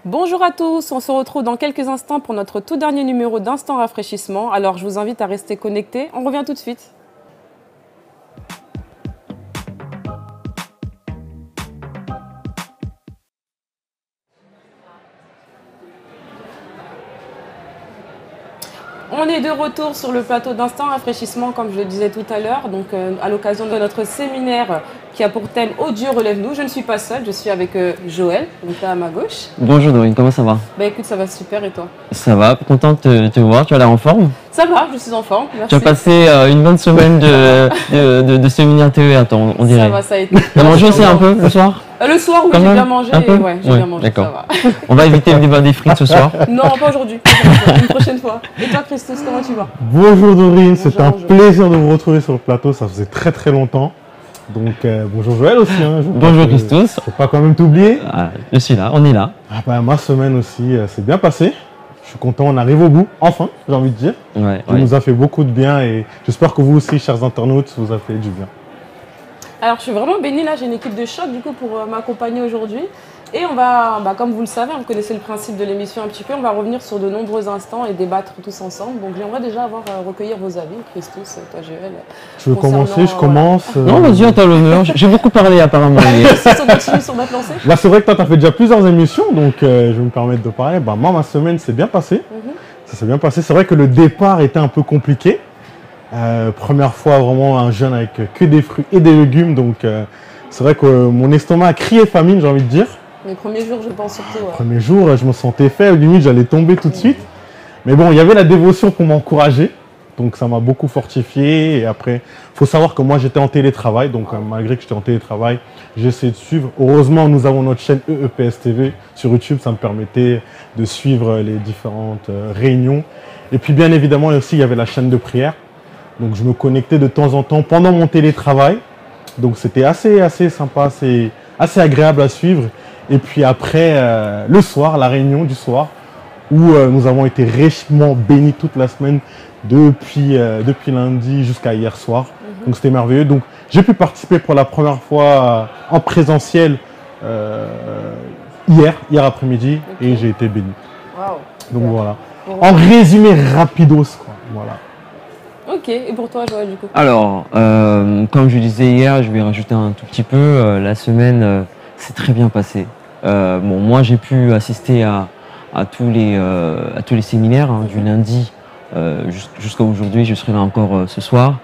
Bonjour à tous, on se retrouve dans quelques instants pour notre tout dernier numéro d'Instant Rafraîchissement. Alors je vous invite à rester connectés, on revient tout de suite. On est de retour sur le plateau d'Instant Rafraîchissement, comme je le disais tout à l'heure, donc à l'occasion de notre séminaire qui a pour thème Oh Dieu, relève-nous. Je ne suis pas seule, je suis avec Joël, donc là à ma gauche. Bonjour Dorine, comment ça va? Bah écoute, ça va super et toi? Ça va, contente de te voir, tu as l'air en forme? Ça va, je suis en forme, merci. Tu as passé une bonne semaine de séminaire TER, on dirait. Ça va, ça a été. Tu as mangé aussi un peu le soir? Le soir, oui, j'ai bien mangé. Ouais, j'ai bien mangé. D'accord. On va éviter le débat des frites ce soir. Non, pas aujourd'hui. Une prochaine fois. Et toi, Christos, comment tu vas? Bonjour Dorine, c'est un plaisir de vous retrouver sur le plateau. Ça faisait très très longtemps. Donc bonjour Joël aussi. Bonjour Christos. Faut pas quand même t'oublier. Je suis là, on est là. Ma semaine aussi s'est bien passée. Je suis content, on arrive au bout, enfin, j'ai envie de dire. Ça nous a fait beaucoup de bien et j'espère que vous aussi, chers internautes, ça vous a fait du bien. Alors, je suis vraiment bénie, là, j'ai une équipe de choc, du coup, pour m'accompagner aujourd'hui. Et on va, comme vous le savez, vous connaissez le principe de l'émission un petit peu, on va revenir sur de nombreux instants et débattre tous ensemble. Donc, j'aimerais déjà recueillir vos avis, Christos, toi, Joël. Tu veux commencer? Je commence. Non, vas-y, t'as l'honneur. J'ai beaucoup parlé, apparemment. On continue sur notre lancée. C'est vrai que toi, tu as fait déjà plusieurs émissions, donc je vais me permettre de parler. Moi, ma semaine s'est bien passée. Ça s'est bien passé. C'est vrai que le départ était un peu compliqué. Première fois vraiment un jeûne avec que des fruits et des légumes, donc c'est vrai que mon estomac a crié famine, j'ai envie de dire. Les premiers jours, je pense surtout. Les premiers jours, je me sentais faible, limite j'allais tomber tout de suite. Mais bon, il y avait la dévotion pour m'encourager, donc ça m'a beaucoup fortifié. Et après, il faut savoir que moi j'étais en télétravail, donc malgré que j'étais en télétravail, j'ai essayé de suivre. Heureusement, nous avons notre chaîne EEPS TV sur YouTube, ça me permettait de suivre les différentes réunions. Et puis bien évidemment aussi, il y avait la chaîne de prière. Donc je me connectais de temps en temps pendant mon télétravail. Donc c'était assez sympa, assez agréable à suivre. Et puis après, le soir, la réunion du soir, où nous avons été richement bénis toute la semaine, depuis lundi jusqu'à hier soir. Donc c'était merveilleux. Donc j'ai pu participer pour la première fois en présentiel hier après-midi, et j'ai été béni. Donc voilà. En résumé rapidos, quoi. Voilà. Ok, et pour toi, Joël, du coup? Alors, comme je disais hier, je vais rajouter un tout petit peu. La semaine s'est très bien passée. Moi, j'ai pu assister à tous les séminaires, du lundi jusqu'à aujourd'hui. Je serai là encore ce soir.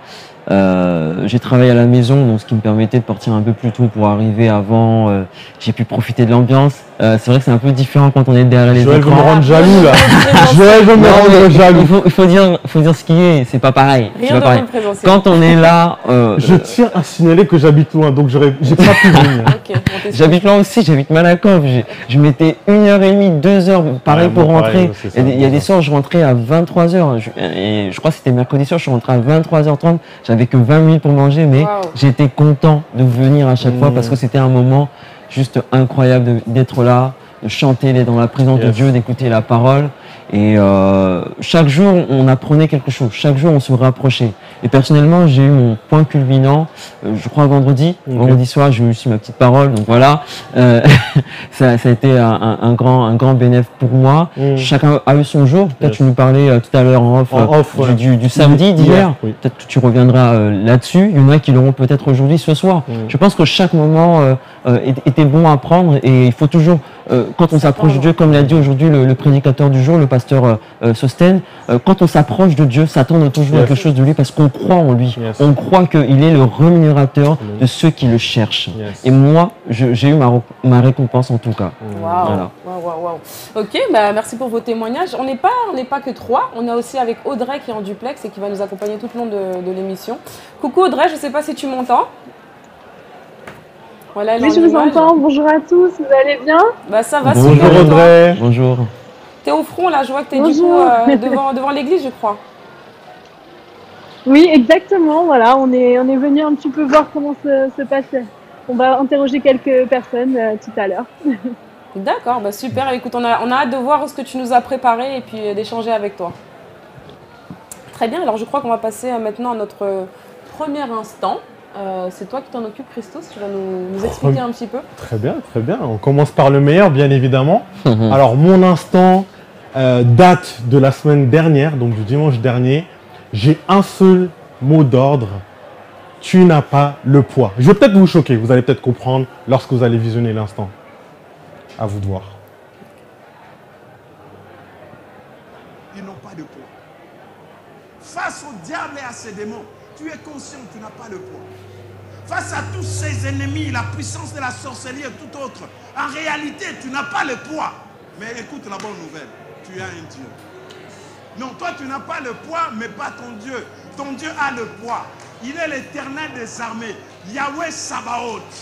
J'ai travaillé à la maison, donc ce qui me permettait de partir un peu plus tôt pour arriver avant. J'ai pu profiter de l'ambiance. C'est vrai que c'est un peu différent quand on est derrière les écrans. Joël veut me rendre jaloux là. Joël veut me rendre jaloux. Il faut dire ce qui est. C'est pas pareil. Rien de pareil. Quand on est là. Je tiens à signaler que j'habite loin, donc j'ai pas pu venir. J'habite loin aussi. J'habite Malakoff. Je mettais 1h30, 2h, pareil pour rentrer. Il y a des soirs, je rentrais à 23h. Et je crois que c'était mercredi soir, je suis rentré à 23h30. J'avais que 20 minutes pour manger, mais j'étais content de venir à chaque fois parce que c'était un moment juste incroyable d'être là, de chanter, d'être dans la présence de Dieu, d'écouter la parole. Et chaque jour, on apprenait quelque chose. Chaque jour, on se rapprochait. Et personnellement, j'ai eu mon point culminant, je crois vendredi. Vendredi soir, j'ai eu aussi ma petite parole. Donc voilà, ça a été un grand bénéfice pour moi. Chacun a eu son jour. Peut-être tu nous parlais tout à l'heure en off, du samedi d'hier. Peut-être que tu reviendras là-dessus. Il y en a qui l'auront peut-être aujourd'hui, ce soir. Je pense que chaque moment était bon à prendre. Et il faut toujours, quand on s'approche de Dieu, comme l'a dit aujourd'hui le prédicateur du jour, le pasteur Sosten, quand on s'approche de Dieu, s'attendre toujours à quelque chose de lui parce qu'on croit en lui. On croit qu'il est le rémunérateur de ceux qui le cherchent. Et moi, j'ai eu ma récompense en tout cas. Voilà. Ok, merci pour vos témoignages. On n'est pas que trois. On est aussi avec Audrey qui est en duplex et qui va nous accompagner tout le long de l'émission. Coucou Audrey, je ne sais pas si tu m'entends. Voilà, oui, je vous entends. Bonjour à tous, vous allez bien? Ça va, bonjour super. Audrey. Bonjour. T'es au front là, je vois que t'es du coup devant l'église, je crois. Oui, exactement. Voilà, on est venu un petit peu voir comment se passait. On va interroger quelques personnes tout à l'heure. D'accord, super. Écoute, on a hâte de voir ce que tu nous as préparé et puis d'échanger avec toi. Très bien. Alors, je crois qu'on va passer maintenant à notre premier instant. C'est toi qui t'en occupes, Christos. Tu vas nous expliquer un petit peu. Très bien, très bien. On commence par le meilleur, bien évidemment. Alors, mon instant date de la semaine dernière, donc du dimanche dernier. J'ai un seul mot d'ordre. Tu n'as pas le poids. Je vais peut-être vous choquer. Vous allez peut-être comprendre lorsque vous allez visionner l'instant. À vous de voir. Ils n'ont pas de poids. Face au diable et à ses démons, tu es conscient que tu n'as pas le poids. Face à tous ces ennemis, la puissance de la sorcellerie et tout autre, en réalité, tu n'as pas le poids. Mais écoute la bonne nouvelle, tu as un Dieu. Non, toi, tu n'as pas le poids, mais pas ton Dieu. Ton Dieu a le poids. Il est l'Éternel des armées, Yahweh Sabaoth,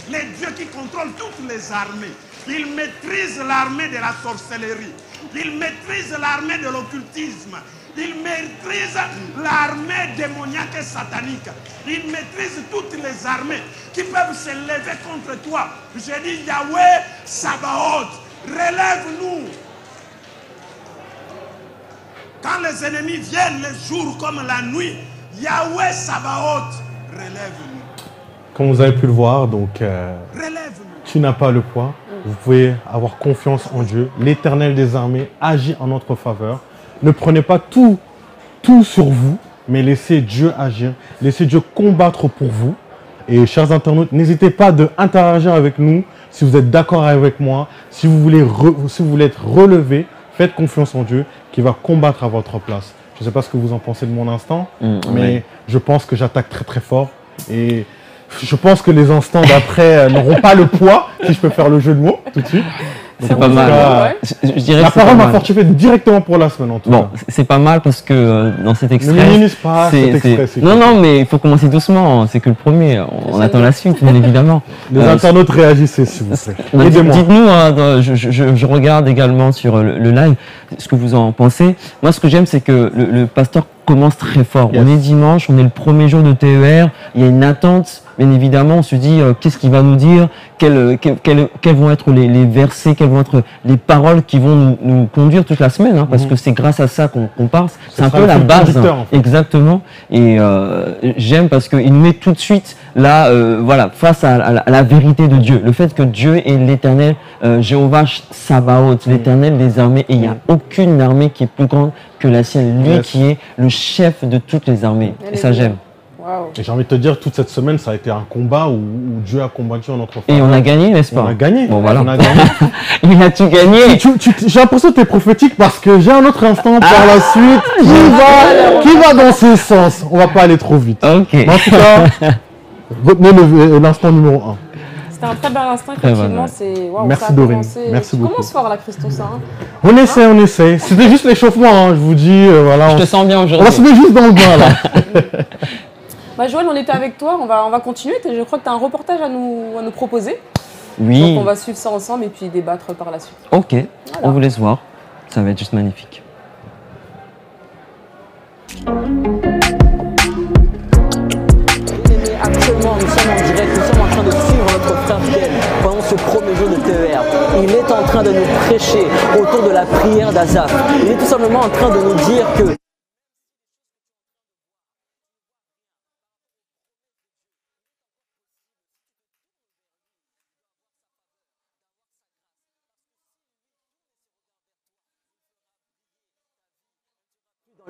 les dieux qui contrôlent toutes les armées. Il maîtrise l'armée de la sorcellerie. Il maîtrise l'armée de l'occultisme. Il maîtrise l'armée démoniaque et satanique. Il maîtrise toutes les armées qui peuvent se lever contre toi. Je dis Yahweh Sabaoth, relève-nous. Quand les ennemis viennent le jour comme la nuit, Yahweh Sabaoth, relève-nous. Comme vous avez pu le voir, donc Relève-nous. tu n'as pas le poids. Vous pouvez avoir confiance en Dieu. L'Éternel des armées agit en notre faveur. Ne prenez pas tout sur vous, mais laissez Dieu agir. Laissez Dieu combattre pour vous. Et chers internautes, n'hésitez pas d'interagir avec nous si vous êtes d'accord avec moi. Si vous voulez être relevé, faites confiance en Dieu qui va combattre à votre place. Je ne sais pas ce que vous en pensez de mon instant, mais je pense que j'attaque très très fort. Et je pense que les instants d'après n'auront pas le poids, si je peux faire le jeu de mots tout de suite. C'est pas mal. Je dirais la que c'est parole pas m'a mal. fortifié directement pour la semaine en tout cas. C'est pas mal parce que dans cet extrait. Ne minimise pas cet extrait. Non, mais il faut commencer doucement. C'est que le premier. On attend la suite, bien évidemment. Les internautes réagissez, s'il vous plaît. Aidez-moi. Dites-nous, hein, je regarde également sur le live ce que vous en pensez. Moi, ce que j'aime, c'est que le pasteur commence très fort. Yes. On est dimanche, on est le premier jour de TER. Il y a une attente. Bien évidemment, on se dit qu'est-ce qu'il va nous dire, quels vont être les versets, quelles vont être les paroles qui vont nous conduire toute la semaine, hein, parce que c'est grâce à ça qu'on part. C'est un peu la base, hein, exactement. Et j'aime parce qu'il nous met tout de suite là, voilà, face à la vérité de Dieu. Le fait que Dieu est l'Éternel, Jéhovah Sabaoth, l'Éternel des armées, et il n'y a aucune armée qui est plus grande que la sienne. Lui qui est le chef de toutes les armées. Et ça, j'aime. Wow. Et j'ai envie de te dire, toute cette semaine, ça a été un combat où Dieu a combattu en notre faveur. Et on a gagné, n'est-ce pas? On a gagné. Bon, voilà. On a gagné. Il a tout gagné. J'ai l'impression que tu es prophétique parce que j'ai un autre instant par la suite qui va dans ce sens. On va pas aller trop vite. Ok. Mais en tout cas, retenez l'instant numéro 1. C'était un très bel instant, effectivement. Wow, merci Dorine. Merci beaucoup. Commence fort là, Christos. Hein. On essaie. C'était juste l'échauffement, hein, je vous dis. Voilà, je te sens bien aujourd'hui. On va se mettre juste dans le bain là. Bah, Joël, on était avec toi, on va continuer. Je crois que tu as un reportage à nous proposer. Oui. Donc on va suivre ça ensemble et puis débattre par la suite. Ok, voilà. On vous laisse voir. Ça va être juste magnifique. Actuellement, nous sommes en direct, nous sommes en train de suivre notre frère Fidèle pendant ce premier jour de TER. Il est en train de nous prêcher autour de la prière d'Azaph. Il est tout simplement en train de nous dire que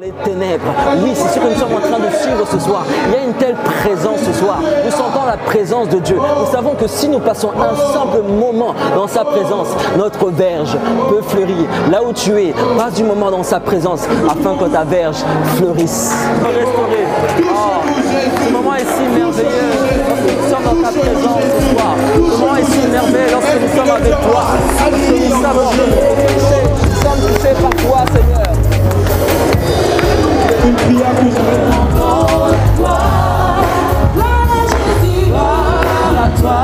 les ténèbres. Oui, c'est ce que nous sommes en train de suivre ce soir. Il y a une telle présence ce soir. Nous sentons la présence de Dieu. Nous savons que si nous passons un simple moment dans sa présence, notre verge peut fleurir. Là où tu es, passe du moment dans sa présence afin que ta verge fleurisse. Restaurer. Oh, ce moment est si merveilleux lorsque nous sommes dans ta présence ce soir. Ce moment est si merveilleux lorsque nous sommes avec toi. Parce que nous savons que nos péchés, nous sommes touchés par toi, Seigneur. Une prière que je demande à toi, gloire à toi,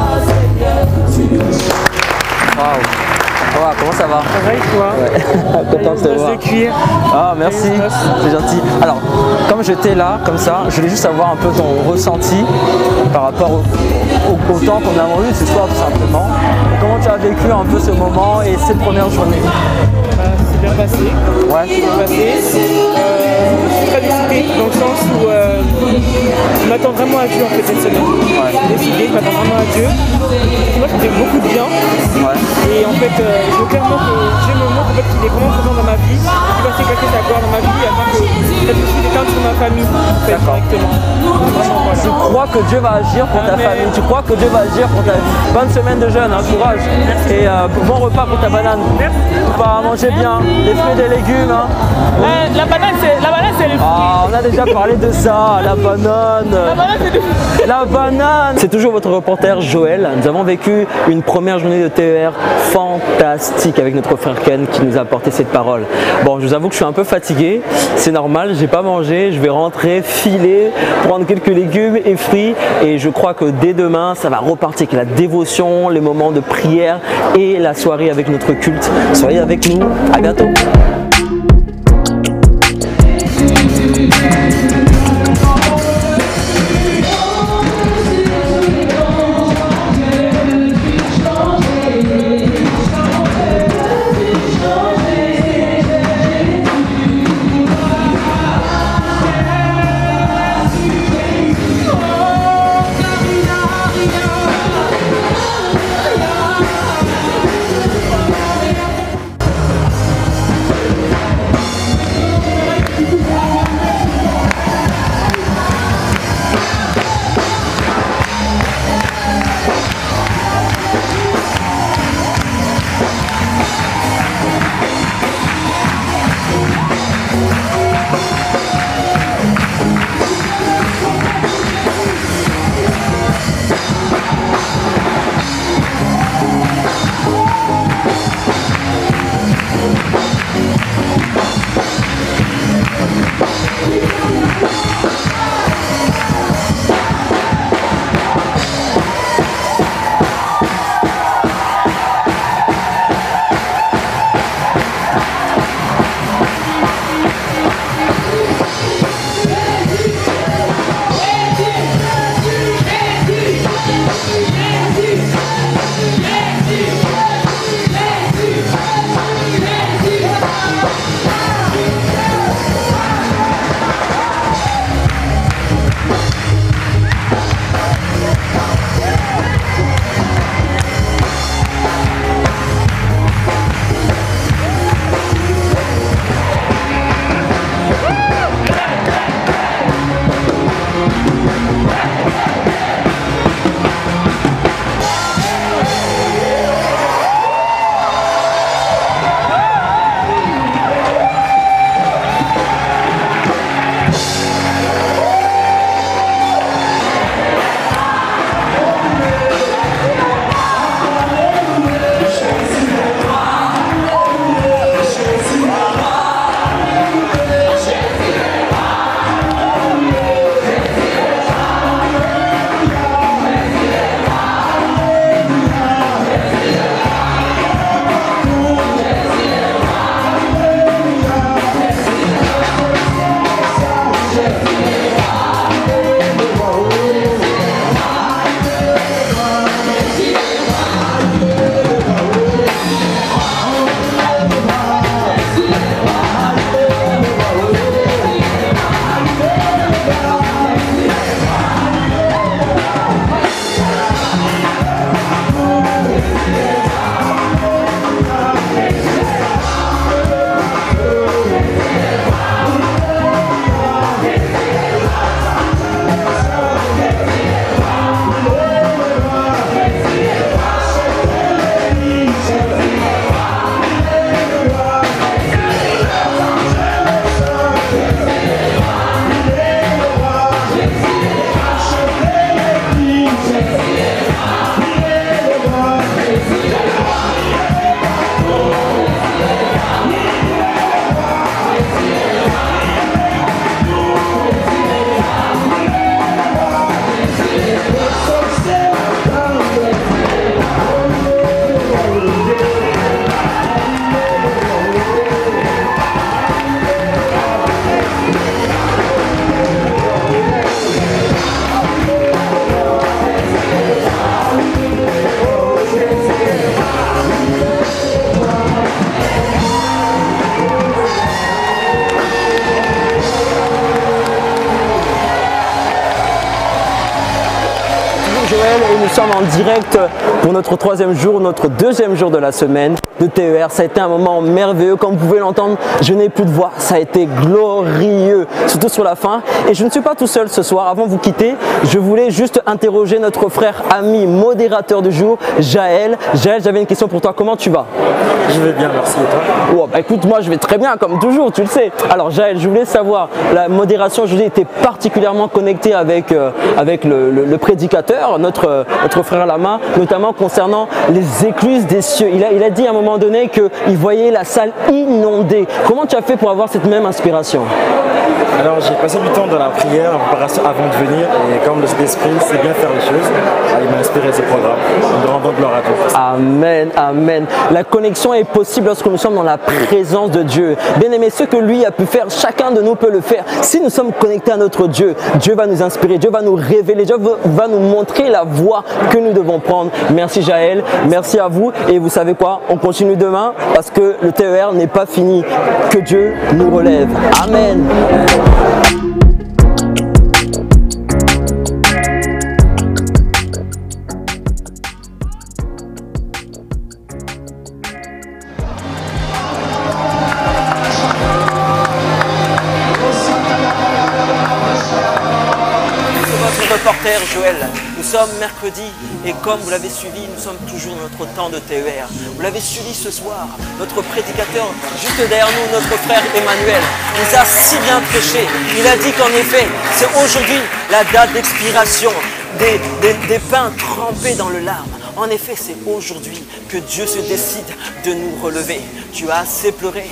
Seigneur. Wow. comment ça va? Ça va et toi? Ouais. Content de te voir. De cuir. Ah merci, c'est gentil. Alors, comme j'étais là, comme ça, je voulais juste avoir un peu ton ressenti par rapport au temps qu'on a eu ce soir tout simplement. Comment tu as vécu un peu ce moment et cette première journée? C'est bien passé. Ouais. C'est bien passé. Je suis très décidé dans le sens où je m'attends vraiment à Dieu en fait cette semaine. Ouais. Je suis décidé, je m'attends vraiment à Dieu. Moi ça fait beaucoup de bien. Ouais. Et en fait, je veux clairement que Dieu me montre en fait, qu'il est vraiment présent dans ma vie, qu'il va s'éclater sa gloire dans ma vie afin que ça puisse déteindre sur ma famille en fait, directement. Vraiment, voilà. Tu crois que Dieu va agir pour ta famille, tu crois que Dieu va agir pour ta vie. Bonne semaine de jeûne, hein, courage. Merci. Et bon repas pour ta banane. Merci. Pas manger bien, des fruits et des légumes. Hein. La banane c'est le fruit. Ah, on a déjà parlé de ça, la banane. La banane c'est le fruit. La banane. C'est toujours votre reporter Joël. Nous avons vécu une première journée de TER fantastique avec notre frère Ken qui nous a apporté cette parole. Bon, je vous avoue que je suis un peu fatigué, c'est normal, j'ai pas mangé, je vais rentrer, filer, prendre quelques légumes et fruits et je crois que dès demain, ça va repartir avec la dévotion, les moments de prière et la soirée avec notre culte. Soyez avec nous, à bientôt. sommes en direct pour notre troisième jour, notre deuxième jour de la semaine de TER. Ça a été un moment merveilleux, comme vous pouvez l'entendre, je n'ai plus de voix, ça a été glorieux, surtout sur la fin. Et je ne suis pas tout seul ce soir, avant de vous quitter, je voulais juste interroger notre frère, ami, modérateur du jour, Jaël. Jaël, j'avais une question pour toi, comment tu vas? Je vais bien, merci, et toi? Oh, bah écoute, moi je vais très bien, comme toujours, tu le sais. Alors Jaël, je voulais savoir, la modération aujourd'hui était particulièrement connectée avec le prédicateur, notre frère Lama, notamment concernant les écluses des cieux. Il a dit à un moment donné qu'il voyait la salle inondée. Comment tu as fait pour avoir cette même inspiration? Alors j'ai passé du temps dans la prière, en préparation avant de venir, et comme le Saint-Esprit sait bien faire les choses, il m'a inspiré ce programme. Nous rendons gloire à Dieu. Amen, amen. La connexion est possible lorsque nous sommes dans la présence de Dieu. Bien aimé, ce que lui a pu faire, chacun de nous peut le faire. Si nous sommes connectés à notre Dieu, Dieu va nous inspirer, Dieu va nous révéler, Dieu va nous montrer la voie que nous devons prendre. Merci Jaël, merci à vous. Et vous savez quoi, on continue demain parce que le TER n'est pas fini. Que Dieu nous relève. Amen. Reporter Joël, nous sommes mercredi et comme vous l'avez suivi, nous sommes toujours dans notre temps de TER. Vous l'avez suivi ce soir, notre prédicateur juste derrière nous, notre frère Emmanuel, nous a si bien prêché. Il a dit qu'en effet, c'est aujourd'hui la date d'expiration des pains trempés dans le larme. En effet, c'est aujourd'hui que Dieu se décide de nous relever. Tu as assez pleuré,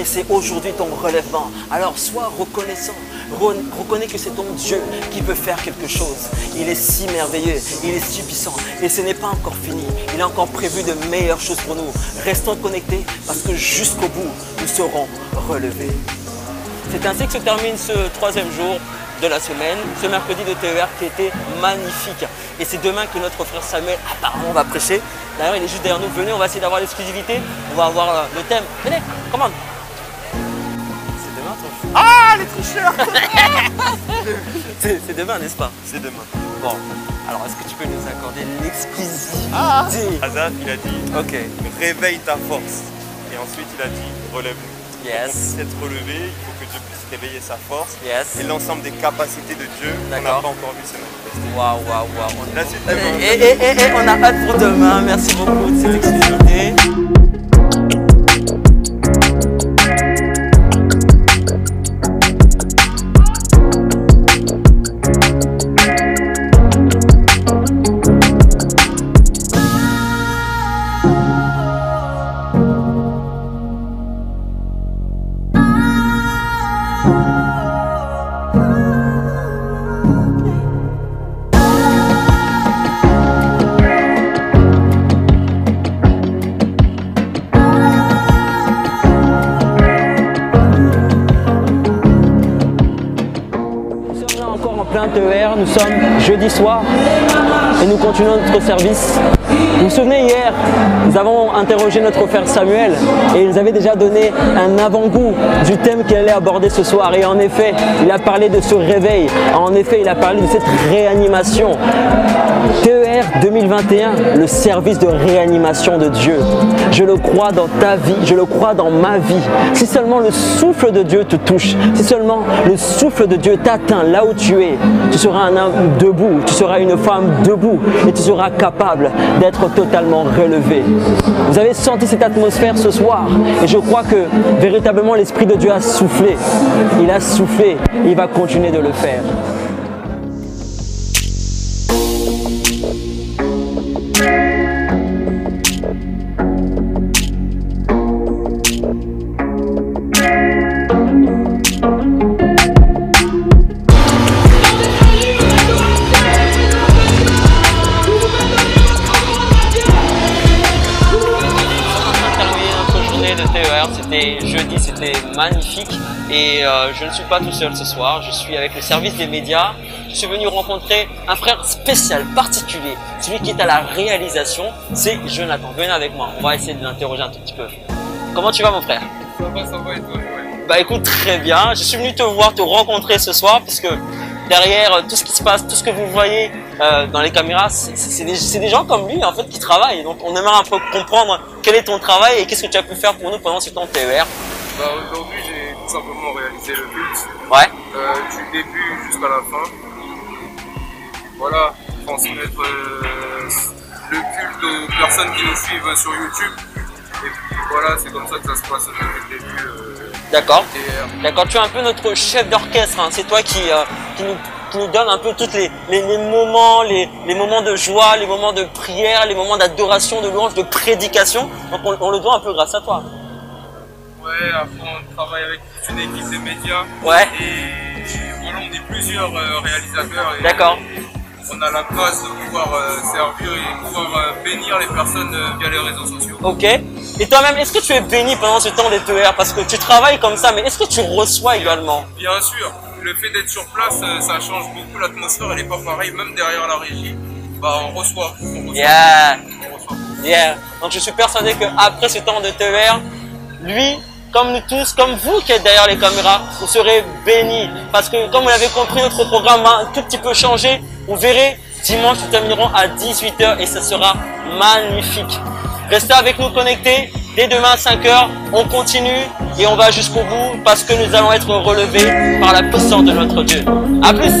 c'est aujourd'hui ton relèvement. Alors sois reconnaissant, reconnais que c'est ton Dieu qui peut faire quelque chose. Il est si merveilleux, il est si puissant et ce n'est pas encore fini. Il a encore prévu de meilleures choses pour nous. Restons connectés parce que jusqu'au bout, nous serons relevés. C'est ainsi que se termine ce troisième jour de la semaine, ce mercredi de TER qui était magnifique. Et c'est demain que notre frère Samuel apparemment va prêcher. D'ailleurs, il est juste derrière nous. Venez, on va essayer d'avoir l'exclusivité. On va avoir le thème. Venez, commande. C'est demain, toi. Ah, les tricheurs. C'est demain, n'est-ce pas? C'est demain. Bon, alors est-ce que tu peux nous accorder l'exclusivité? Azaf, il a dit, ok, réveille ta force. Et ensuite, il a dit, relève-nous. Yes. Pour être relevé, il faut que Dieu puisse réveiller sa force. Yes. Et l'ensemble des capacités de Dieu qu'on n'a pas encore vu se manifester. Waouh, waouh, waouh. La suite demain. Et on a hâte pour demain. Merci beaucoup de cette exclusivité. TER, nous sommes jeudi soir et nous continuons notre service. Vous vous souvenez, hier, nous avons interrogé notre frère Samuel et il nous avait déjà donné un avant-goût du thème qu'il allait aborder ce soir. Et en effet, il a parlé de ce réveil. En effet, il a parlé de cette réanimation. TER 2021, le service de réanimation de Dieu. Je le crois dans ta vie, je le crois dans ma vie. Si seulement le souffle de Dieu te touche, si seulement le souffle de Dieu t'atteint là où tu es, tu seras un homme debout, tu seras une femme debout et tu seras capable d'être totalement relevé. Vous avez senti cette atmosphère ce soir et je crois que véritablement l'Esprit de Dieu a soufflé. Il a soufflé, il va continuer de le faire. C'était jeudi, c'était magnifique et je ne suis pas tout seul ce soir, je suis avec le service des médias. Je suis venu rencontrer un frère spécial, particulier, celui qui est à la réalisation, c'est Jonathan. Venez avec moi, on va essayer de l'interroger un tout petit peu. Comment tu vas mon frère? Ça va et toi, Joël? Bah écoute, très bien, je suis venu te voir, te rencontrer ce soir parce que derrière tout ce qui se passe, tout ce que vous voyez, dans les caméras, c'est des gens comme lui en fait qui travaillent. Donc on aimerait un peu comprendre quel est ton travail et qu'est-ce que tu as pu faire pour nous pendant ce temps TER. Bah, aujourd'hui, j'ai tout simplement réalisé le culte. Ouais. Du début jusqu'à la fin. Voilà, transmettre le culte aux personnes qui nous suivent sur YouTube. Et puis voilà, c'est comme ça que ça se passe depuis le début. D'accord. D'accord, tu es un peu notre chef d'orchestre, hein. C'est toi qui nous donne un peu tous les moments, les moments de joie, les moments de prière, les moments d'adoration, de louange, de prédication. Donc on le doit un peu grâce à toi. Ouais, après on travaille avec une équipe de médias. Ouais. Et voilà, on est plusieurs réalisateurs. D'accord. On a la grâce de pouvoir servir et pouvoir bénir les personnes via les réseaux sociaux. Ok. Et toi-même, est-ce que tu es béni pendant ce temps des TER? Parce que tu travailles comme ça, mais est-ce que tu reçois également? Bien sûr. Le fait d'être sur place, ça change beaucoup l'atmosphère. Elle n'est pas pareille, même derrière la régie. Bah, on reçoit. Yeah. Yeah. Donc je suis persuadé qu'après ce temps de TER, lui, comme nous tous, comme vous qui êtes derrière les caméras, vous serez bénis. Parce que comme vous l'avez compris, notre programme a un tout petit peu changé. Vous verrez, dimanche, nous terminerons à 18 h et ça sera magnifique. Restez avec nous connectés. Dès demain à 5 h, on continue et on va jusqu'au bout parce que nous allons être relevés par la puissance de notre Dieu. A plus!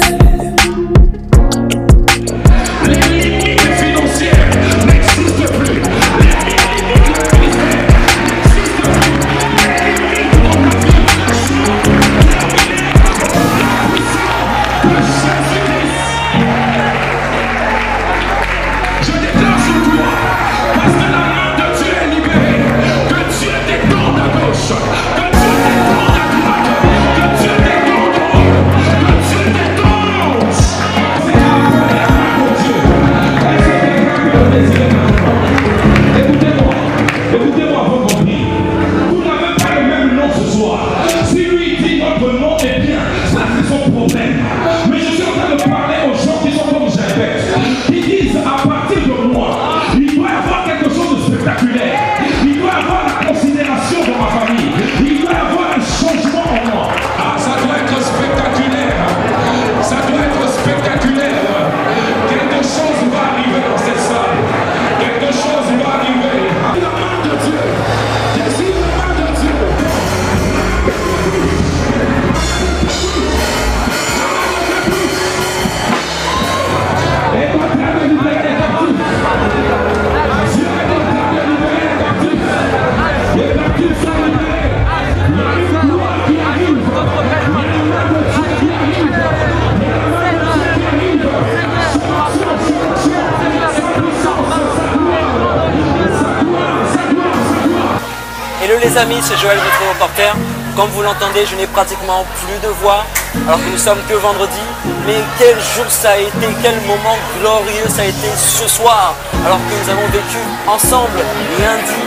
Les amis, c'est Joël, votre reporter. Comme vous l'entendez, je n'ai pratiquement plus de voix, alors que nous sommes que vendredi. Mais quel jour ça a été, quel moment glorieux ça a été ce soir, alors que nous avons vécu ensemble lundi,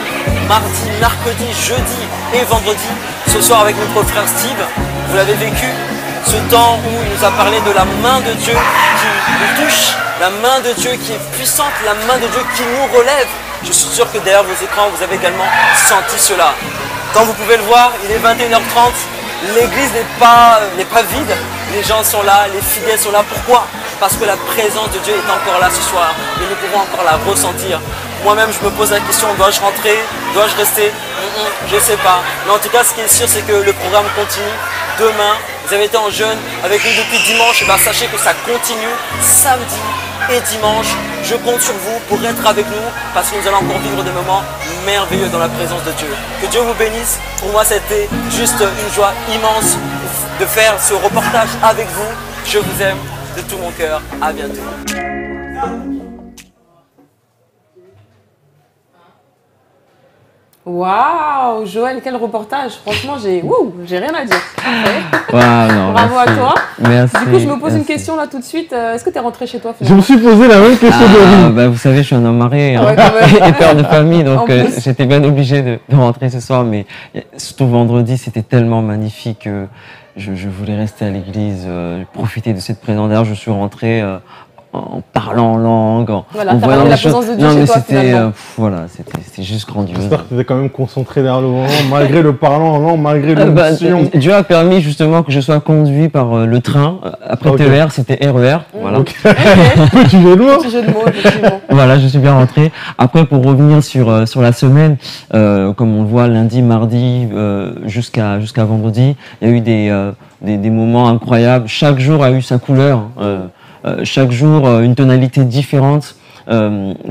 mardi, mercredi, jeudi et vendredi. Ce soir avec notre frère Steve, vous l'avez vécu, ce temps où il nous a parlé de la main de Dieu qui nous touche, la main de Dieu qui est puissante, la main de Dieu qui nous relève. Je suis sûr que derrière vos écrans, vous avez également senti cela. Comme vous pouvez le voir, il est 21 h 30, l'église n'est pas vide, les gens sont là, les fidèles sont là. Pourquoi? Parce que la présence de Dieu est encore là ce soir et nous pouvons encore la ressentir. Moi-même, je me pose la question, dois-je rentrer? Dois-je rester? Je ne sais pas. Mais en tout cas, ce qui est sûr, c'est que le programme continue. Demain, vous avez été en jeûne avec nous depuis dimanche, et bien sachez que ça continue samedi et dimanche. Je compte sur vous pour être avec nous parce que nous allons encore vivre des moments merveilleux dans la présence de Dieu. Que Dieu vous bénisse. Pour moi, c'était juste une joie immense de faire ce reportage avec vous. Je vous aime de tout mon cœur. À bientôt. Waouh, Joël, quel reportage. Franchement, j'ai rien à dire. Wow, non, bravo merci. à toi. Merci. Du coup, je me pose une question là tout de suite. Est-ce que tu es rentré chez toi Je me suis posé la même question de bah, vous savez, je suis un homme marié hein, et père de famille, donc j'étais bien obligé de rentrer ce soir. Mais surtout vendredi, c'était tellement magnifique que je voulais rester à l'église, profiter de cette présence. D'ailleurs, je suis rentré en parlant en langue, en voilà, voyant la des choses. présence de Dieu Non, chez mais toi, c'était voilà, c'était juste grandiose. J'espère que tu étais quand même concentré derrière le volant, malgré le parlant en langue, malgré l'onction. Dieu a permis justement que je sois conduit par le train. Après TER, c'était RER. Voilà. Petit jeu de mots. Petit jeu de mots, effectivement. Voilà, je suis bien rentré. Après, pour revenir sur la semaine, comme on le voit lundi, mardi, jusqu'à vendredi, il y a eu des moments incroyables. Chaque jour a eu sa couleur. Chaque jour, une tonalité différente.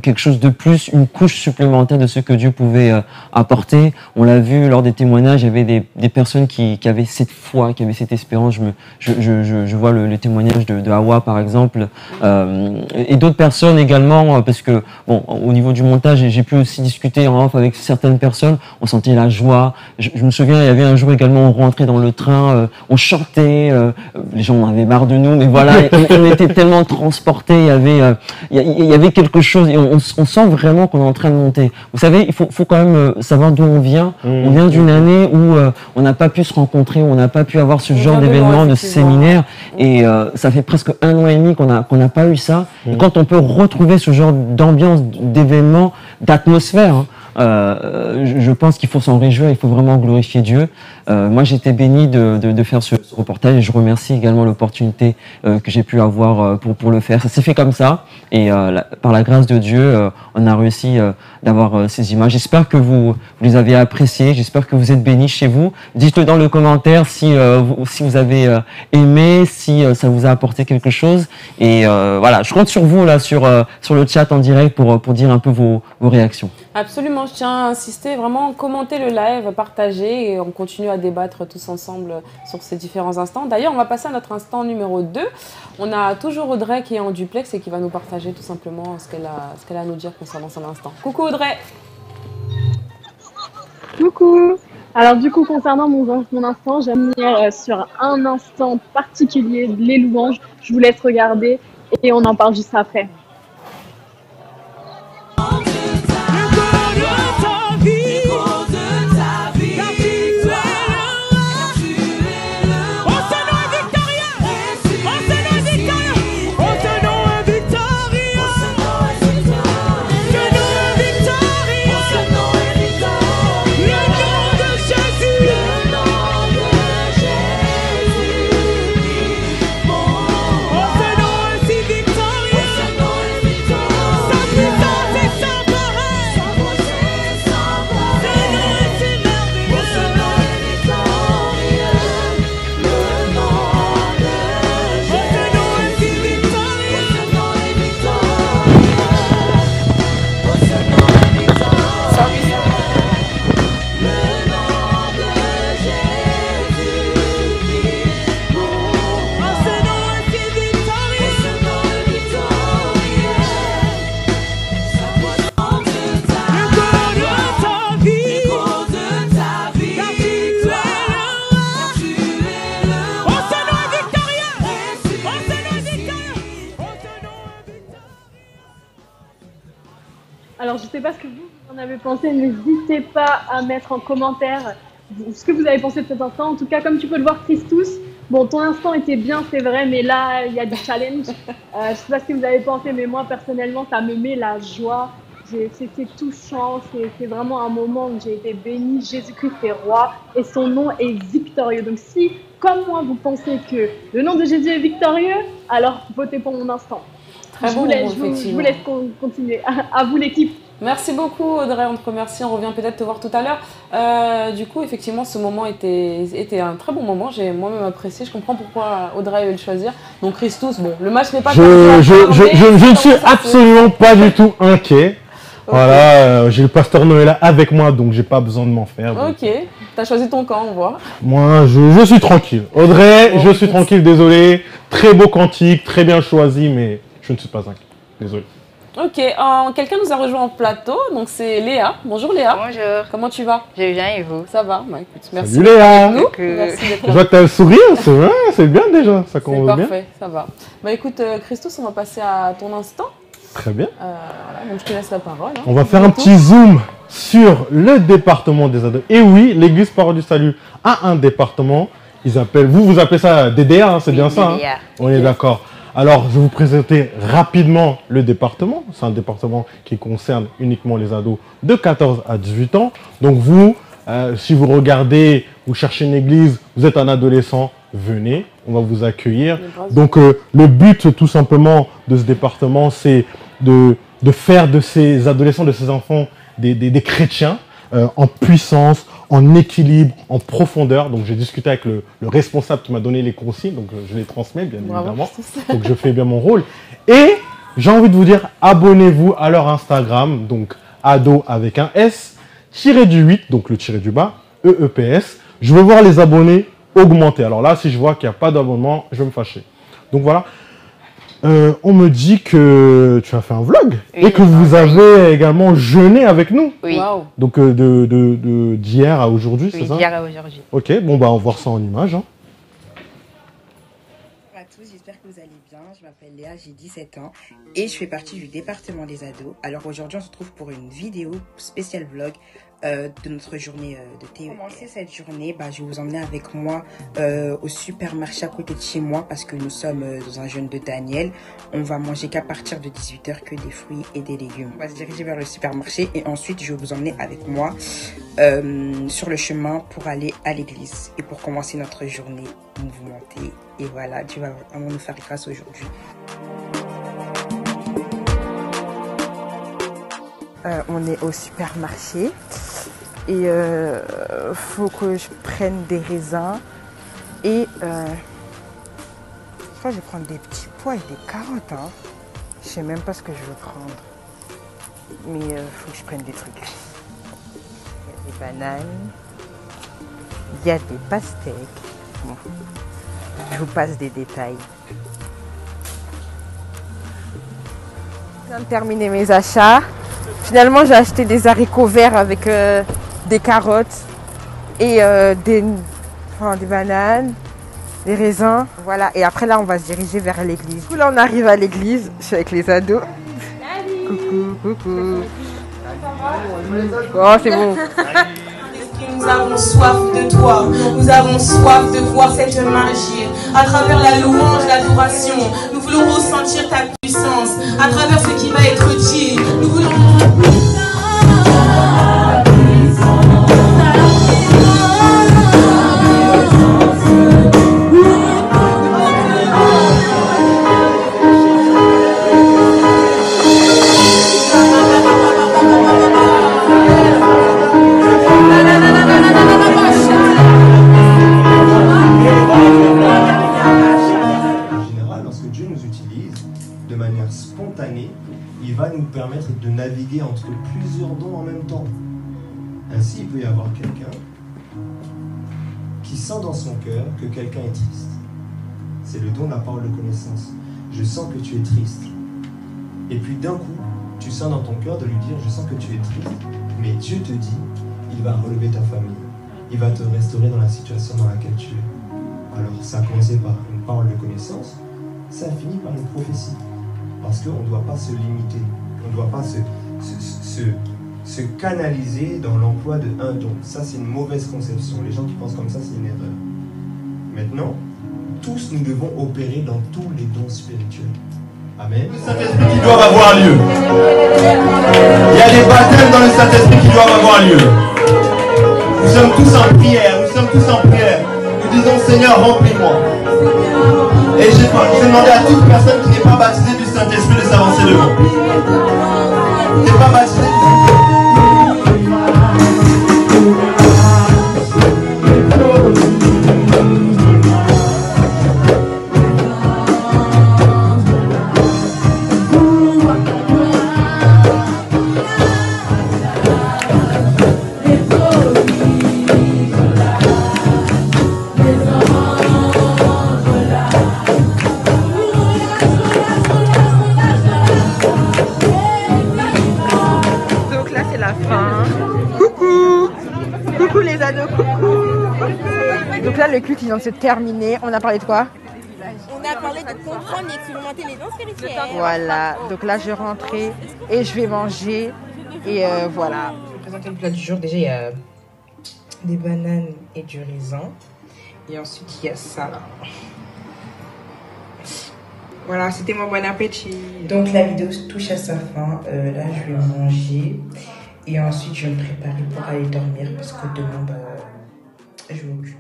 Quelque chose de plus, une couche supplémentaire de ce que Dieu pouvait apporter. On l'a vu lors des témoignages, il y avait des personnes qui avaient cette foi, qui avaient cette espérance. Je vois le témoignage de Hawa par exemple, et d'autres personnes également, parce que bon, au niveau du montage, j'ai pu aussi discuter en off avec certaines personnes. On sentait la joie. Je me souviens, il y avait un jour également, on rentrait dans le train, on chantait, les gens en avaient marre de nous, mais voilà, on était tellement transportés. Il y avait quelque chose, et on sent vraiment qu'on est en train de monter. Vous savez, il faut quand même savoir d'où on vient. On vient d'une année où on n'a pas pu se rencontrer, on n'a pas pu avoir ce genre d'événement, de séminaire, et ça fait presque 1 an et demi qu'on n'a pas eu ça. Et quand on peut retrouver ce genre d'ambiance, d'événement, d'atmosphère, je pense qu'il faut s'en réjouir, il faut vraiment glorifier Dieu. Moi, j'étais béni de faire ce reportage, et je remercie également l'opportunité que j'ai pu avoir pour le faire. Ça s'est fait comme ça, et par la grâce de Dieu, on a réussi d'avoir ces images. J'espère que vous les avez appréciées, j'espère que vous êtes bénis chez vous. Dites-le dans le commentaire si vous avez aimé, si ça vous a apporté quelque chose. Et voilà, je compte sur vous là sur le chat en direct pour dire un peu vos réactions. Absolument, je tiens à insister, vraiment commentez le live, partagez, et on continue à débattre tous ensemble sur ces différents instants. D'ailleurs, on va passer à notre instant numéro 2. On a toujours Audrey qui est en duplex et qui va nous partager tout simplement ce qu'elle a à nous dire concernant son instant. Coucou Audrey. Coucou. Alors du coup, concernant mon instant, j'aime venir sur un instant particulier, les louanges. Je vous laisse regarder et on en parle juste après. Alors, je ne sais pas ce que vous en avez pensé, n'hésitez pas à mettre en commentaire ce que vous avez pensé de cet instant. En tout cas, comme tu peux le voir, Christus, bon, ton instant était bien, c'est vrai, mais là, il y a du challenge. Je ne sais pas ce que vous avez pensé, mais moi, personnellement, ça me met la joie. C'était touchant, c'est vraiment un moment où j'ai été bénie. Jésus-Christ est roi et son nom est victorieux. Donc si, comme moi, vous pensez que le nom de Jésus est victorieux, alors votez pour mon instant. Très bon, je vous laisse continuer. À vous l'équipe. Merci beaucoup Audrey, on te remercie, on revient peut-être te voir tout à l'heure. Du coup, effectivement, ce moment était un très bon moment, j'ai moi-même apprécié, je comprends pourquoi Audrey a eu le choisir. Donc Christus, bon, le match n'est pas je ne suis absolument pas du tout inquiet. Okay. Voilà, j'ai le pasteur Noël avec moi, donc j'ai pas besoin de m'en faire. Donc. Ok, t'as choisi ton camp, on voit. Moi, je suis tranquille. Audrey, bon, je suis tranquille, désolé. Très beau cantique, très bien choisi, mais je ne suis pas inquiet. Désolé. Ok, quelqu'un nous a rejoint en plateau, donc c'est Léa. Bonjour Léa. Bonjour. Comment tu vas? Je vais bien et vous? Ça va, bah, écoute, merci. Salut Léa. Merci d'être là. Je vois que tu as un sourire, c'est bien déjà, ça commence bien. C'est parfait, ça va. Bah écoute, Christus, on va passer à ton instant. Très bien. Voilà, donc je te laisse la parole. Hein. On va faire un petit zoom sur le département des ados. Et oui, l'Église Parole du Salut a un département. Vous appelez ça DDA, hein, c'est bien ça. Hein. On est d'accord. Alors, je vais vous présenter rapidement le département. C'est un département qui concerne uniquement les ados de 14 à 18 ans. Donc vous, si vous regardez, vous cherchez une église, vous êtes un adolescent, venez, on va vous accueillir. Donc le but tout simplement de ce département, c'est de faire de ces adolescents, de ces enfants, des chrétiens en puissance, en équilibre, en profondeur. Donc j'ai discuté avec le responsable qui m'a donné les consignes, donc je les transmets bien évidemment. Donc je fais bien mon rôle. Et j'ai envie de vous dire, abonnez-vous à leur Instagram, donc ado avec un S, tiré du 8, donc le tiré du bas, EEPS. Je veux voir les abonnés augmenter. Alors là, si je vois qu'il n'y a pas d'abonnement, je vais me fâcher. Donc voilà. On me dit que tu as fait un vlog et que vous avez également jeûné avec nous. Oui. Wow. Donc d'hier à aujourd'hui, c'est ça? Oui, d'hier à aujourd'hui. Ok, bon bah on va voir ça en image. Hein. Bonjour à tous, j'espère que vous allez bien. Je m'appelle Léa, j'ai 17 ans et je fais partie du département des ados. Alors aujourd'hui, on se retrouve pour une vidéo spéciale vlog de notre journée de TER. Pour commencer cette journée, je vais vous emmener avec moi au supermarché à côté de chez moi parce que nous sommes dans un jeûne de Daniel. On va manger qu'à partir de 18 h que des fruits et des légumes. On va se diriger vers le supermarché et ensuite je vais vous emmener avec moi sur le chemin pour aller à l'église et pour commencer notre journée mouvementée. Et voilà, Dieu va vraiment nous faire grâce aujourd'hui. On est au supermarché et faut que je prenne des raisins et je crois que je vais prendre des petits pois et des carottes. Hein. Je sais même pas ce que je veux prendre, mais faut que je prenne des trucs. Il y a des bananes, il y a des pastèques. Bon. Je vous passe des détails. Je viens de terminer mes achats. Finalement, j'ai acheté des haricots verts avec des carottes et des bananes, des raisins. Voilà, et après là, on va se diriger vers l'église. Du coup, là, on arrive à l'église. Je suis avec les ados. Salut. Coucou. Oh, c'est bon. Nous avons soif de toi, nous avons soif de voir cette magie. À travers la louange, l'adoration, nous voulons ressentir ta puissance. À travers ce qui va être dit, nous voulons... il va nous permettre de naviguer entre plusieurs dons en même temps. Ainsi, il peut y avoir quelqu'un qui sent dans son cœur que quelqu'un est triste. C'est le don de la parole de connaissance. Je sens que tu es triste. Et puis d'un coup, tu sens dans ton cœur de lui dire, je sens que tu es triste. Mais Dieu te dit, il va relever ta famille. Il va te restaurer dans la situation dans laquelle tu es. Alors, ça a commencé par une parole de connaissance, ça a fini par une prophétie. Parce qu'on ne doit pas se limiter, on ne doit pas se canaliser dans l'emploi de un don. Ça, c'est une mauvaise conception. Les gens qui pensent comme ça, c'est une erreur. Maintenant, tous nous devons opérer dans tous les dons spirituels. Amen. Le Saint-Esprit qui doivent avoir lieu. Il y a des baptêmes dans le Saint-Esprit qui doivent avoir lieu. Nous sommes tous en prière, Nous disons, Seigneur, remplis-moi. Et j'ai demandé à toute personne qui n'est pas baptisée du Saint-Esprit de s'avancer devant. Tu n'es pas baptisé du Saint-Esprit. Donc là, le culte vient de se terminer. On a parlé de quoi? On a parlé de comprendre et expérimenter les dons spirituels. Voilà, donc là, je vais rentrer et je vais manger. Et voilà. Je vais présenter le plat du jour. Déjà, il y a des bananes et du raisin. Et ensuite, il y a ça là. Voilà, c'était mon bon appétit. Donc la vidéo touche à sa fin. Là, je vais manger. Et ensuite, je vais me préparer pour aller dormir parce que demain, je m'occupe.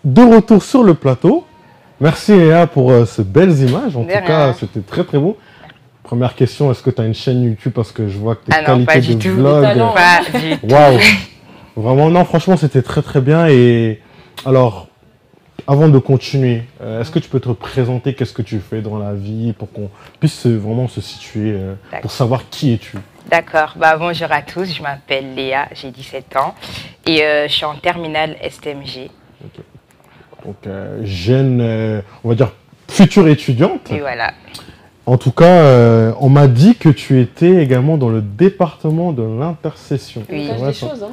De retour sur le plateau. Merci Léa pour ces belles images. En tout cas, c'était très très beau. Première question, est-ce que tu as une chaîne YouTube? Parce que je vois que tes qualités de vlog... Waouh. Vraiment, non, franchement, c'était très très bien. Et alors, avant de continuer, est-ce que tu peux te présenter? Qu'est-ce que tu fais dans la vie pour qu'on puisse vraiment se situer, pour savoir qui es-tu? D'accord. Bonjour à tous, je m'appelle Léa, j'ai 17 ans et je suis en terminale STMG. Okay. Donc, jeune, on va dire, future étudiante. Et voilà. En tout cas, on m'a dit que tu étais également dans le département de l'intercession. Oui, des choses, hein.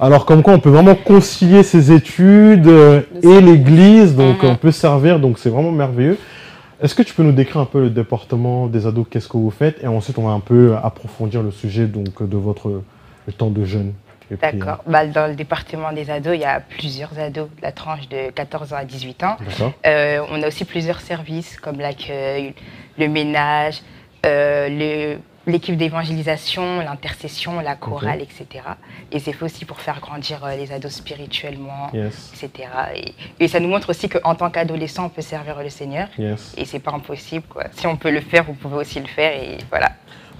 Alors, comme quoi, on peut vraiment concilier ses études et l'église, donc on peut servir, donc c'est vraiment merveilleux. Est-ce que tu peux nous décrire un peu le département des ados, qu'est-ce que vous faites? Et ensuite, on va un peu approfondir le sujet donc, de votre temps de jeûne. D'accord. Dans le département des ados, il y a plusieurs ados, la tranche de 14 ans à 18 ans. On a aussi plusieurs services comme l'accueil, le ménage, l'équipe d'évangélisation, l'intercession, la chorale, etc. Et c'est fait aussi pour faire grandir les ados spirituellement, etc. Et ça nous montre aussi qu'en tant qu'adolescent, on peut servir le Seigneur. Et c'est pas impossible, quoi. Si on peut le faire, vous pouvez aussi le faire. Et voilà.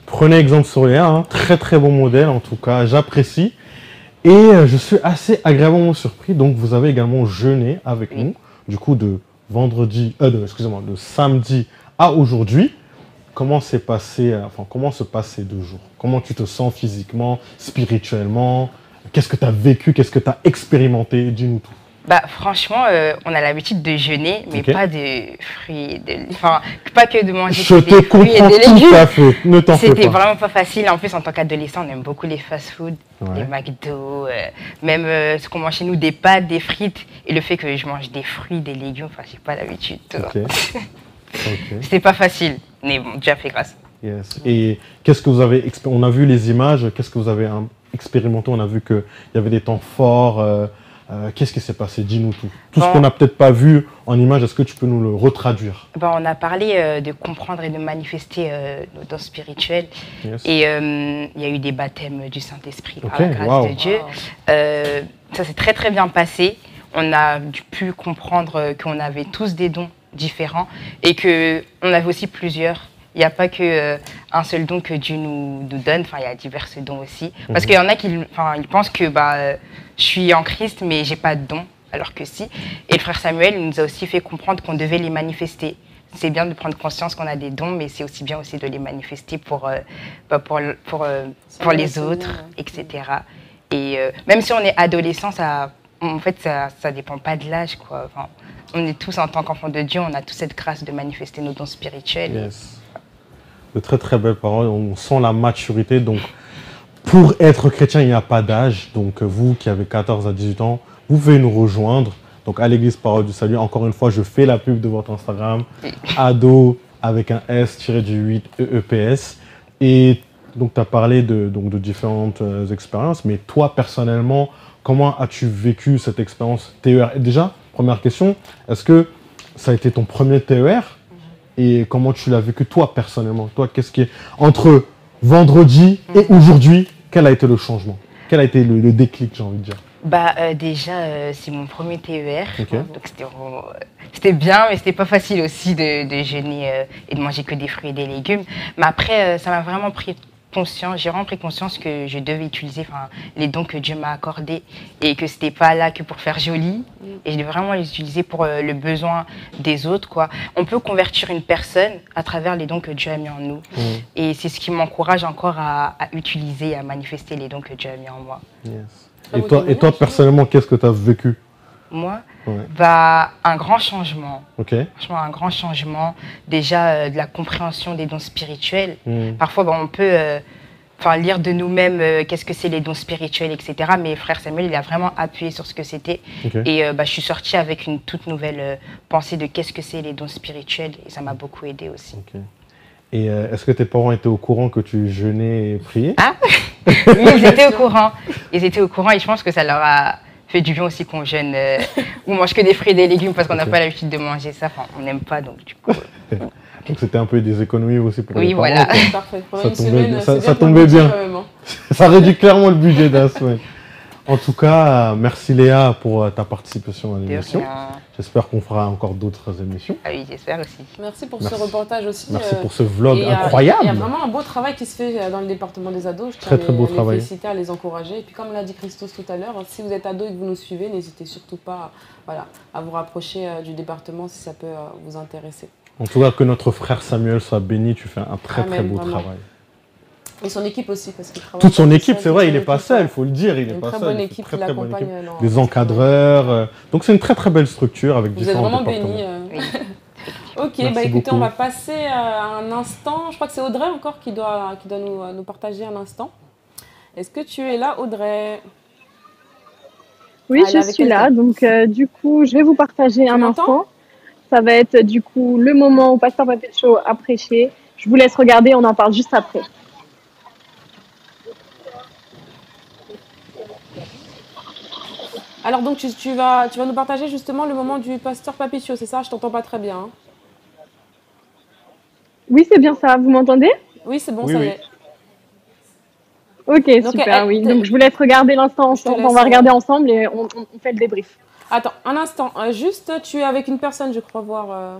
Prenez exemple sur Léa, hein. Très très bon modèle, en tout cas, j'apprécie. Et je suis assez agréablement surpris. Donc, vous avez également jeûné avec nous, du coup, de samedi à aujourd'hui. Comment s'est passé, comment se passent ces 2 jours? Comment tu te sens physiquement, spirituellement? Qu'est-ce que tu as vécu? Qu'est-ce que tu as expérimenté? Dis-nous tout. Franchement, on a l'habitude de jeûner, mais pas de fruits, pas que de manger Je des te fruits et comprends des légumes. tout à fait, ne t'en fais pas. C'était vraiment pas facile. En plus, en tant qu'adolescent, on aime beaucoup les fast-food, les McDo, même ce qu'on mange chez nous, des pâtes, des frites. Et le fait que je mange des fruits, des légumes, j'ai pas l'habitude. C'était pas facile, mais bon, Dieu a fait grâce. Et qu'est-ce que vous avez on a vu les images, qu'est-ce que vous avez expérimenté? On a vu qu'il y avait des temps forts. Qu'est-ce qui s'est passé? Dis-nous tout. Tout ce qu'on n'a peut-être pas vu en image, est-ce que tu peux nous le retraduire? On a parlé de comprendre et de manifester nos dons spirituels. Et il y a eu des baptêmes du Saint-Esprit par la grâce de Dieu. Ça s'est très très bien passé. On a pu comprendre qu'on avait tous des dons différents et qu'on avait aussi plusieurs. Il n'y a pas qu'un seul don que Dieu nous donne, il y a divers dons aussi. Parce qu'il y en a qui ils pensent que je suis en Christ, mais je n'ai pas de don, alors que si. Et le frère Samuel nous a aussi fait comprendre qu'on devait les manifester. C'est bien de prendre conscience qu'on a des dons, mais c'est aussi bien aussi de les manifester pour les autres, etc. Et même si on est adolescent, en fait, ça ne dépend pas de l'âge, quoi. On est tous, en tant qu'enfants de Dieu, on a tous cette grâce de manifester nos dons spirituels. De très très belles paroles, on sent la maturité. Donc, pour être chrétien, il n'y a pas d'âge. Donc, vous qui avez 14 à 18 ans, vous pouvez nous rejoindre. Donc, à l'église Parole du Salut, encore une fois, je fais la pub de votre Instagram, ado avec un S-8 EEPS. Et donc, tu as parlé de différentes expériences. Mais toi, personnellement, comment as-tu vécu cette expérience TER? Déjà, première question, est-ce que ça a été ton premier TER? Et comment tu l'as vécu toi personnellement? Toi, qu'est-ce qui est entre vendredi et aujourd'hui, quel a été le changement? Quel a été le déclic, j'ai envie de dire? Déjà, c'est mon premier TER. Donc c'était bien, mais c'était pas facile aussi de jeûner et de manger que des fruits et des légumes. Mais après, ça m'a vraiment pris conscience, j'ai vraiment pris conscience que je devais utiliser les dons que Dieu m'a accordés et que c'était pas là que pour faire joli et je devais vraiment les utiliser pour le besoin des autres, quoi. On peut convertir une personne à travers les dons que Dieu a mis en nous et c'est ce qui m'encourage encore à utiliser, à manifester les dons que Dieu a mis en moi. Et toi personnellement, qu'est-ce que tu as vécu? Moi, un grand changement. Franchement, un grand changement. Déjà, de la compréhension des dons spirituels. Parfois, on peut lire de nous-mêmes qu'est-ce que c'est les dons spirituels, etc. Mais frère Samuel, il a vraiment appuyé sur ce que c'était. Et je suis sortie avec une toute nouvelle pensée de qu'est-ce que c'est les dons spirituels. Et ça m'a beaucoup aidé aussi. Et est-ce que tes parents étaient au courant que tu jeûnais et priais? Oui, ils étaient au courant. Ils étaient au courant et je pense que ça leur a fait du bien aussi qu'on jeûne ou mange que des fruits et des légumes parce qu'on n'a pas l'habitude de manger ça. Enfin, on n'aime pas, donc du coup. Donc c'était un peu des économies aussi pour les parents. Oui, voilà. Parfait. Ça tombait bien. Ça réduit clairement le budget d'un semaine. En tout cas, merci Léa pour ta participation à l'émission. J'espère qu'on fera encore d'autres émissions. Ah oui, j'espère aussi. Merci pour ce reportage aussi. Merci pour ce vlog incroyable. Il y a vraiment un beau travail qui se fait dans le département des ados. Je très beau travail. Travail. Féliciter, à les encourager. Et puis comme l'a dit Christos tout à l'heure, si vous êtes ado et que vous nous suivez, n'hésitez surtout pas à vous rapprocher du département si ça peut vous intéresser. En tout cas, que notre frère Samuel soit béni. Tu fais un très beau travail. Et son équipe aussi, parce qu'il travaille. Toute son équipe, c'est vrai, il n'est pas seul, il faut le dire, il n'est pas seul. Une très bonne équipe qui l'accompagne. Des encadreurs. Donc c'est une très belle structure avec différents départements. Vous êtes vraiment bénis. Ok, écoutez, beaucoup. On va passer à un instant. Je crois que c'est Audrey encore qui doit nous partager un instant. Est-ce que tu es là, Audrey? Oui, je suis là. Donc du coup, je vais vous partager un instant. Ça va être du coup le moment où Pasteur Papecho a prêché. Je vous laisse regarder, on en parle juste après. Alors donc tu vas nous partager justement le moment du pasteur Papecho, c'est ça? Je t'entends pas très bien. Hein. Oui, c'est bien ça. Vous m'entendez? Oui, c'est bon, ça y est. Ok, donc, super, oui. Donc je vous laisse regarder l'instant ensemble. On va regarder ensemble et on fait le débrief. Attends, un instant. Juste, tu es avec une personne, je crois, voir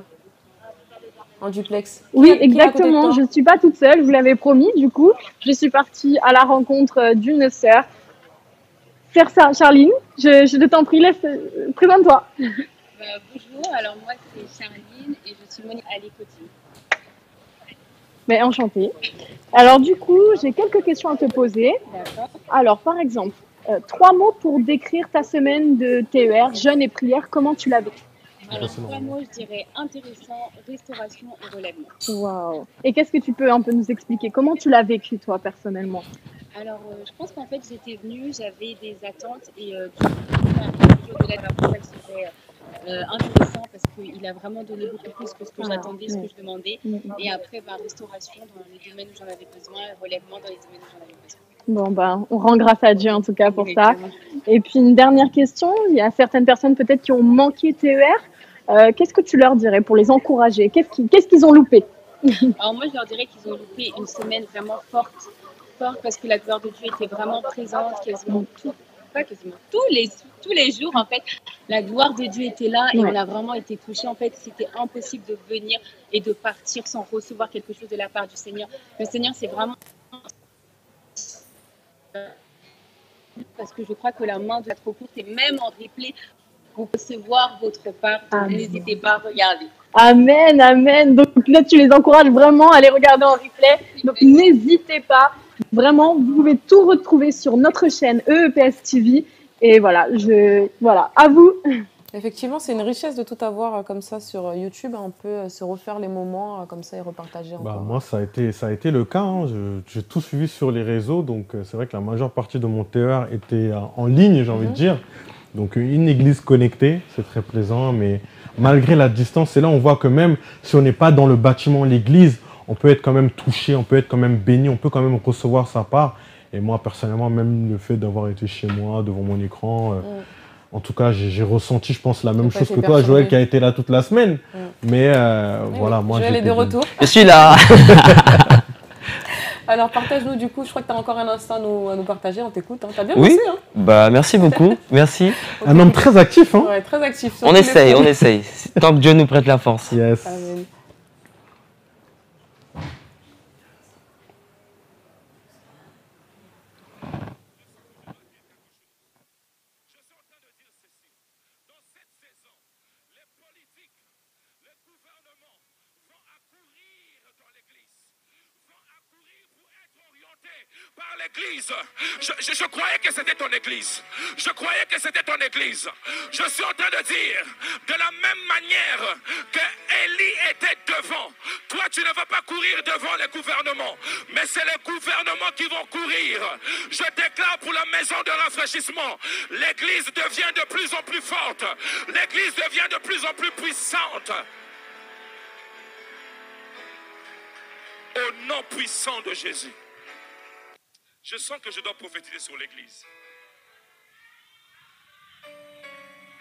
en duplex. Oui, exactement. Je ne suis pas toute seule, je vous l'avais promis. Du coup, je suis partie à la rencontre d'une sœur. Sœur Charline, je t'en prie, présente-toi. Bonjour, alors moi c'est Charline et je suis Monique Alicoti. Mais enchantée. Alors du coup, j'ai quelques questions à te poser. D'accord. Alors par exemple, 3 mots pour décrire ta semaine de TER, jeûne et prière, comment tu l'as vécu? Alors 3 mots, je dirais intéressant, restauration et relèvement. Waouh. Et qu'est-ce que tu peux un peu nous expliquer? Comment tu l'as vécu toi personnellement? Alors, je pense qu'en fait, j'étais venue, j'avais des attentes et du coup, de l'aide à pour elle, c'était intéressant parce qu'il a vraiment donné beaucoup plus que ce que j'attendais, ce que je demandais. Et après, restauration dans les domaines où j'en avais besoin, relèvement dans les domaines où j'en avais besoin. Bon, on rend grâce à Dieu en tout cas pour ça. Et puis une dernière question, il y a certaines personnes peut-être qui ont manqué TER. Qu'est-ce que tu leur dirais pour les encourager? Qu'est-ce qu'ils ont loupé? Alors moi, je leur dirais qu'ils ont loupé une semaine vraiment forte parce que la gloire de Dieu était vraiment présente quasiment tous les jours en fait. La gloire de Dieu était là et on a vraiment été touchés. En fait, c'était impossible de venir et de partir sans recevoir quelque chose de la part du Seigneur. Le Seigneur, c'est vraiment parce que je crois que la main doit être trop courte et même en replay, vous recevoir votre part. N'hésitez pas à regarder. Amen, amen. Donc là, tu les encourages vraiment à les regarder en replay. Donc n'hésitez pas. Vraiment, vous pouvez tout retrouver sur notre chaîne EEPS TV. Et voilà, à vous. Effectivement, c'est une richesse de tout avoir comme ça sur YouTube. On peut se refaire les moments comme ça et repartager encore. Moi, ça a été le cas. Hein. J'ai tout suivi sur les réseaux. Donc, c'est vrai que la majeure partie de mon TER était en ligne, j'ai envie de dire. Donc, une église connectée, c'est très plaisant. Mais malgré la distance, c'est là on voit que même si on n'est pas dans le bâtiment, l'église, on peut être quand même touché, on peut être quand même béni, on peut quand même recevoir sa part. Et moi, personnellement, même le fait d'avoir été chez moi, devant mon écran, en tout cas, j'ai ressenti, je pense, la même chose que toi, Joël, qui a été là toute la semaine. Mais voilà, moi, Joël est de retour. Je suis là. Alors, partage-nous du coup, je crois que tu as encore un instant à nous partager, on t'écoute. Hein. Tu as bien bossé, hein. Merci beaucoup, merci. Un homme très actif. Hein. Ouais, très actif. On essaye. Tant que Dieu nous prête la force. Yes. Amen. Par l'église. Je croyais que c'était ton église. Je croyais que c'était ton église. Je suis en train de dire, de la même manière que Élie était devant, toi tu ne vas pas courir devant les gouvernements, mais c'est les gouvernements qui vont courir. Je déclare pour la maison de rafraîchissement, l'église devient de plus en plus forte. L'église devient de plus en plus puissante. Au nom puissant de Jésus. Je sens que je dois prophétiser sur l'église.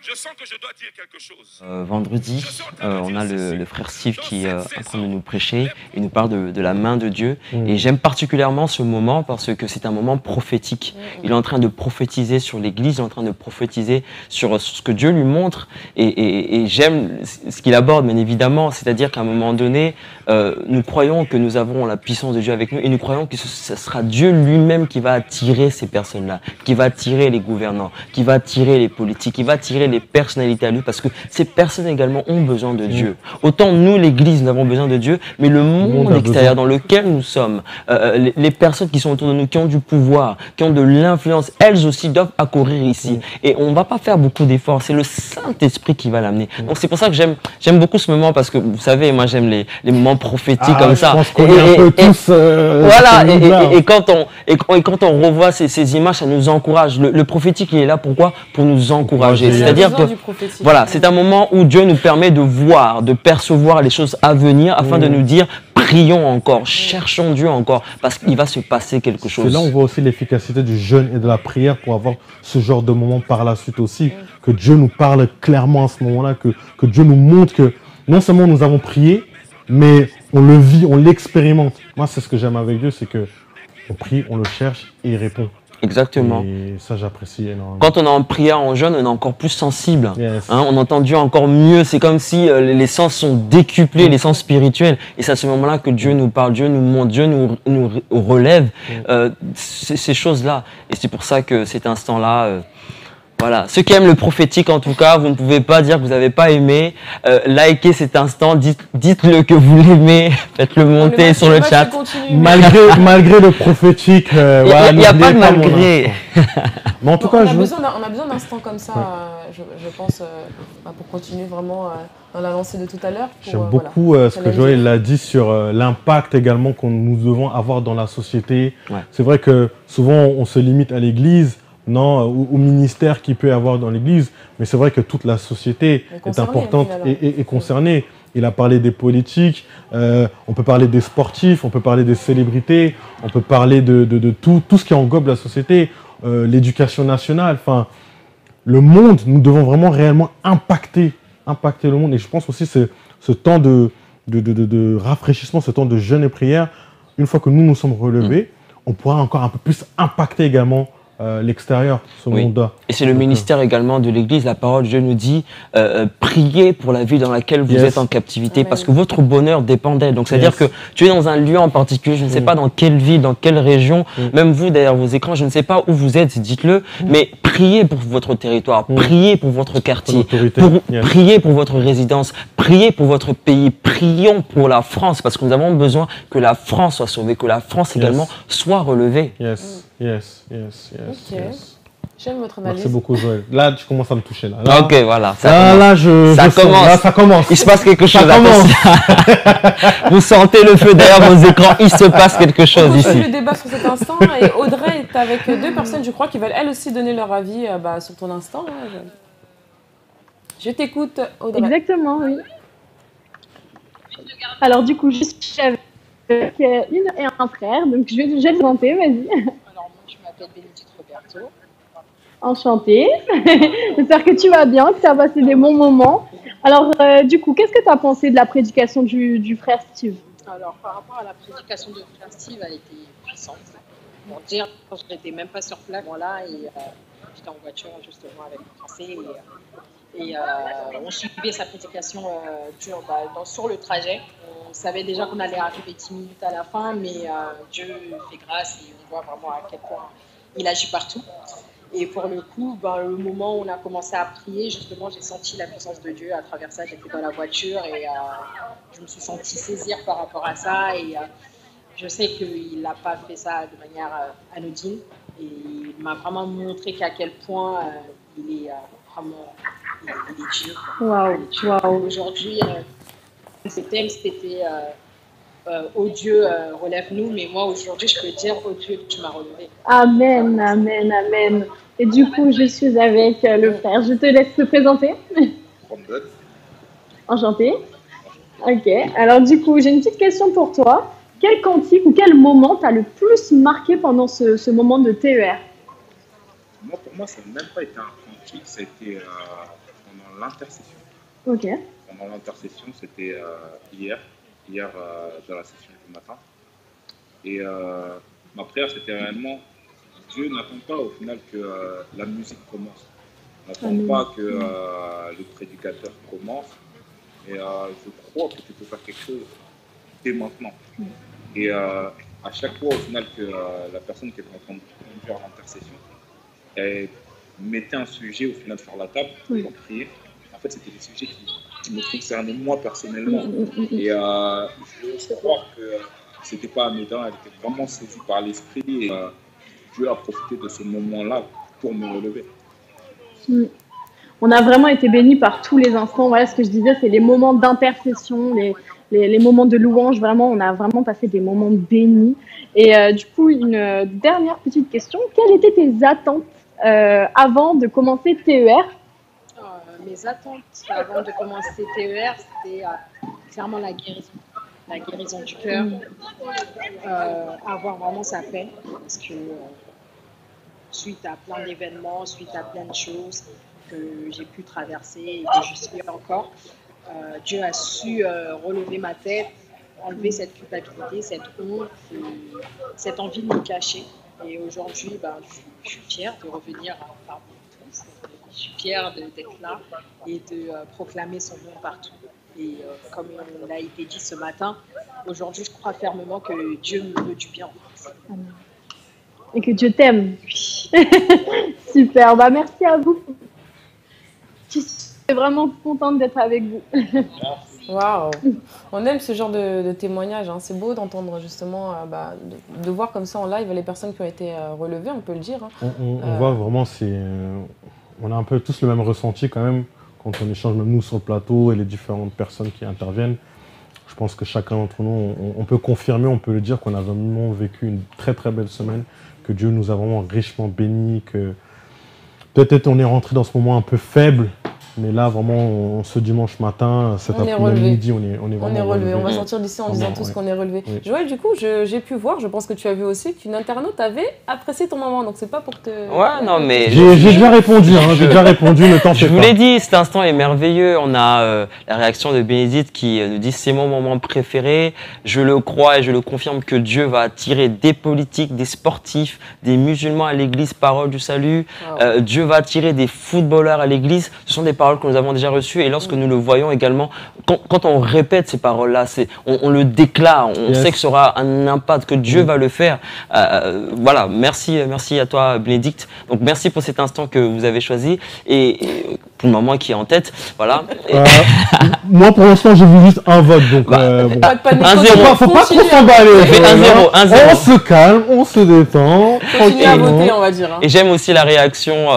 Je sens que je dois dire quelque chose. Vendredi, on a le frère Steve qui est en train de nous prêcher. Il nous parle de la main de Dieu. Et j'aime particulièrement ce moment parce que c'est un moment prophétique. Il est en train de prophétiser sur l'Église, il est en train de prophétiser sur ce que Dieu lui montre. Et j'aime ce qu'il aborde, bien évidemment. C'est-à-dire qu'à un moment donné, nous croyons que nous avons la puissance de Dieu avec nous et nous croyons que ce sera Dieu lui-même qui va attirer ces personnes-là, qui va attirer les gouvernants, qui va attirer les politiques, qui va attirer les personnalités à lui, parce que ces personnes également ont besoin de Dieu. Autant nous, l'Église, nous avons besoin de Dieu, mais le monde extérieur dans lequel nous sommes, les personnes qui sont autour de nous, qui ont du pouvoir, qui ont de l'influence, elles aussi doivent accourir ici. Et on ne va pas faire beaucoup d'efforts, c'est le Saint-Esprit qui va l'amener. Donc c'est pour ça que j'aime beaucoup ce moment, parce que vous savez, moi j'aime les moments prophétiques comme ça. Je pense qu'on est un peu tous... voilà, et quand on revoit ces images, ça nous encourage. Le prophétique, il est là pourquoi? Pour nous encourager. C'est-à-dire que voilà, c'est un moment où Dieu nous permet de voir, de percevoir les choses à venir afin de nous dire prions encore, cherchons Dieu encore, parce qu'il va se passer quelque chose. Et là, on voit aussi l'efficacité du jeûne et de la prière pour avoir ce genre de moment par la suite aussi. Que Dieu nous parle clairement à ce moment-là, que Dieu nous montre que non seulement nous avons prié, mais on le vit, on l'expérimente. Moi, c'est ce que j'aime avec Dieu, c'est que on prie, on le cherche et il répond. Exactement. Et ça, j'apprécie énormément. Quand on est en prière, en jeûne, on est encore plus sensible. On entend Dieu encore mieux. C'est comme si les sens sont décuplés, les sens spirituels. Et c'est à ce moment-là que Dieu nous parle, Dieu nous montre, Dieu nous relève ces choses-là. Et c'est pour ça que cet instant-là... Voilà, ceux qui aiment le prophétique, en tout cas, vous ne pouvez pas dire que vous n'avez pas aimé. Likez cet instant, dites-le que vous l'aimez, faites-le monter sur le chat. Malgré le prophétique, il n'y a pas de malgré. Mais en tout cas, on a besoin d'instants comme ça, je pense, pour continuer vraiment dans la lancée de tout à l'heure. J'aime beaucoup ce que Joël a dit sur l'impact également que nous devons avoir dans la société. C'est vrai que souvent, on se limite à l'Église. Non, au ministère qu'il peut y avoir dans l'Église, mais c'est vrai que toute la société est importante et concernée. Il a parlé des politiques, on peut parler des sportifs, on peut parler des célébrités, on peut parler de tout ce qui englobe la société, l'éducation nationale, enfin, le monde, nous devons vraiment réellement impacter le monde. Et je pense aussi que ce temps de rafraîchissement, ce temps de jeûne et prière, une fois que nous sommes relevés, on pourra encore un peu plus impacter également l'extérieur, ce monde-là. Et c'est le ministère également de l'Église. La parole de Dieu nous dit priez pour la ville dans laquelle vous êtes en captivité, parce que votre bonheur dépendait. Donc c'est-à-dire que tu es dans un lieu en particulier, je ne sais pas dans quelle ville, dans quelle région, même vous derrière vos écrans, je ne sais pas où vous êtes, dites-le, mais priez pour votre territoire, priez pour votre quartier, priez pour votre résidence, priez pour votre pays, prions pour la France, parce que nous avons besoin que la France soit sauvée, que la France également soit relevée. Yes. J'aime votre analyse. Merci beaucoup, Joël. Là, tu commences à me toucher. Là. Ok, voilà. Ça commence. Il se passe quelque chose. Vous sentez le feu derrière vos écrans. Il se passe quelque chose ici. On continue le débat sur cet instant. Et Audrey est avec deux personnes, je crois, qui veulent elles aussi donner leur avis sur ton instant. Je t'écoute, Audrey. Exactement, oui. Alors, du coup, je suis avec une et un frère. Donc, je vais le présenter, vas-y. Alors, moi, je m'appelle Bénédicte Roberto. Enchantée. J'espère que tu vas bien, que tu as passé des bons moments. Alors, du coup, qu'est-ce que tu as pensé de la prédication du frère Steve? Alors, par rapport à la prédication de frère Steve, elle était puissante. Pour dire, je n'étais même pas sur place, voilà, et j'étais en voiture justement avec mon français. Et on suivait sa prédication sur le trajet. On savait déjà qu'on allait arriver 10 minutes à la fin, mais Dieu fait grâce et on voit vraiment à quel point il agit partout. Et pour le coup, le moment où on a commencé à prier, justement, j'ai senti la puissance de Dieu à travers ça. J'étais dans la voiture et je me suis sentie saisir par rapport à ça. Et je sais qu'il n'a pas fait ça de manière anodine. Et il m'a vraiment montré qu'à quel point il est vraiment... Il est Dieu. Wow. Aujourd'hui, ce thème, c'était « Oh Dieu, relève-nous ». Mais moi, aujourd'hui, je peux dire « Oh Dieu, tu m'as relevé ». Amen, amen, amen. Et du coup, je suis avec le frère. Je te laisse te présenter. Enchantée. Ok. Alors du coup, j'ai une petite question pour toi. Quel cantique ou quel moment t'a le plus marqué pendant ce moment de TER? Pour moi, ça n'a même pas été un cantique. Ça a été pendant l'intercession. Ok. Pendant l'intercession, c'était hier dans la session du matin. Et ma prière, c'était réellement, Dieu n'attend pas au final que la musique commence. N'attend pas que le prédicateur commence. Et je crois que tu peux faire quelque chose dès maintenant. Et à chaque fois, au final, que la personne qui est en train de faire l'intercession, elle mettait un sujet au final sur la table pour prier. En fait, c'était des sujets qui me concernaient moi personnellement. Et je crois que c'était pas anodin, elle était vraiment saisie par l'esprit et Dieu a profité de ce moment-là pour me relever. On a vraiment été bénis par tous les instants. Voilà ce que je disais, c'est les moments d'intercession, les moments de louange. Vraiment, on a vraiment passé des moments bénis. Et du coup, une dernière petite question. Quelles étaient tes attentes avant de commencer TER? Mes attentes avant de commencer TER, c'était clairement la guérison du cœur, avoir vraiment sa paix, parce que suite à plein d'événements, suite à plein de choses que j'ai pu traverser et que je suis encore, Dieu a su relever ma tête, enlever cette culpabilité, cette honte, cette envie de me cacher. Et aujourd'hui, je suis fière de revenir parmi tous. Je suis fière d'être là et de proclamer son nom partout. Et comme on a été dit ce matin, aujourd'hui, je crois fermement que Dieu me veut du bien. Et que Dieu t'aime. Super, merci à vous. Je suis vraiment contente d'être avec vous. Waouh. On aime ce genre de témoignage, hein. C'est beau d'entendre justement, de voir comme ça en live les personnes qui ont été relevées, on peut le dire. Hein. On voit vraiment, on a un peu tous le même ressenti quand même quand on échange, même nous sur le plateau et les différentes personnes qui interviennent. Je pense que chacun d'entre nous, on peut confirmer, on peut le dire qu'on a vraiment vécu une très très belle semaine, que Dieu nous a vraiment richement bénis, que peut-être on est rentré dans ce moment un peu faible, mais là vraiment ce dimanche matin, cet après-midi, on est vraiment relevé. On va sortir d'ici en disant tous qu'on est relevé. Oui. Joël, du coup, j'ai pu voir, je pense que tu as vu aussi, qu'une internaute avait apprécié ton moment, donc c'est pas pour te... Ouais, non mais... J'ai déjà répondu, j'ai déjà répondu, ne t'en fais pas. Je vous l'ai dit, cet instant est merveilleux. On a la réaction de Bénédicte qui nous dit « c'est mon moment préféré ». Je le crois et je le confirme que Dieu va attirer des politiques, des sportifs, des musulmans à l'église, parole du salut. Wow. Dieu va attirer des footballeurs à l'église. Ce sont des paroles que nous avons déjà reçues et lorsque nous le voyons également, quand on répète ces paroles-là, on le déclare, on sait que ce sera un impact, que Dieu va le faire. Voilà, merci à toi Bénédicte. Donc merci pour cet instant que vous avez choisi et pour le moment qui est en tête, voilà. Moi pour l'instant j'ai vu juste un vote, donc bon. 1-0. Faut pas trop s'emballer. 1-0. On se calme, on se détend. Continue à voter, on va dire. Hein. Et j'aime aussi la réaction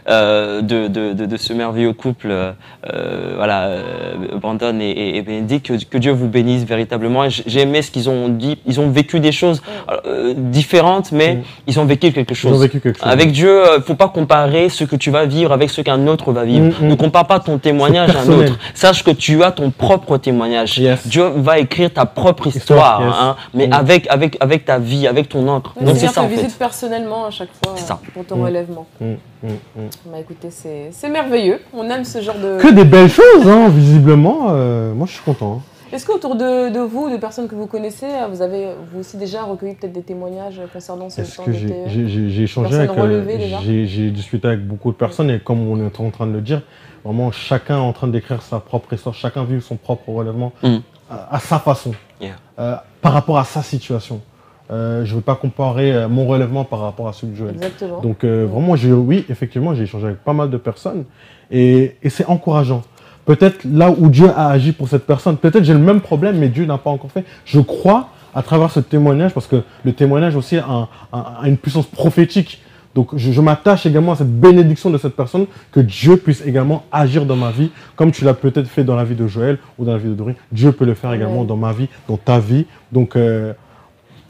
de ce merveilleux couple, Brandon et Bénédicte, que Dieu vous bénisse véritablement. J'ai aimé ce qu'ils ont dit. Ils ont vécu des choses différentes, mais ils ont vécu quelque chose. Avec Dieu, faut pas comparer ce que tu vas vivre avec ce qu'un autre va vivre. Ne compare pas ton témoignage à un autre. Sache que tu as ton propre témoignage. Yes. Dieu va écrire ta propre histoire, yes. Hein, mais avec ta vie, avec ton encre. Donc c'est ça en fait. Tu visites personnellement à chaque fois pour ton relèvement. Bah écoutez, c'est merveilleux. On aime ce genre de... Que des belles choses, hein, visiblement. Moi, je suis content. Hein. Est-ce qu'autour de vous, de personnes que vous connaissez, vous avez vous aussi déjà recueilli peut-être des témoignages concernant ce temps de TER? J'ai échangé avec... J'ai discuté avec beaucoup de personnes et comme on est en train de le dire, vraiment chacun est en train d'écrire sa propre histoire, chacun vit son propre relèvement à sa façon, par rapport à sa situation. Je ne veux pas comparer mon relèvement par rapport à celui de Joël. Exactement. Donc vraiment, oui, effectivement, j'ai échangé avec pas mal de personnes et c'est encourageant. Peut-être là où Dieu a agi pour cette personne, peut-être j'ai le même problème, mais Dieu n'a pas encore fait. Je crois à travers ce témoignage, parce que le témoignage aussi a une puissance prophétique. Donc je m'attache également à cette bénédiction de cette personne, que Dieu puisse également agir dans ma vie, comme tu l'as peut-être fait dans la vie de Joël ou dans la vie de Dorine. Dieu peut le faire également dans ma vie, dans ta vie. Donc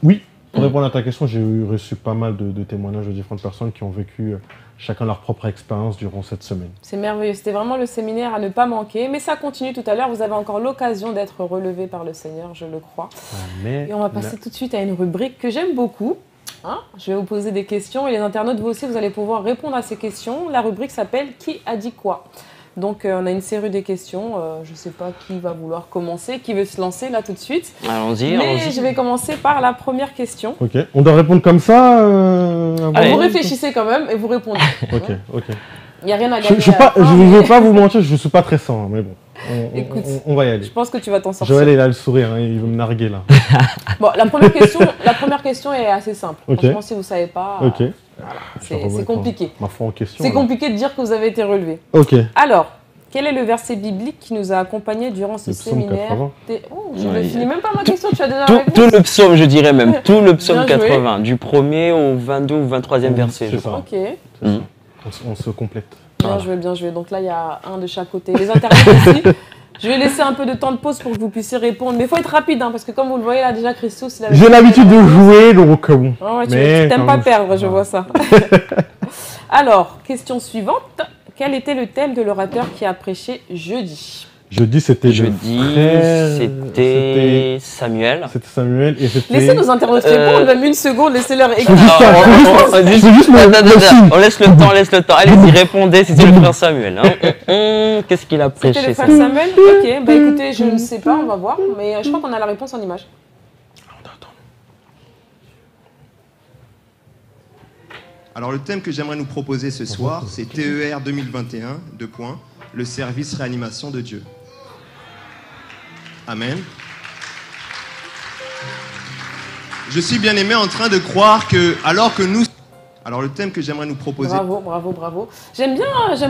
oui, pour répondre à ta question, j'ai reçu pas mal de témoignages de différentes personnes qui ont vécu chacun leur propre expérience durant cette semaine. C'est merveilleux, c'était vraiment le séminaire à ne pas manquer, mais ça continue tout à l'heure, vous avez encore l'occasion d'être relevé par le Seigneur, je le crois. Amen. Et on va passer tout de suite à une rubrique que j'aime beaucoup. Hein, je vais vous poser des questions et les internautes, vous aussi, vous allez pouvoir répondre à ces questions. La rubrique s'appelle « Qui a dit quoi ?» Donc on a une série de questions. Je ne sais pas qui va vouloir commencer, qui veut se lancer là tout de suite. Allons-y, Mais je vais commencer par la première question. Ok. On doit répondre comme ça Vous réfléchissez quand même et vous répondez. Ok. Il n'y a rien à gagner. Je ne vais pas vous mentir, je ne suis pas très sans, mais bon. Écoute, on va y aller. Je pense que tu vas t'en sortir. Joël, il a le sourire, hein, il veut me narguer là. Bon, la première question est assez simple. Franchement, si vous ne savez pas, voilà, c'est compliqué. Ma foi en question. C'est compliqué de dire que vous avez été relevé. Ok. Alors, quel est le verset biblique qui nous a accompagnés durant ce séminaire? Je ne finis même pas ma question, tu as déjà la réponse. Tout le psaume, je dirais même, tout le psaume 80, du 1er au 22 ou 23e verset, je crois. Ok. On se complète. Bien joué. Donc là, il y a un de chaque côté. Les internautes aussi. Je vais laisser un peu de temps de pause pour que vous puissiez répondre. Mais il faut être rapide, hein, parce que comme vous le voyez là, déjà, Christos... J'ai l'habitude de jouer, donc bon. Tu n'aimes pas perdre, je vois ça. Alors, question suivante. Quel était le thème de l'orateur qui a prêché jeudi? Jeudi, c'était Samuel. C'était Samuel et c'était... Laissez nos internautes répondre, même une seconde, laissez-leur écrire. C'est juste on laisse le temps. Allez-y, répondez, c'était le frère Samuel. Qu'est-ce qu'il a prêché? C'était le frère Samuel? Ok, bah écoutez, je ne sais pas, on va voir, mais je crois qu'on a la réponse en image. Alors le thème que j'aimerais nous proposer ce soir, c'est TER 2021, le service réanimation de Dieu. Amen. Je suis bien aimé en train de croire que, alors que nous... Alors le thème que j'aimerais nous proposer... Bravo. J'aime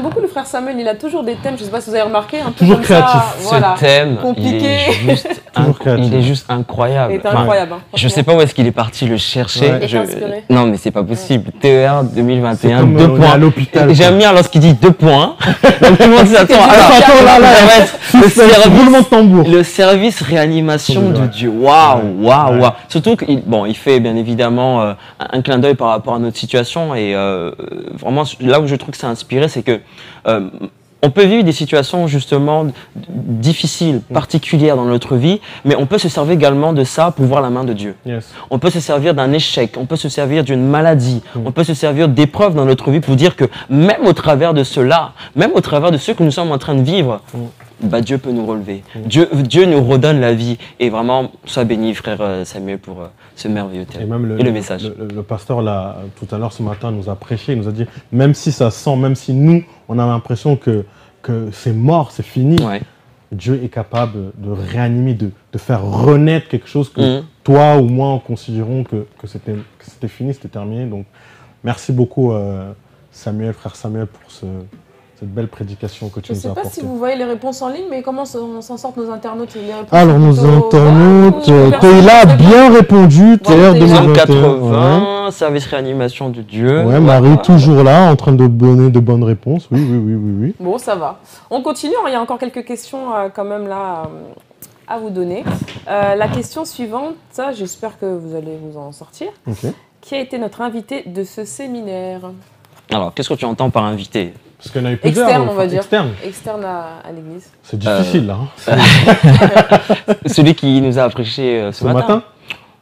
beaucoup le frère Samuel, il a toujours des thèmes, je ne sais pas si vous avez remarqué, un peu toujours comme créatif. Ça, voilà, ce thème, compliqué. Il est juste incroyable. Incroyable. Je ne sais pas où est-ce qu'il est parti le chercher. Ouais. Non, mais c'est pas possible. TER 2021, comme 2 points. À l'hôpital. J'aime bien lorsqu'il dit 2 points. Donc tout le monde s'attend. Le service réanimation de Dieu. Waouh. Surtout qu'il fait bien évidemment un clin d'œil par rapport à notre situation. Et vraiment, là où je trouve que c'est inspiré, c'est que on peut vivre des situations justement difficiles, particulières dans notre vie, mais on peut se servir également de ça pour voir la main de Dieu. On peut se servir d'un échec, on peut se servir d'une maladie, on peut se servir d'épreuves dans notre vie pour dire que même au travers de cela, même au travers de ce que nous sommes en train de vivre, Dieu peut nous relever. Dieu nous redonne la vie. Et vraiment, sois béni, frère Samuel, pour ce merveilleux thème. Et le message. Le pasteur, là, tout à l'heure, ce matin, nous a prêché. Il nous a dit, même si ça sent, même si nous, on a l'impression que c'est mort, c'est fini, Dieu est capable de réanimer, de faire renaître quelque chose que toi ou moi, considérons que c'était fini, c'était terminé. Donc, merci beaucoup, Samuel, frère Samuel, pour cette belle prédication que tu nous as apportée. Je ne sais pas si vous voyez les réponses en ligne, mais comment s'en sortent nos internautes? Alors, nos internautes, il a bien répondu, TR 2021. Service réanimation de Dieu. Ouais, Marie, toujours là, en train de donner de bonnes réponses. Oui. Bon, ça va. On continue, il y a encore quelques questions quand même là à vous donner. La question suivante, j'espère que vous allez vous en sortir. Qui a été notre invité de ce séminaire? Alors, qu'est-ce que tu entends par invité? Parce qu'il y en a eu externe, on va dire. Externe à l'église. C'est difficile, là. Celui qui nous a prêché ce matin.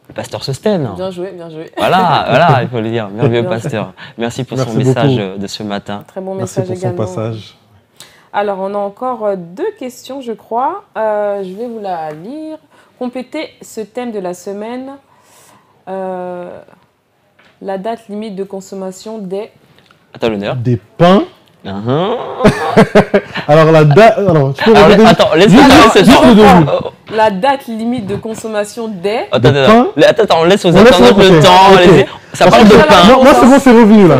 Le pasteur Sosten. Bien joué. Voilà, il faut le dire. Merveilleux pasteur. Merci pour son message de ce matin. Très bon message également. Merci pour son passage. Alors, on a encore 2 questions, je crois. Je vais vous la lire. Complétez ce thème de la semaine. La date limite de consommation des... À ta l'honneur. Des pains. Alors la date. Attends, laisse-moi. La date limite de consommation des. Attends, on laisse aux internautes le temps. Ça parle de pain. Non, moi c'est bon, c'est revenu là.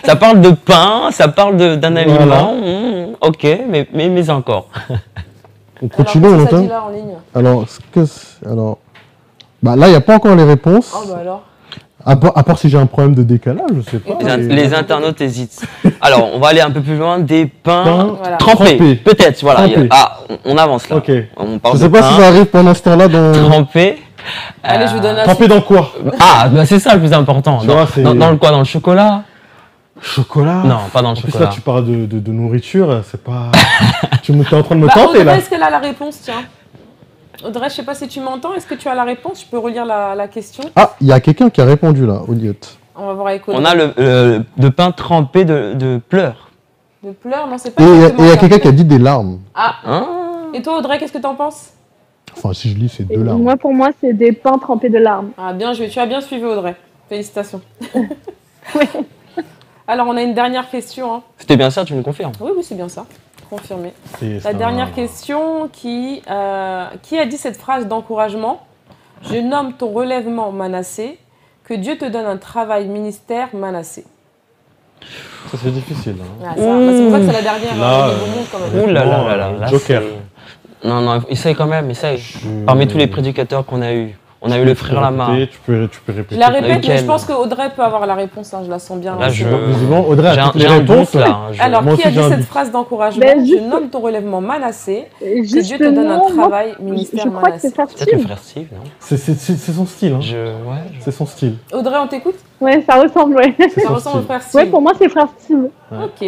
Ça parle de pain, ça parle d'un aliment. Ok, mais encore. On continue, on entend. Alors, là, il n'y a pas encore les réponses. Oh, bah alors. À part si j'ai un problème de décalage, je sais pas. Les internautes hésitent. Alors, on va aller un peu plus loin. Des pains trempés. Peut-être, voilà. On avance là. Ok. On parle je sais pas si ça arrive pendant ce temps-là. Trempés. Allez, je vous donne la trempés dans quoi? C'est ça le plus important. Dans le quoi? Dans le chocolat? Chocolat? Non, pas dans le chocolat. Là, tu parles de nourriture, c'est pas... tu es en train de me tenter là. Est-ce qu'elle a la réponse, tiens? Audrey, je ne sais pas si tu m'entends. Est-ce que tu as la réponse? Je peux relire la question. Ah, il y a quelqu'un qui a répondu là, Oliot. On va voir avec Audrey. On a le pain trempé de pleurs. De pleurs, non, c'est pas Et exactement il y a ça. quelqu'un qui a dit des larmes. Ah. Et toi, Audrey, qu'est-ce que t'en penses? Enfin, si je lis, c'est Et 2 larmes. moi, pour moi, c'est des pains trempés de larmes. Ah, bien joué. Tu as bien suivi, Audrey. Félicitations. Alors, on a une dernière question. Hein. C'était bien ça, tu me confirmes? Oui, c'est bien ça. Confirmé. C'est La dernière question, qui a dit cette phrase d'encouragement? Je nomme ton relèvement Manassé, que Dieu te donne un travail ministère Manassé. Ça, c'est difficile. Hein. Ah, c'est pour ça que c'est la dernière. Là, au monde, quand même. Ouh là là là là. Joker. Non, essaye quand même, essaye. Parmi tous les prédicateurs qu'on a eu, on a eu le frère Lama. Tu peux répéter. Je la répète, mais je pense qu'Audrey peut avoir la réponse. Hein, je la sens bien. Là, Visiblement, Audrey a toutes les réponses. Alors, qui a dit cette phrase d'encouragement? Je nomme ton relèvement Manassé, que Dieu te donne un travail ministère je crois que Manassé. c'est frère Peut-être le frère Steve, non? C'est son style. Hein. C'est son style. Audrey, on t'écoute? Ouais, ça ressemble, ouais. Ça ressemble au frère Steve. Ouais, pour moi, c'est frère Steve. Ok.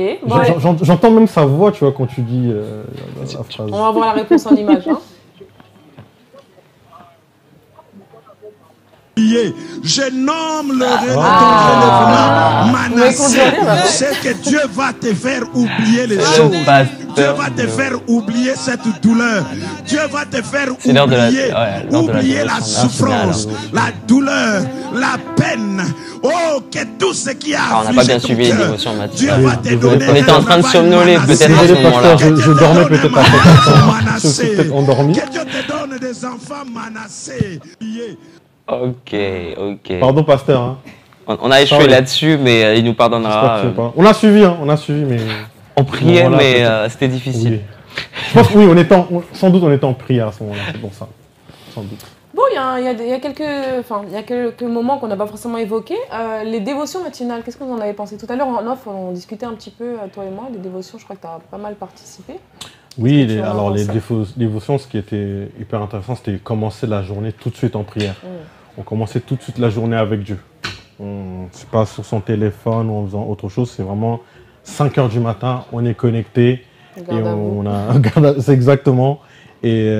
J'entends même sa voix, tu vois, quand tu dis la phrase. On va voir la réponse en image. Hein. Je nomme le relèvement Manassé. C'est que Dieu va te faire oublier les choses. Dieu va te faire oublier cette douleur. Dieu va te faire oublier la souffrance, la douleur, la peine. Oh, que tout ce qui a on n'a pas bien suivi les dévotions matinales. On était en train de somnoler peut-être à ce moment-là. Je dormais peut-être à cette Je suis peut-être endormi. Que Dieu te donne des enfants Manassé. Ok. Pardon, pasteur. Hein. On a échoué là-dessus, mais il nous pardonnera. On a suivi, mais... On priait, mais c'était difficile. Oui. Je pense sans doute on était en prière à ce moment-là, c'est pour ça. Sans doute. Bon, il y a quelques moments qu'on n'a pas forcément évoqués. Les dévotions matinales, qu'est-ce que vous en avez pensé? Tout à l'heure, en off, on discutait un petit peu, toi et moi, des dévotions. Je crois que tu as pas mal participé. Oui, alors les dévotions, ce qui était hyper intéressant, c'était commencer la journée tout de suite en prière. On commençait tout de suite la journée avec Dieu. C'est pas sur son téléphone ou en faisant autre chose, c'est vraiment 5 h du matin, on est connecté. C'est exactement. Et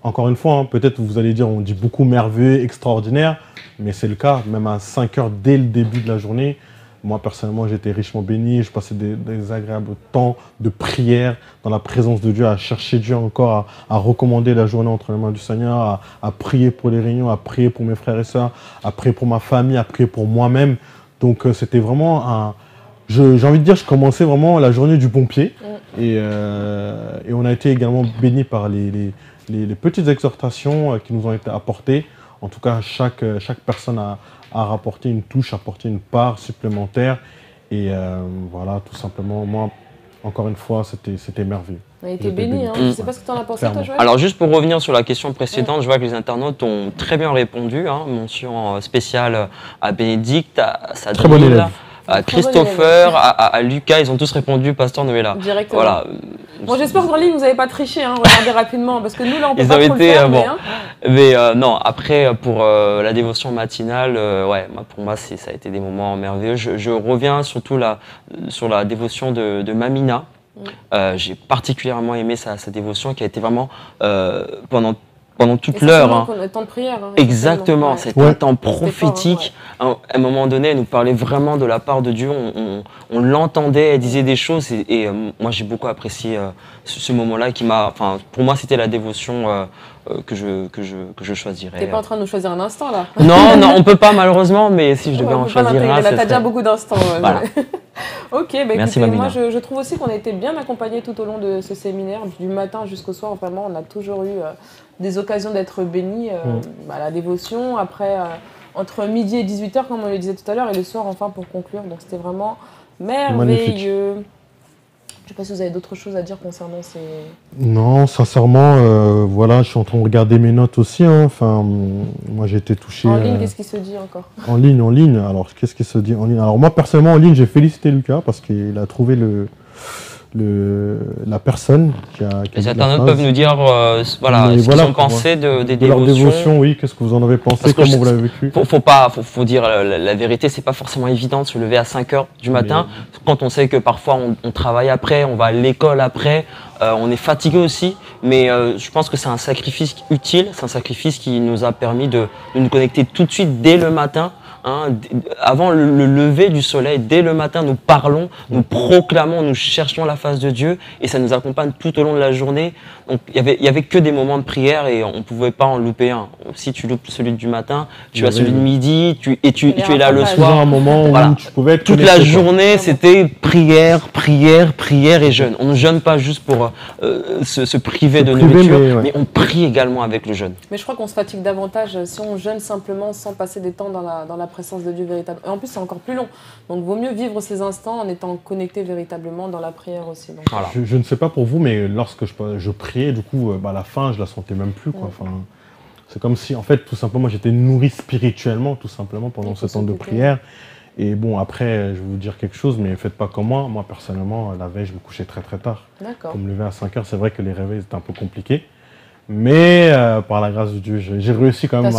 encore une fois, hein, peut-être vous allez dire, on dit beaucoup merveilleux, extraordinaire, mais c'est le cas, même à 5 h dès le début de la journée. Moi, personnellement, j'étais richement béni. Je passais des agréables temps de prière dans la présence de Dieu, à chercher Dieu encore, à recommander la journée entre les mains du Seigneur, à prier pour les réunions, à prier pour mes frères et sœurs, à prier pour ma famille, à prier pour moi-même. Donc, c'était vraiment j'ai envie de dire, je commençais vraiment la journée du bon pied. Et on a été également bénis par les petites exhortations qui nous ont été apportées. En tout cas, chaque personne a rapporté une touche, apporté une part supplémentaire. Et voilà, tout simplement, moi, encore une fois, c'était merveilleux. On a été bénis, hein. Je ne sais pas ce que tu en as pensé, toi, Joël. Alors, juste pour revenir sur la question précédente, je vois que les internautes ont très bien répondu. Hein. Mention spéciale à Bénédicte, à Sadrine. Très bon élève. À Christopher, à Lucas, ils ont tous répondu Pasteur Noëlla. Directement. Voilà. Bon, j'espère que dans ligne, vous n'avez pas triché, hein. Regardez rapidement, parce que nous, là, on peut ils pas ont trop été, le faire. bon. Mais non, après, pour la dévotion matinale, pour moi, ça a été des moments merveilleux. Je reviens surtout sur la dévotion de Mamina. J'ai particulièrement aimé sa dévotion qui a été vraiment pendant toute l'heure. Hein. Un temps de prière. Hein, exactement, c'était un temps prophétique. Fort, hein, à un moment donné, elle nous parlait vraiment de la part de Dieu. On l'entendait, elle disait des choses. Et moi, j'ai beaucoup apprécié ce moment-là. Pour moi, c'était la dévotion que je choisirais. T'es pas en train de nous choisir un instant, là? Non, on peut pas, malheureusement. Mais si je devais en choisir un, t'as déjà beaucoup d'instants. Voilà. Ok, merci, écoutez, moi je trouve aussi qu'on a été bien accompagnés tout au long de ce séminaire, du matin jusqu'au soir. Vraiment, on a toujours eu des occasions d'être bénis à la dévotion. Après, entre midi et 18 h, comme on le disait tout à l'heure, et le soir, enfin, pour conclure. Donc, c'était vraiment merveilleux. Magnifique. Je ne sais pas si vous avez d'autres choses à dire concernant ces... Non, sincèrement, voilà, je suis en train de regarder mes notes aussi. Hein. Enfin, moi, j'ai été touché... En ligne, qu'est-ce qui se dit encore? En ligne. Alors, qu'est-ce qui se dit en ligne? Alors, moi, personnellement, en ligne, j'ai félicité Lucas parce qu'il a trouvé la personne qui a... Les internautes peuvent nous dire ce qu'ils ont pensé des dévotions. Leur dévotion, oui, qu'est-ce que vous en avez pensé, comment vous l'avez vécu? Faut dire la vérité, c'est pas forcément évident de se lever à 5 h du matin, quand on sait que parfois on travaille après, on va à l'école après, on est fatigué aussi, mais je pense que c'est un sacrifice utile, c'est un sacrifice qui nous a permis de nous connecter tout de suite dès le matin hein, avant le lever du soleil, dès le matin, nous parlons, nous proclamons, nous cherchons la face de Dieu et ça nous accompagne tout au long de la journée. Donc il y avait que des moments de prière et on ne pouvait pas en louper un. Si tu loupes celui du matin, tu as celui de midi, tu es là le soir. Un moment où tu pouvais être toute la journée, c'était prière, prière, prière et jeûne. On ne jeûne pas juste pour se priver de nourriture, mais on prie également avec le jeûne. Mais je crois qu'on se fatigue davantage si on jeûne simplement sans passer des temps dans la présence de Dieu véritable. Et en plus, c'est encore plus long. Donc, vaut mieux vivre ces instants en étant connecté véritablement dans la prière aussi. Donc, voilà. Je ne sais pas pour vous, mais lorsque je priais, du coup, à la fin, je la sentais même plus, quoi. Enfin, c'est comme si, en fait, tout simplement, j'étais nourri spirituellement, tout simplement, pendant ce temps de prière. Et bon, après, je vais vous dire quelque chose, mais faites pas comme moi. Moi, personnellement, la veille, je me couchais très très tard. Pour me lever à 5 heures, c'est vrai que les réveils étaient un peu compliqués. Mais par la grâce de Dieu, j'ai réussi quand même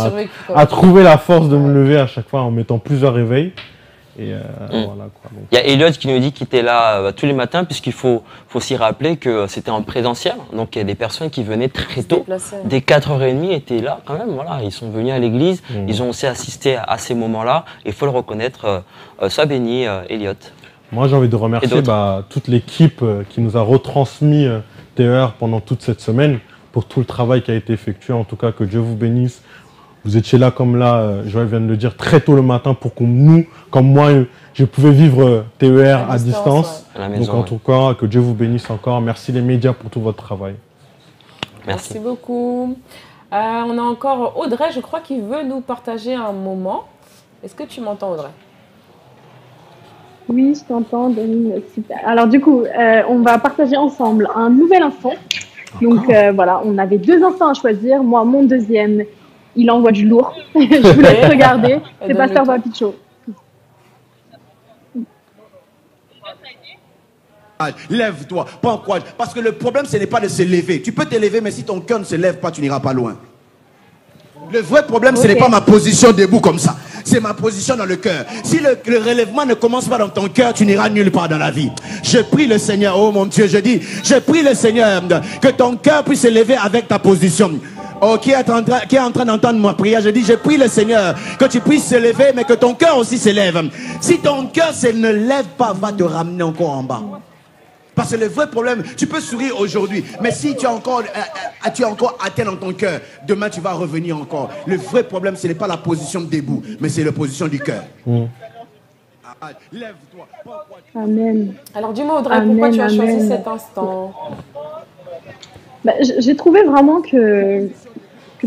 à trouver la force de me lever à chaque fois en mettant plusieurs réveils. Et voilà, quoi. Donc, il y a Elliot qui nous dit qu'il était là tous les matins, puisqu'il faut s'y rappeler que c'était en présentiel. Donc il y a des personnes qui venaient très tôt, dès 4h30 étaient là quand même. Voilà, ils sont venus à l'église, ils ont aussi assisté à ces moments-là. Et il faut le reconnaître, sois béni, Elliot. Moi j'ai envie de remercier toute l'équipe qui nous a retransmis TER pendant toute cette semaine, pour tout le travail qui a été effectué. En tout cas, que Dieu vous bénisse. Vous étiez là, comme là, Joël vient de le dire, très tôt le matin pour que nous, comme moi, je pouvais vivre TER à distance. À la maison, donc en tout cas, que Dieu vous bénisse encore. Merci les médias pour tout votre travail. Merci beaucoup. On a encore Audrey, je crois, qui veut nous partager un moment. Est-ce que tu m'entends, Audrey? Oui, je t'entends, Denis. Super. Alors du coup, on va partager ensemble un nouvel instant. Donc voilà, on avait 2 instants à choisir. Moi, mon deuxième, il envoie du lourd. Je vous laisse regarder. C'est Pasteur Papicho. Lève-toi, pas encourage. Parce que le problème, ce n'est pas de se lever. Tu peux te lever, mais si ton cœur ne se lève pas, tu n'iras pas loin. Le vrai problème, ce n'est pas ma position debout comme ça. C'est ma position dans le cœur. Si le relèvement ne commence pas dans ton cœur, tu n'iras nulle part dans la vie. Je prie le Seigneur, oh mon Dieu, je prie le Seigneur que ton cœur puisse se lever avec ta position. Oh, qui est en train d'entendre ma prière, je prie le Seigneur que tu puisses se lever, mais que ton cœur aussi se lève. Si ton cœur ne lève pas, va te ramener encore en bas. Parce que le vrai problème, tu peux sourire aujourd'hui, mais si tu es encore atteint dans ton cœur, demain tu vas revenir encore. Le vrai problème, ce n'est pas la position debout, mais c'est la position du cœur. Lève-toi. Amen. Alors dis-moi, Audrey, pourquoi tu as choisi cet instant? J'ai trouvé vraiment que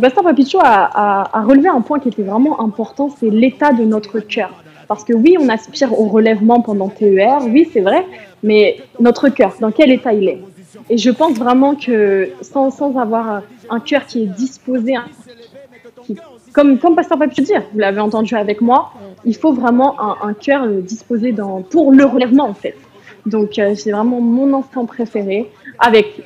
Pasteur Papicho a relevé un point qui était vraiment important, c'est l'état de notre cœur. Parce que oui, on aspire au relèvement pendant TER, oui, c'est vrai, mais notre cœur, dans quel état il est? Et je pense vraiment que sans avoir un cœur qui est disposé, comme Pasteur Papicho dit, vous l'avez entendu avec moi, il faut vraiment un cœur disposé pour le relèvement en fait. Donc c'est vraiment mon instant préféré, avec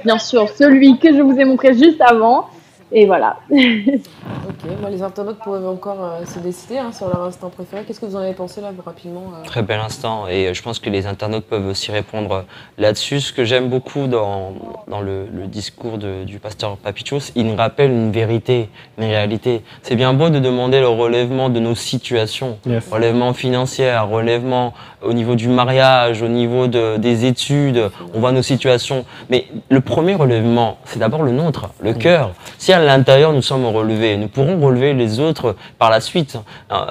bien sûr celui que je vous ai montré juste avant. Et voilà. Ok, moi les internautes pourraient encore se décider sur leur instant préféré. Qu'est-ce que vous en avez pensé là, rapidement Très bel instant, et je pense que les internautes peuvent aussi répondre là-dessus. Ce que j'aime beaucoup dans le discours du pasteur Papicho, il nous rappelle une vérité, une réalité. C'est bien beau de demander le relèvement de nos situations, relèvement financier, relèvement au niveau du mariage, au niveau des études, on voit nos situations. Mais le premier relèvement, c'est d'abord le nôtre, le cœur. Si à l'intérieur nous sommes relevés, nous pourrons relever les autres par la suite.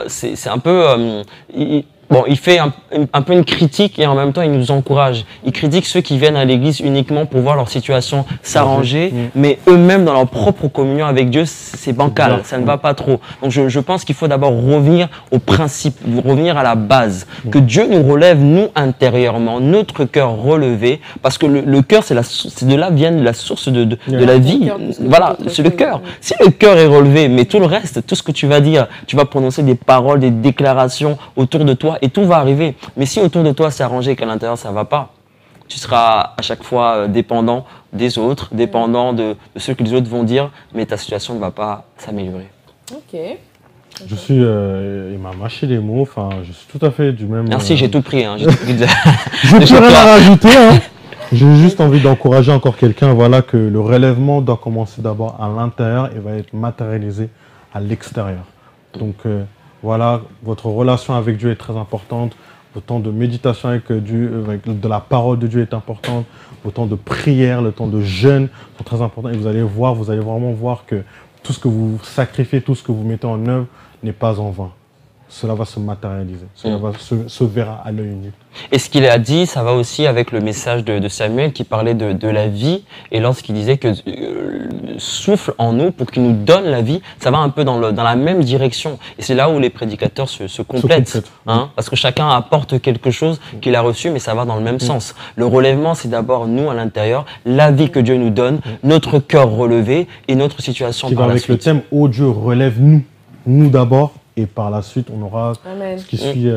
C'est un peu... il fait un peu une critique et en même temps il nous encourage. Il critique ceux qui viennent à l'église uniquement pour voir leur situation s'arranger, mais eux-mêmes dans leur propre communion avec Dieu, c'est bancal, ça ne va pas trop. Donc je pense qu'il faut d'abord revenir au principe, revenir à la base, que Dieu nous relève nous intérieurement, notre cœur relevé, parce que le cœur, c'est de là vient la source de la vie. Voilà, c'est le cœur. Si le cœur est relevé, mais tout le reste, tout ce que tu vas dire, tu vas prononcer des paroles, des déclarations autour de toi, et tout va arriver. Mais si autour de toi c'est arrangé qu'à l'intérieur ça ne va pas, tu seras à chaque fois dépendant des autres, dépendant de ce que les autres vont dire, mais ta situation ne va pas s'améliorer. Ok. Il m'a mâché les mots, je suis tout à fait du même... Merci, j'ai tout pris. J'ai tout pris je n'ai rien à rajouter. J'ai juste envie d'encourager encore quelqu'un, que le relèvement doit commencer d'abord à l'intérieur et va être matérialisé à l'extérieur. Donc, Voilà, votre relation avec Dieu est très importante. Votre temps de méditation avec Dieu, de la parole de Dieu est importante. Vos temps de prière, le temps de jeûne sont très importants. Et vous allez vraiment voir que tout ce que vous sacrifiez, tout ce que vous mettez en œuvre n'est pas en vain. Cela va se matérialiser, cela se verra à l'œil nu. Et ce qu'il a dit, ça va aussi avec le message de Samuel qui parlait de la vie. Et lorsqu'il disait que souffle en nous pour qu'il nous donne la vie, ça va un peu dans la même direction. Et c'est là où les prédicateurs se complètent. Hein, parce que chacun apporte quelque chose qu'il a reçu, mais ça va dans le même sens. Le relèvement, c'est d'abord nous à l'intérieur, la vie que Dieu nous donne, notre cœur relevé et notre situation qui par va la avec suite. le thème « Oh Dieu, relève-nous ». Nous d'abord, et par la suite, on aura ce qui suit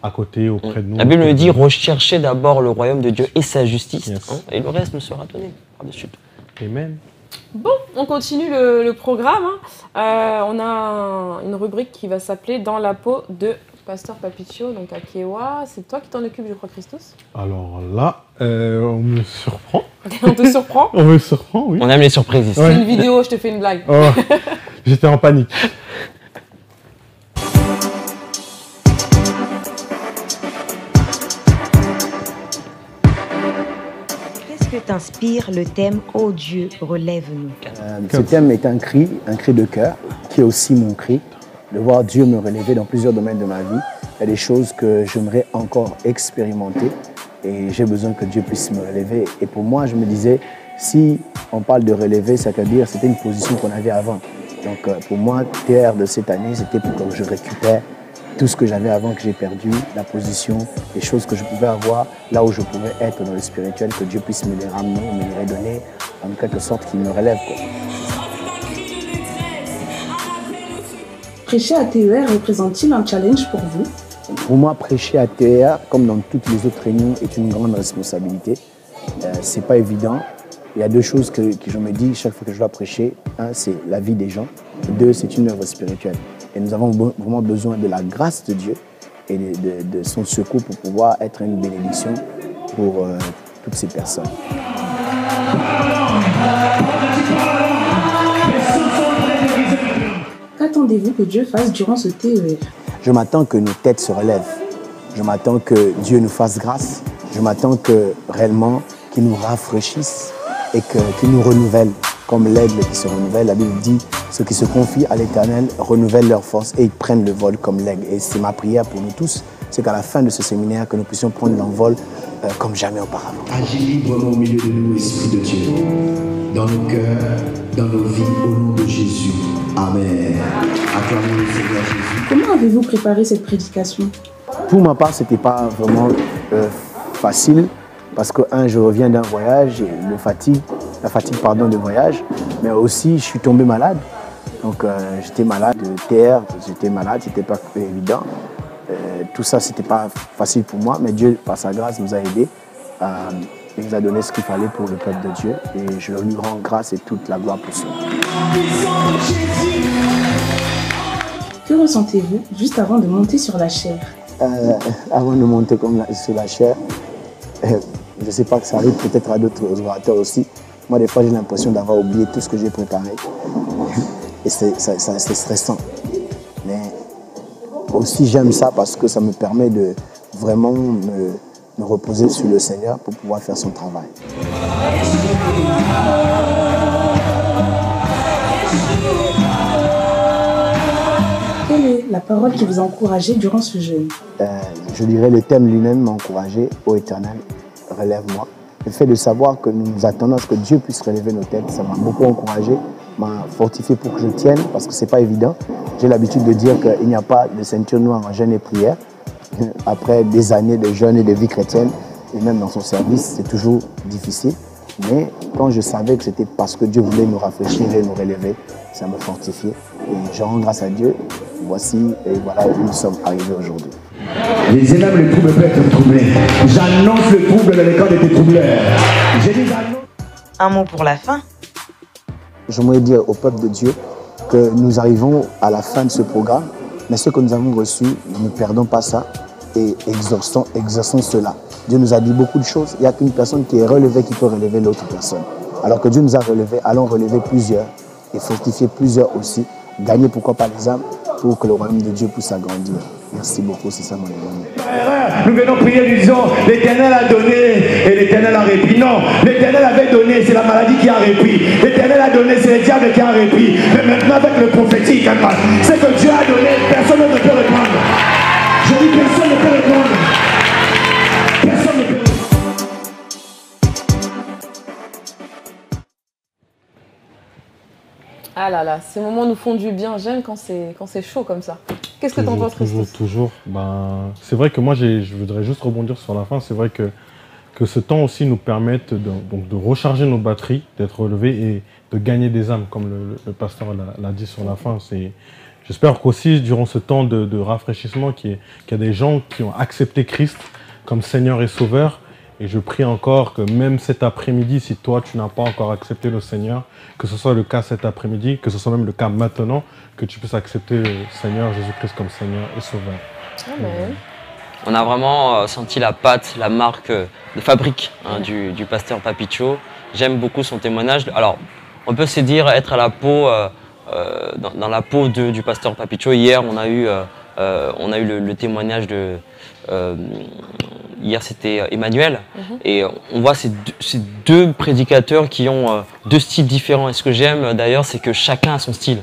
à côté, auprès de nous. La Bible nous dit, recherchez d'abord le royaume de Dieu et sa justice, et le reste nous sera donné par de suite. Amen. Bon, on continue le programme. On a une rubrique qui va s'appeler « Dans la peau de Pasteur Papiccio », donc à Kiewa. C'est toi qui t'en occupes, je crois, Christos. Alors là, on me surprend. On te surprend? On me surprend, oui. On aime les surprises ici. C'est une vidéo, je te fais une blague. Oh, j'étais en panique. Qu'est-ce que t'inspire le thème « Oh Dieu, relève-nous » Ce thème est un cri de cœur, qui est aussi mon cri, de voir Dieu me relever dans plusieurs domaines de ma vie. Il y a des choses que j'aimerais encore expérimenter et j'ai besoin que Dieu puisse me relever. Et pour moi, je me disais, si on parle de relever, c'est-à-dire c'était une position qu'on avait avant. Donc pour moi, TR de cette année, c'était pour que je récupère tout ce que j'avais avant, que j'ai perdu, la position, les choses que je pouvais avoir, là où je pouvais être dans le spirituel, que Dieu puisse me les ramener, me les redonner, en quelque sorte qu'il me relève, quoi. Prêcher à TER représente-t-il un challenge pour vous? Pour moi, prêcher à TER, comme dans toutes les autres réunions, est une grande responsabilité. C'est pas évident. Il y a deux choses que je me dis chaque fois que je dois prêcher. Un, c'est la vie des gens. Deux, c'est une œuvre spirituelle. Et nous avons vraiment besoin de la grâce de Dieu et de son secours pour pouvoir être une bénédiction pour toutes ces personnes. Qu'attendez-vous que Dieu fasse durant ce TER? Je m'attends que nos têtes se relèvent. Je m'attends que Dieu nous fasse grâce. Je m'attends que réellement qu'il nous rafraîchisse et qu'il nous renouvelle comme l'aigle qui se renouvelle. La Bible dit, ceux qui se confient à l'Éternel renouvellent leur force et ils prennent le vol comme l'aigle. Et c'est ma prière pour nous tous, c'est qu'à la fin de ce séminaire, que nous puissions prendre l'envol comme jamais auparavant. Agis librement au milieu de nous, Esprit de Dieu, dans nos cœurs, dans nos vies, au nom de Jésus. Amen. Acclamez le Seigneur Jésus. Comment avez-vous préparé cette prédication? Pour ma part, ce n'était pas vraiment facile. Parce que, je reviens d'un voyage, et la fatigue de voyage, mais aussi je suis tombé malade. Donc j'étais malade de terre, j'étais malade, c'était pas évident. Tout ça, c'était pas facile pour moi, mais Dieu, par sa grâce, nous a aidés. Il nous a donné ce qu'il fallait pour le peuple de Dieu. Et je lui rends grâce et toute la gloire pour ça. Que ressentez-vous juste avant de monter sur la chaire? Avant de monter sur la chaire, je ne sais pas que ça arrive peut-être à d'autres orateurs aussi. Moi, des fois, j'ai l'impression d'avoir oublié tout ce que j'ai préparé. Et c'est stressant. Mais aussi, j'aime ça parce que ça me permet de vraiment me reposer sur le Seigneur pour pouvoir faire son travail. Quelle est la parole qui vous a encouragé durant ce jeûne? Je dirais le thème lui-même m'a encouragé. Ô Éternel, relève-moi. Le fait de savoir que nous attendons à ce que Dieu puisse relever nos têtes, ça m'a beaucoup encouragé, m'a fortifié pour que je tienne, parce que ce n'est pas évident. J'ai l'habitude de dire qu'il n'y a pas de ceinture noire en jeûne et prière. Après des années de jeûne et de vie chrétienne, et même dans son service, c'est toujours difficile. Mais quand je savais que c'était parce que Dieu voulait nous rafraîchir et nous relever, ça me fortifiait. Et je rends grâce à Dieu. Voici, et voilà où nous sommes arrivés aujourd'hui. Les énormes, le trouble peut être troublé. J'annonce le trouble dans les camps de tes troubleurs. Un mot pour la fin. J'aimerais dire au peuple de Dieu que nous arrivons à la fin de ce programme, mais ce que nous avons reçu, ne perdons pas ça et exerçons cela. Dieu nous a dit beaucoup de choses. Il n'y a qu'une personne qui est relevée qui peut relever l'autre personne. Alors que Dieu nous a relevés, allons relever plusieurs et fortifier plusieurs aussi. Gagner pourquoi pas les âmes pour que le royaume de Dieu puisse agrandir. Merci beaucoup, c'est ça mon éloignement. Nous venons prier, nous disons, l'Éternel a donné et l'Éternel a répit. Non, l'Éternel avait donné, c'est la maladie qui a répit. L'Éternel a donné, c'est le diable qui a répit. Mais maintenant avec le prophétique, c'est que Dieu a donné, personne ne peut répondre. Je dis personne ne peut répondre. Personne ne peut répondre. Ah là là, ces moments nous font du bien. J'aime quand c'est chaud comme ça. Qu'est-ce que tu en penses, Christos? Toujours. Ben, c'est vrai que moi, je voudrais juste rebondir sur la fin. C'est vrai que ce temps aussi nous permette de recharger nos batteries, d'être relevés et de gagner des âmes, comme le pasteur l'a dit sur la fin. J'espère qu'aussi, durant ce temps de rafraîchissement, qu'il y a des gens qui ont accepté Christ comme Seigneur et Sauveur. Et je prie encore que même cet après-midi, si toi, tu n'as pas encore accepté le Seigneur, que ce soit le cas cet après-midi, que ce soit même le cas maintenant, que tu puisses accepter le Seigneur Jésus-Christ comme Seigneur et Sauveur. Amen. On a vraiment senti la patte, la marque de fabrique du pasteur Papicho. J'aime beaucoup son témoignage. Alors, on peut se dire être à la peau, dans la peau du pasteur Papicho. Hier, on a eu le témoignage de... hier, c'était Emmanuel. Et on voit ces deux prédicateurs qui ont deux styles différents. Et ce que j'aime d'ailleurs, c'est que chacun a son style.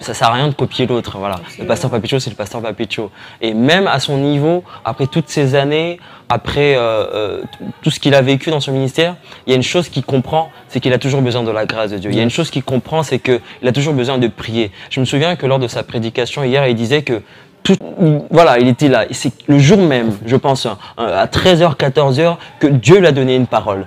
Ça ne sert à rien de copier l'autre. Voilà. Le pasteur Papicho, c'est le pasteur Papicho. Et même à son niveau, après toutes ces années, après tout ce qu'il a vécu dans son ministère, il y a une chose qu'il comprend, c'est qu'il a toujours besoin de la grâce de Dieu. Il y a une chose qu'il comprend, c'est qu'il a toujours besoin de prier. Je me souviens que lors de sa prédication hier, il disait que voilà, il était là. C'est le jour même, je pense, à 13h, 14h, que Dieu lui a donné une parole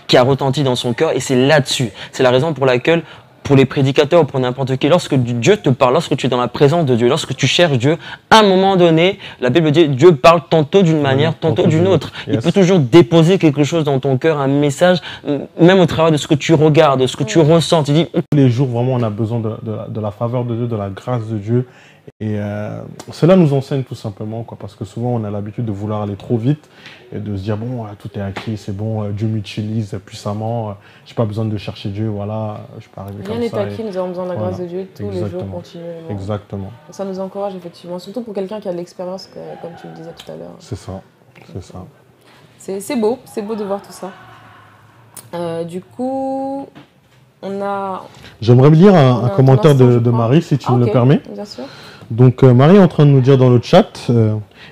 qui a retenti dans son cœur. Et c'est là-dessus. C'est la raison pour laquelle, pour les prédicateurs ou pour n'importe qui, lorsque Dieu te parle, lorsque tu es dans la présence de Dieu, lorsque tu cherches Dieu, à un moment donné, la Bible dit, Dieu parle tantôt d'une manière, tantôt d'une autre. Il peut toujours déposer quelque chose dans ton cœur, un message, même au travers de ce que tu regardes, de ce que tu ressens. Tu dis... Tous les jours, vraiment, on a besoin de la faveur de Dieu, de la grâce de Dieu. Et cela nous enseigne tout simplement, parce que souvent on a l'habitude de vouloir aller trop vite et de se dire bon, tout est acquis, c'est bon, Dieu m'utilise puissamment, j'ai pas besoin de chercher Dieu, voilà, je peux arriver comme ça. Rien n'est acquis, nous avons besoin de la grâce de Dieu tous les jours continuellement. Exactement. Ça nous encourage effectivement, surtout pour quelqu'un qui a de l'expérience, comme tu le disais tout à l'heure. C'est ça, c'est ça. C'est beau de voir tout ça. Du coup, on a... J'aimerais lire un commentaire de Marie, si tu me le permets. Bien sûr. Donc Marie est en train de nous dire dans le chat,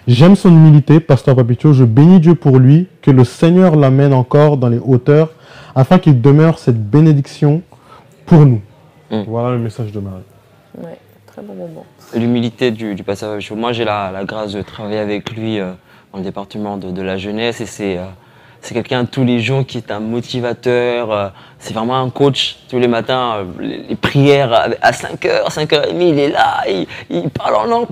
j'aime son humilité, pasteur Papicho, je bénis Dieu pour lui, que le Seigneur l'amène encore dans les hauteurs, afin qu'il demeure cette bénédiction pour nous. Voilà le message de Marie. Oui, très bon moment. L'humilité du pasteur Papicho. Moi j'ai la grâce de travailler avec lui dans le département de la jeunesse et c'est quelqu'un tous les jours qui est un motivateur, c'est vraiment un coach. Tous les matins, les prières à 5h, 5h30, il est là, il parle en langue,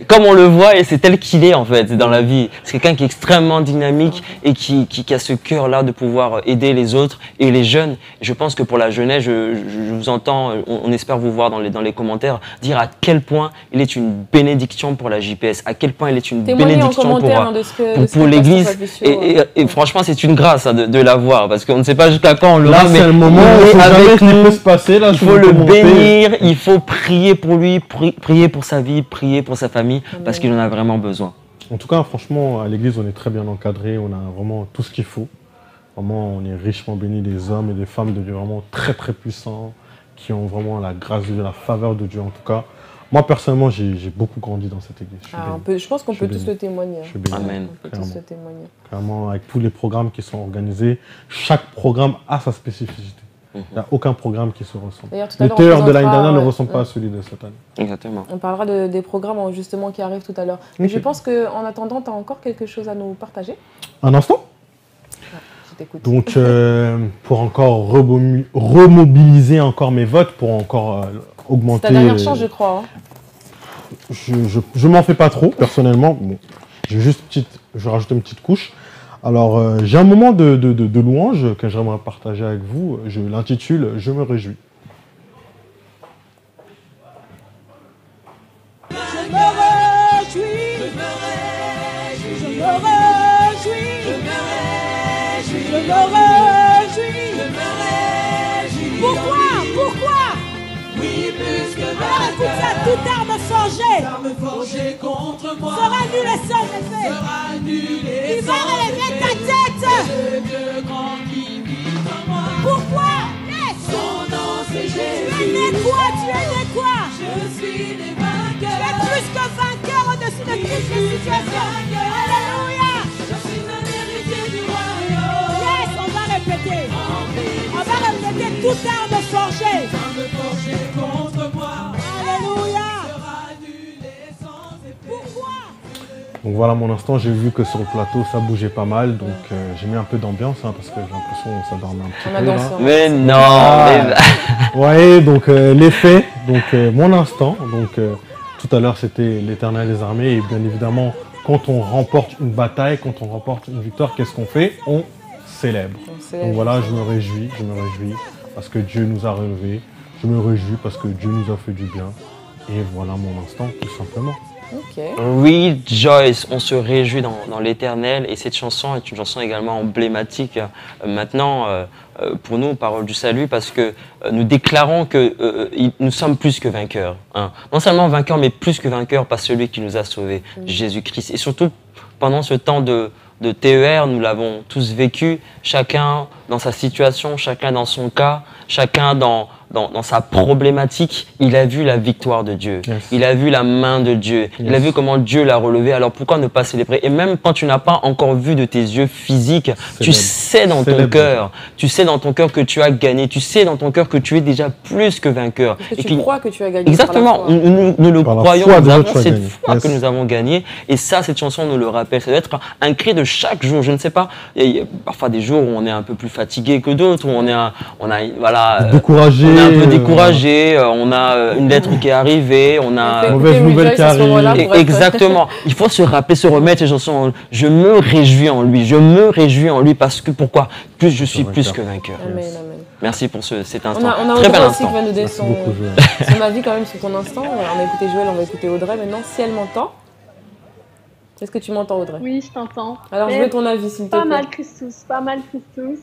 comme on le voit, et c'est tel qu'il est en fait dans la vie. C'est quelqu'un qui est extrêmement dynamique et qui a ce cœur-là de pouvoir aider les autres et les jeunes. Je pense que pour la jeunesse, je vous entends, on espère vous voir dans les commentaires, dire à quel point il est une bénédiction pour la JPS, à quel point il est une bénédiction pour l'Église. Et franchement, c'est une grâce de l'avoir, parce qu'on ne sait pas jusqu'à quand on l'aura, mais c'est le moment où avec nous, peut se passer, là, il faut le bénir, il faut prier pour lui, prier pour sa vie, prier pour sa famille, parce qu'il en a vraiment besoin. En tout cas, franchement, à l'église, on est très bien encadré, on a vraiment tout ce qu'il faut. Vraiment, on est richement bénis, des hommes et des femmes de Dieu vraiment très très puissants, qui ont vraiment la grâce de Dieu, la faveur de Dieu en tout cas. Moi, personnellement, j'ai beaucoup grandi dans cette église. Je pense qu'on peut tous le témoigner. Amen. On peut tous le témoigner. Clairement, avec tous les programmes qui sont organisés, chaque programme a sa spécificité. Il n'y a aucun programme qui se ressemble. Le théâtre de l'année dernière ne ressemble pas à celui de cette année. Exactement. On parlera des programmes justement qui arrivent tout à l'heure. Mais je pense qu'en attendant, tu as encore quelque chose à nous partager. Un instant. Donc, pour encore remobiliser encore mes votes, pour encore augmenter... C'est ta dernière chance, je crois. Je m'en fais pas trop, personnellement. Bon, je vais rajouter une petite couche. Alors, j'ai un moment de louange que j'aimerais partager avec vous. Je l'intitule « Je me réjouis ». Oui, plus que vainqueur. Alors écoute ça, toute arme forgée contre moi sera annulée sans effet. Il va relever ta tête. Le Dieu grand qui vit en moi. Pourquoi? Son nom c'est Jésus. Tu es né quoi? Tu es né quoi? Je suis né vainqueur. Tu es plus que vainqueur au-dessus de toutes les situations. Alléluia. Je suis un héritier du royaume. Yes, on va répéter. On va répéter toute arme forgée. Contre moi. Alléluia. Pourquoi? Donc voilà mon instant, j'ai vu que sur le plateau ça bougeait pas mal, donc j'ai mis un peu d'ambiance parce que j'ai l'impression que ça dormait un petit peu. Là. Mais non Ouais, donc l'effet, donc mon instant, donc tout à l'heure c'était l'Éternel des armées et bien évidemment quand on remporte une bataille, quand on remporte une victoire, qu'est-ce qu'on fait? On célèbre. Donc voilà, je me réjouis parce que Dieu nous a relevés, je me réjouis parce que Dieu nous a fait du bien et voilà mon instant tout simplement. Okay. Oui, Joyce, on se réjouit dans l'Éternel et cette chanson est une chanson également emblématique maintenant pour nous, Parole du Salut, parce que nous déclarons que nous sommes plus que vainqueurs. Hein. Non seulement vainqueurs, mais plus que vainqueurs par celui qui nous a sauvés, Jésus-Christ. Et surtout, pendant ce temps de TER, nous l'avons tous vécu, chacun dans sa situation, chacun dans son cas, chacun dans sa problématique, il a vu la victoire de Dieu. Yes. Il a vu la main de Dieu. Yes. Il a vu comment Dieu l'a relevé. Alors pourquoi ne pas célébrer? Et même quand tu n'as pas encore vu de tes yeux physiques, tu sais dans ton cœur. Tu sais dans ton cœur que tu as gagné. Tu sais dans ton cœur que tu es déjà plus que vainqueur. Parce que tu crois que tu as gagné. Exactement. Nous le croyons. Nous avons cette foi que nous avons gagné. Et ça, cette chanson nous le rappelle. Ça doit être un cri de chaque jour. Je ne sais pas. Il y a parfois des jours où on est un peu plus fatigué que d'autres, où on a découragé. On est un peu découragé, on a une lettre qui est arrivée, on a mauvaise nouvelle qui arrive. Exactement. Il faut se rappeler, se remettre les chansons. Je me réjouis en lui, parce que pourquoi? Plus je suis plus que vainqueur. Amen, amen. Merci pour cet instant. On a très bel Audrey instant. aussi qui va nous donner son avis quand même sur ton instant. On a écouté Joël, on va écouter Audrey maintenant. Si elle m'entend. Est-ce que tu m'entends, Audrey? Oui, je t'entends. Alors, je veux ton avis, s'il te plaît. Pas mal, Christus.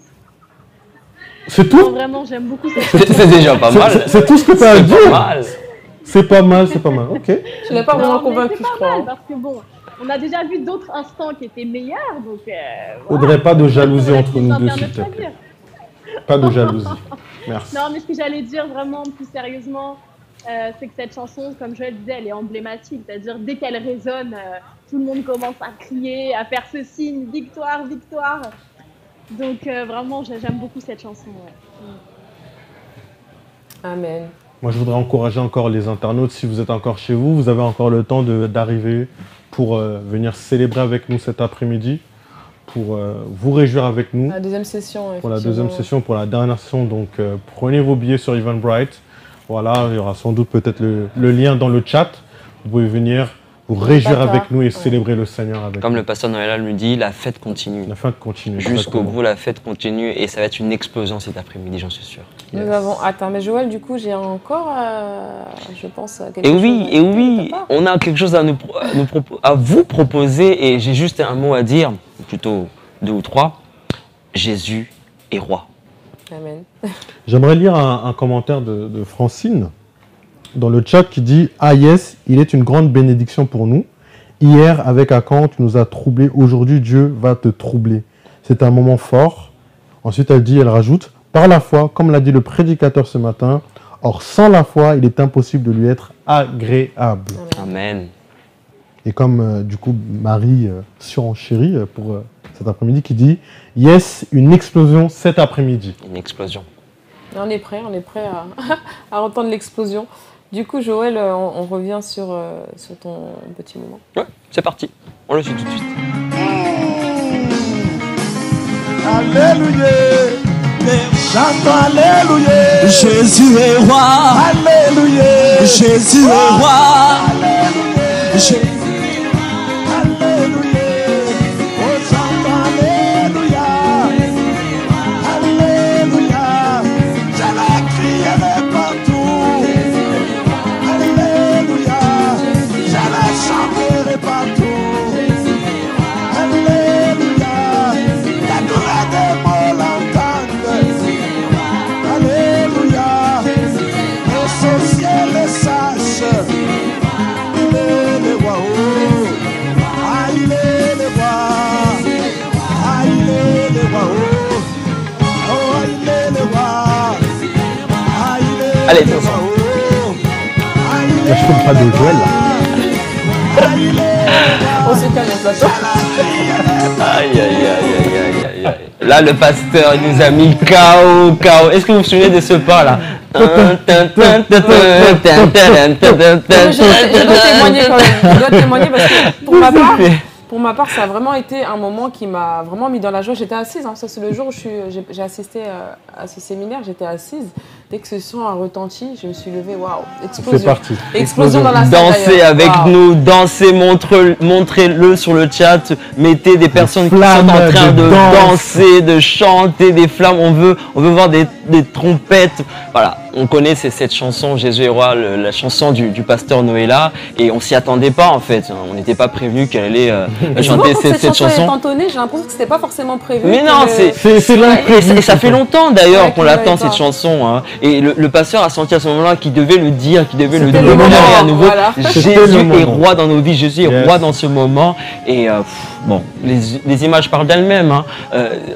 C'est tout? Non, vraiment, j'aime beaucoup cette chanson. C'est déjà pas mal. C'est tout ce que tu as à dire. C'est pas mal. Ok. Je n'ai pas vraiment convaincu, je crois. Parce que bon, on a déjà vu d'autres instants qui étaient meilleurs, donc. Audrey, pas de jalousie entre nous deux, s'il te plaît. Pas de jalousie. Merci. Non, mais ce que j'allais dire vraiment plus sérieusement, c'est que cette chanson, comme Joël disait, elle est emblématique. C'est-à-dire, dès qu'elle résonne, tout le monde commence à crier, à faire ce signe, victoire, victoire. Donc vraiment, j'aime beaucoup cette chanson. Ouais. Amen. Moi, je voudrais encourager encore les internautes. Si vous êtes encore chez vous, vous avez encore le temps d'arriver pour venir célébrer avec nous cet après-midi, pour vous réjouir avec nous. La deuxième session. Pour la deuxième session, pour la dernière session. Donc, prenez vos billets sur Eventbrite. Voilà, il y aura sans doute peut-être le lien dans le chat. Vous pouvez venir vous réjouir avec nous et célébrer le Seigneur avec nous. Comme le pasteur Noël nous dit, la fête continue. La fête continue. Jusqu'au bout, la fête continue et ça va être une explosion cet après-midi, j'en suis sûr. Nous avons atteint. Mais Joël, du coup, j'ai encore, je pense, quelque chose. Et oui, on a quelque chose à vous proposer et j'ai juste un mot à dire, plutôt 2 ou 3. Jésus est roi. Amen. J'aimerais lire un commentaire de Francine dans le chat qui dit « Ah yes, il est une grande bénédiction pour nous. Hier, avec Akan, tu nous as troublés. Aujourd'hui, Dieu va te troubler. C'est un moment fort. » Ensuite, elle rajoute « Par la foi, comme l'a dit le prédicateur ce matin, or sans la foi, il est impossible de lui être agréable. » Amen. Et comme du coup Marie surenchérit pour cet après-midi qui dit « Yes, une explosion cet après-midi. » Une explosion. On est prêt à entendre l'explosion. Du coup, Joël, on revient sur ton petit moment. Ouais, c'est parti. On le suit tout de suite. Alléluia. Chantons Alléluia. Jésus est roi. Alléluia. Jésus est roi. Alléluia. Jésus est roi. Alléluia. Oh, chantons Alléluia. Alléluia. Je la crierai partout. Alléluia. Je la chanterai partout. Alléluia. La gloire des mots l'entendent. Alléluia. Et ce Allez, attention. Je fais pas de Joël là. On se calme, plateau. Aïe, aïe, aïe, aïe, aïe, aïe. Là, le pasteur, il nous a mis KO, KO. Est-ce que vous vous souvenez de ce pas là? Je dois témoigner quand même. Je dois témoigner parce que pour ma part, ça a vraiment été un moment qui m'a vraiment mis dans la joie. J'étais assise, hein. Ça c'est le jour où j'ai assisté à ce séminaire, j'étais assise. Dès que ce son a retenti, je me suis levée, waouh, explosion. C'est parti. Explosion dans la salle. Dansez avec nous, dansez, montrez-le sur le chat. Mettez des personnes qui sont en train de danser, de chanter, des flammes. On veut voir des trompettes. Voilà, on connaît cette chanson, Jésus est roi, la chanson du pasteur Noëlla. Et on s'y attendait pas en fait. On n'était pas prévenu qu'elle allait chanter cette chanson. Est entonnée, j'ai l'impression que c'était pas forcément prévu. Mais non, c'est l'imprévu. Et ça fait longtemps d'ailleurs qu'on l'attend cette chanson. Hein. Et le pasteur a senti à ce moment-là qu'il devait le dire, qu'il devait le demander à nouveau. Voilà. Jésus est roi dans nos vies, Jésus est roi dans ce moment. Et bon, les images parlent d'elles-mêmes. Hein.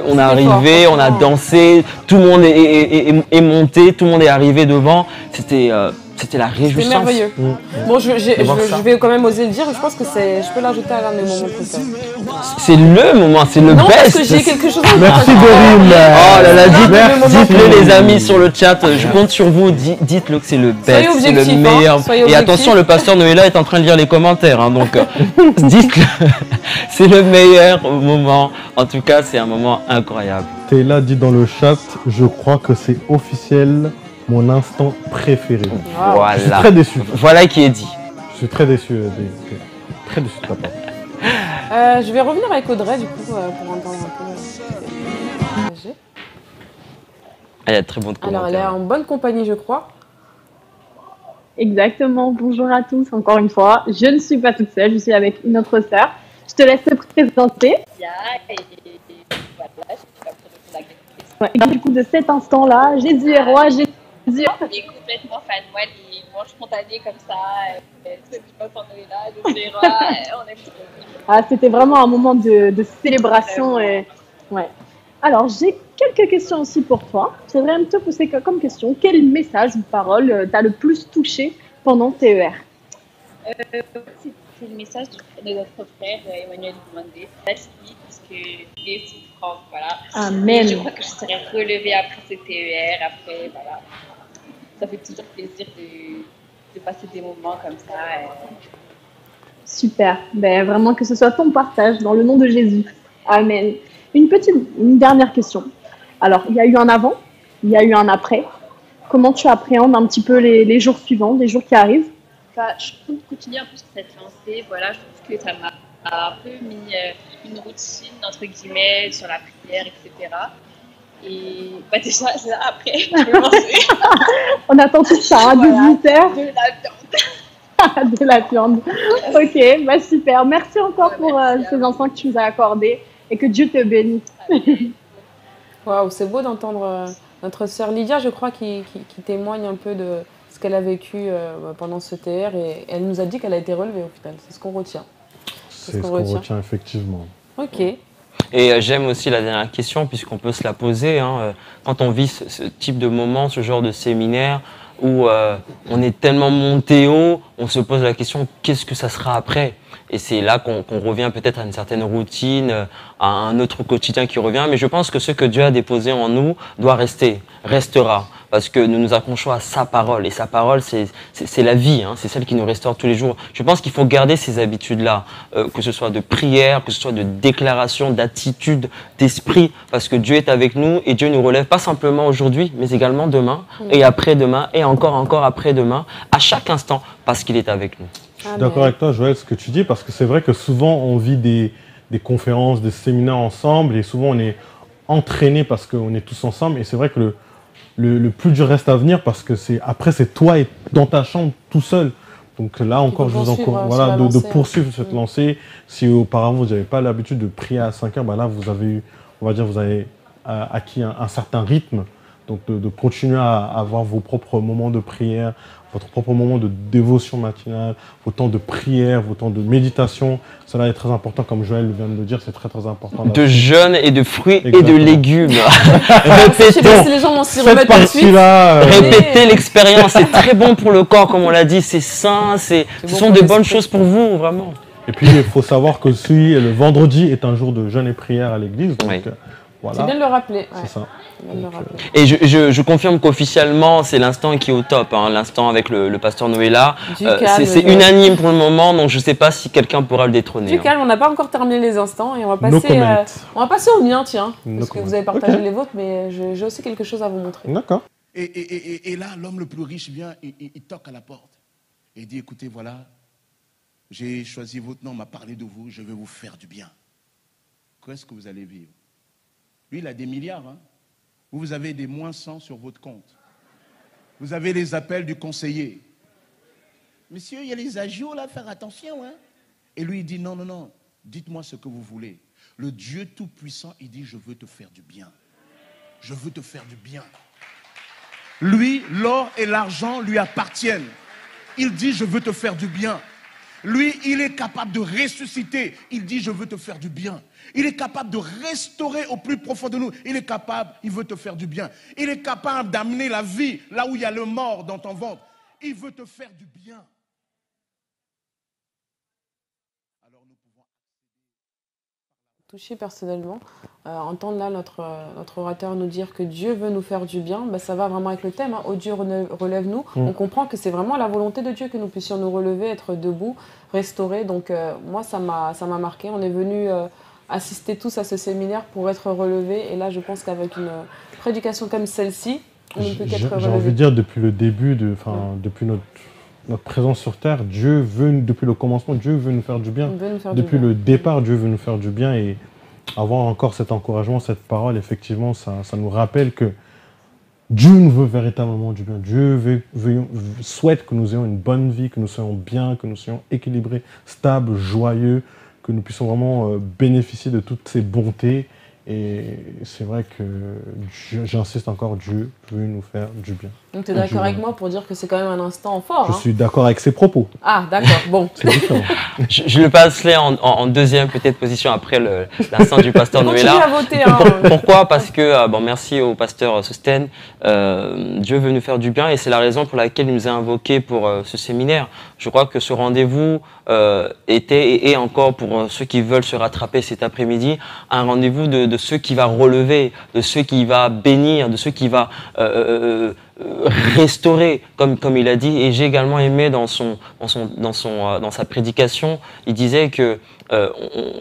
On est arrivé, on a dansé, tout le monde est monté, tout le monde est arrivé devant. C'était la réjouissance. C'était merveilleux. Bon, je vais quand même oser le dire. Je pense que je peux l'ajouter à l'un de mes moments préférés. C'est le moment, c'est le best. Parce que j'ai quelque chose à dire. Merci Dorim. Oh là là, dites-le les amis sur le chat. Je compte sur vous. Dites-le que c'est le best, c'est le meilleur. Et attention, le pasteur Noëlla est en train de lire les commentaires. Hein, donc dites-le. C'est le meilleur moment. En tout cas, c'est un moment incroyable. Taylor dit dans le chat, je crois que c'est officiel. Mon instant préféré. Wow. Voilà. Je suis très déçu. Voilà qui est dit. Je suis très déçu. Très déçu de ta part. Je vais revenir avec Audrey du coup pour entendre un peu. Elle est très bonne commentaire. Alors elle est en bonne compagnie je crois. Exactement. Bonjour à tous encore une fois. Je ne suis pas toute seule, je suis avec une autre sœur. Je te laisse te présenter. Ouais, et du coup de cet instant-là, Jésus est roi, Jésus on est complètement fan. Moi, les manches spontanées comme ça, c'est du passe en Noëlla, Jésus est roi, on aime trop. Ah, c'était vraiment un moment de célébration. Et... ouais. Alors, j'ai quelques questions aussi pour toi. J'aimerais te poser comme question, quel message ou parole t'a le plus touché pendant TER? C'est le message de notre frère Emmanuel Mandé. Parce qu'il est souffrant, voilà. Amen. Je crois que je serai relevée après ce TER, après, voilà. Ça fait toujours plaisir de passer des moments comme ça. Super. Ben, vraiment que ce soit ton partage dans le nom de Jésus. Amen. Une dernière question. Alors, il y a eu un avant, il y a eu un après. Comment tu appréhendes un petit peu les jours suivants, les jours qui arrivent? Je compte continuer un peu sur cette lancée. Voilà, je trouve que ça m'a un peu mis une routine, entre guillemets, sur la prière, etc. Et bah déjà, après, je vais manger. On attend tout ça, voilà, 18h. De la viande. De la viande. Ok, bah super. Merci encore pour ces instants que tu nous as accordés et que Dieu te bénisse. Waouh, c'est beau d'entendre notre sœur Lydia, je crois, qui témoigne un peu de ce qu'elle a vécu pendant ce TR et elle nous a dit qu'elle a été relevée au final. C'est ce qu'on retient. C'est ce qu'on retient, effectivement. Ok. Et j'aime aussi la dernière question, puisqu'on peut se la poser. Hein, quand on vit ce type de moment, ce genre de séminaire, où on est tellement monté haut, on se pose la question, qu'est-ce que ça sera après? Et c'est là qu'on revient peut-être à une certaine routine, à un autre quotidien qui revient. Mais je pense que ce que Dieu a déposé en nous doit rester, restera. Parce que nous nous accrochons à sa parole. Et sa parole, c'est la vie, hein, c'est celle qui nous restaure tous les jours. Je pense qu'il faut garder ces habitudes-là, que ce soit de prière, que ce soit de déclaration, d'attitude, d'esprit. Parce que Dieu est avec nous et Dieu nous relève pas simplement aujourd'hui, mais également demain, et après-demain, et encore après-demain, à chaque instant, parce qu'il est avec nous. Je suis d'accord avec toi, Joël, ce que tu dis, parce que c'est vrai que souvent, on vit des conférences, des séminaires ensemble, et souvent, on est entraînés parce qu'on est tous ensemble. Et c'est vrai que le plus dur reste à venir, parce que après, c'est toi et dans ta chambre tout seul. Donc là encore, je vous encourage de poursuivre cette lancée. Si auparavant, vous n'avez pas l'habitude de prier à 5 heures, bah là, vous avez acquis un certain rythme. Donc de continuer à avoir vos propres moments de prière, votre propre moment de dévotion matinale, vos temps de prière, vos temps de méditation. Cela est très important, comme Joël vient de le dire, c'est très très important. De jeûne et de fruits et de légumes. Répétons. Si les gens vont s'y cette partie-là. Répétez l'expérience, c'est très bon pour le corps, comme on l'a dit, c'est sain, ce sont de bonnes choses pour vous, vraiment. Et puis il faut savoir que le vendredi est un jour de jeûne et prière à l'église. Donc voilà. C'est bien de le rappeler. C'est ça. Et je confirme qu'officiellement, c'est l'instant qui est au top, hein, l'instant avec le pasteur Noëlla. C'est unanime pour le moment, donc je ne sais pas si quelqu'un pourra le détrôner. Du calme, on n'a pas encore terminé les instants et on va passer au mien, tiens. Parce que vous avez partagé les vôtres, mais j'ai aussi quelque chose à vous montrer. D'accord. Et là, l'homme le plus riche vient, il toque à la porte et il dit, écoutez, voilà, j'ai choisi votre nom, on m'a parlé de vous, je vais vous faire du bien. Qu'est-ce que vous allez vivre? Lui, il a des milliards, hein. Vous avez des moins 100 sur votre compte. Vous avez les appels du conseiller. Monsieur, il y a les agios là, faire attention. Hein? Et lui, il dit, non, non, non, dites-moi ce que vous voulez. Le Dieu Tout-Puissant, il dit, je veux te faire du bien. Je veux te faire du bien. Lui, l'or et l'argent lui appartiennent. Il dit, je veux te faire du bien. Lui, il est capable de ressusciter. Il dit, je veux te faire du bien. Il est capable de restaurer au plus profond de nous. Il est capable, il veut te faire du bien. Il est capable d'amener la vie là où il y a le mort dans ton ventre. Il veut te faire du bien. Alors nous pouvons toucher personnellement, entendre là notre orateur nous dire que Dieu veut nous faire du bien, ça va vraiment avec le thème, hein. Oh Dieu, relève-nous. On comprend que c'est vraiment la volonté de Dieu que nous puissions nous relever, être debout, restaurer. Donc moi, ça m'a marqué. On est venus assister tous à ce séminaire pour être relevés. Et là, je pense qu'avec une prédication comme celle-ci, on ne peut qu'être relevé. J'ai envie de dire, depuis le début, depuis notre présence sur Terre, Dieu veut, depuis le commencement, Dieu veut nous faire du bien. Depuis le départ, Dieu veut nous faire du bien. Et avoir encore cet encouragement, cette parole, effectivement, ça nous rappelle que Dieu nous veut véritablement du bien. Dieu souhaite que nous ayons une bonne vie, que nous soyons bien, que nous soyons équilibrés, stables, joyeux, que nous puissions vraiment bénéficier de toutes ces bontés. Et c'est vrai que, j'insiste encore, Dieu veut nous faire du bien. Donc tu es d'accord avec moi pour dire que c'est quand même un instant fort. Je suis d'accord avec ses propos. Ah, d'accord, bon. C'est différent. Je le passerai en deuxième peut-être position après l'instant du pasteur Noëlla. Continue à voter. Hein. Pourquoi? Parce que, merci au pasteur Sosten, Dieu veut nous faire du bien et c'est la raison pour laquelle il nous a invoqués pour ce séminaire. Je crois que ce rendez-vous était et est encore pour ceux qui veulent se rattraper cet après-midi, un rendez-vous de ceux qui va relever, de ceux qui va bénir, de ceux qui va restaurer, comme il a dit. Et j'ai également aimé dans sa prédication, il disait que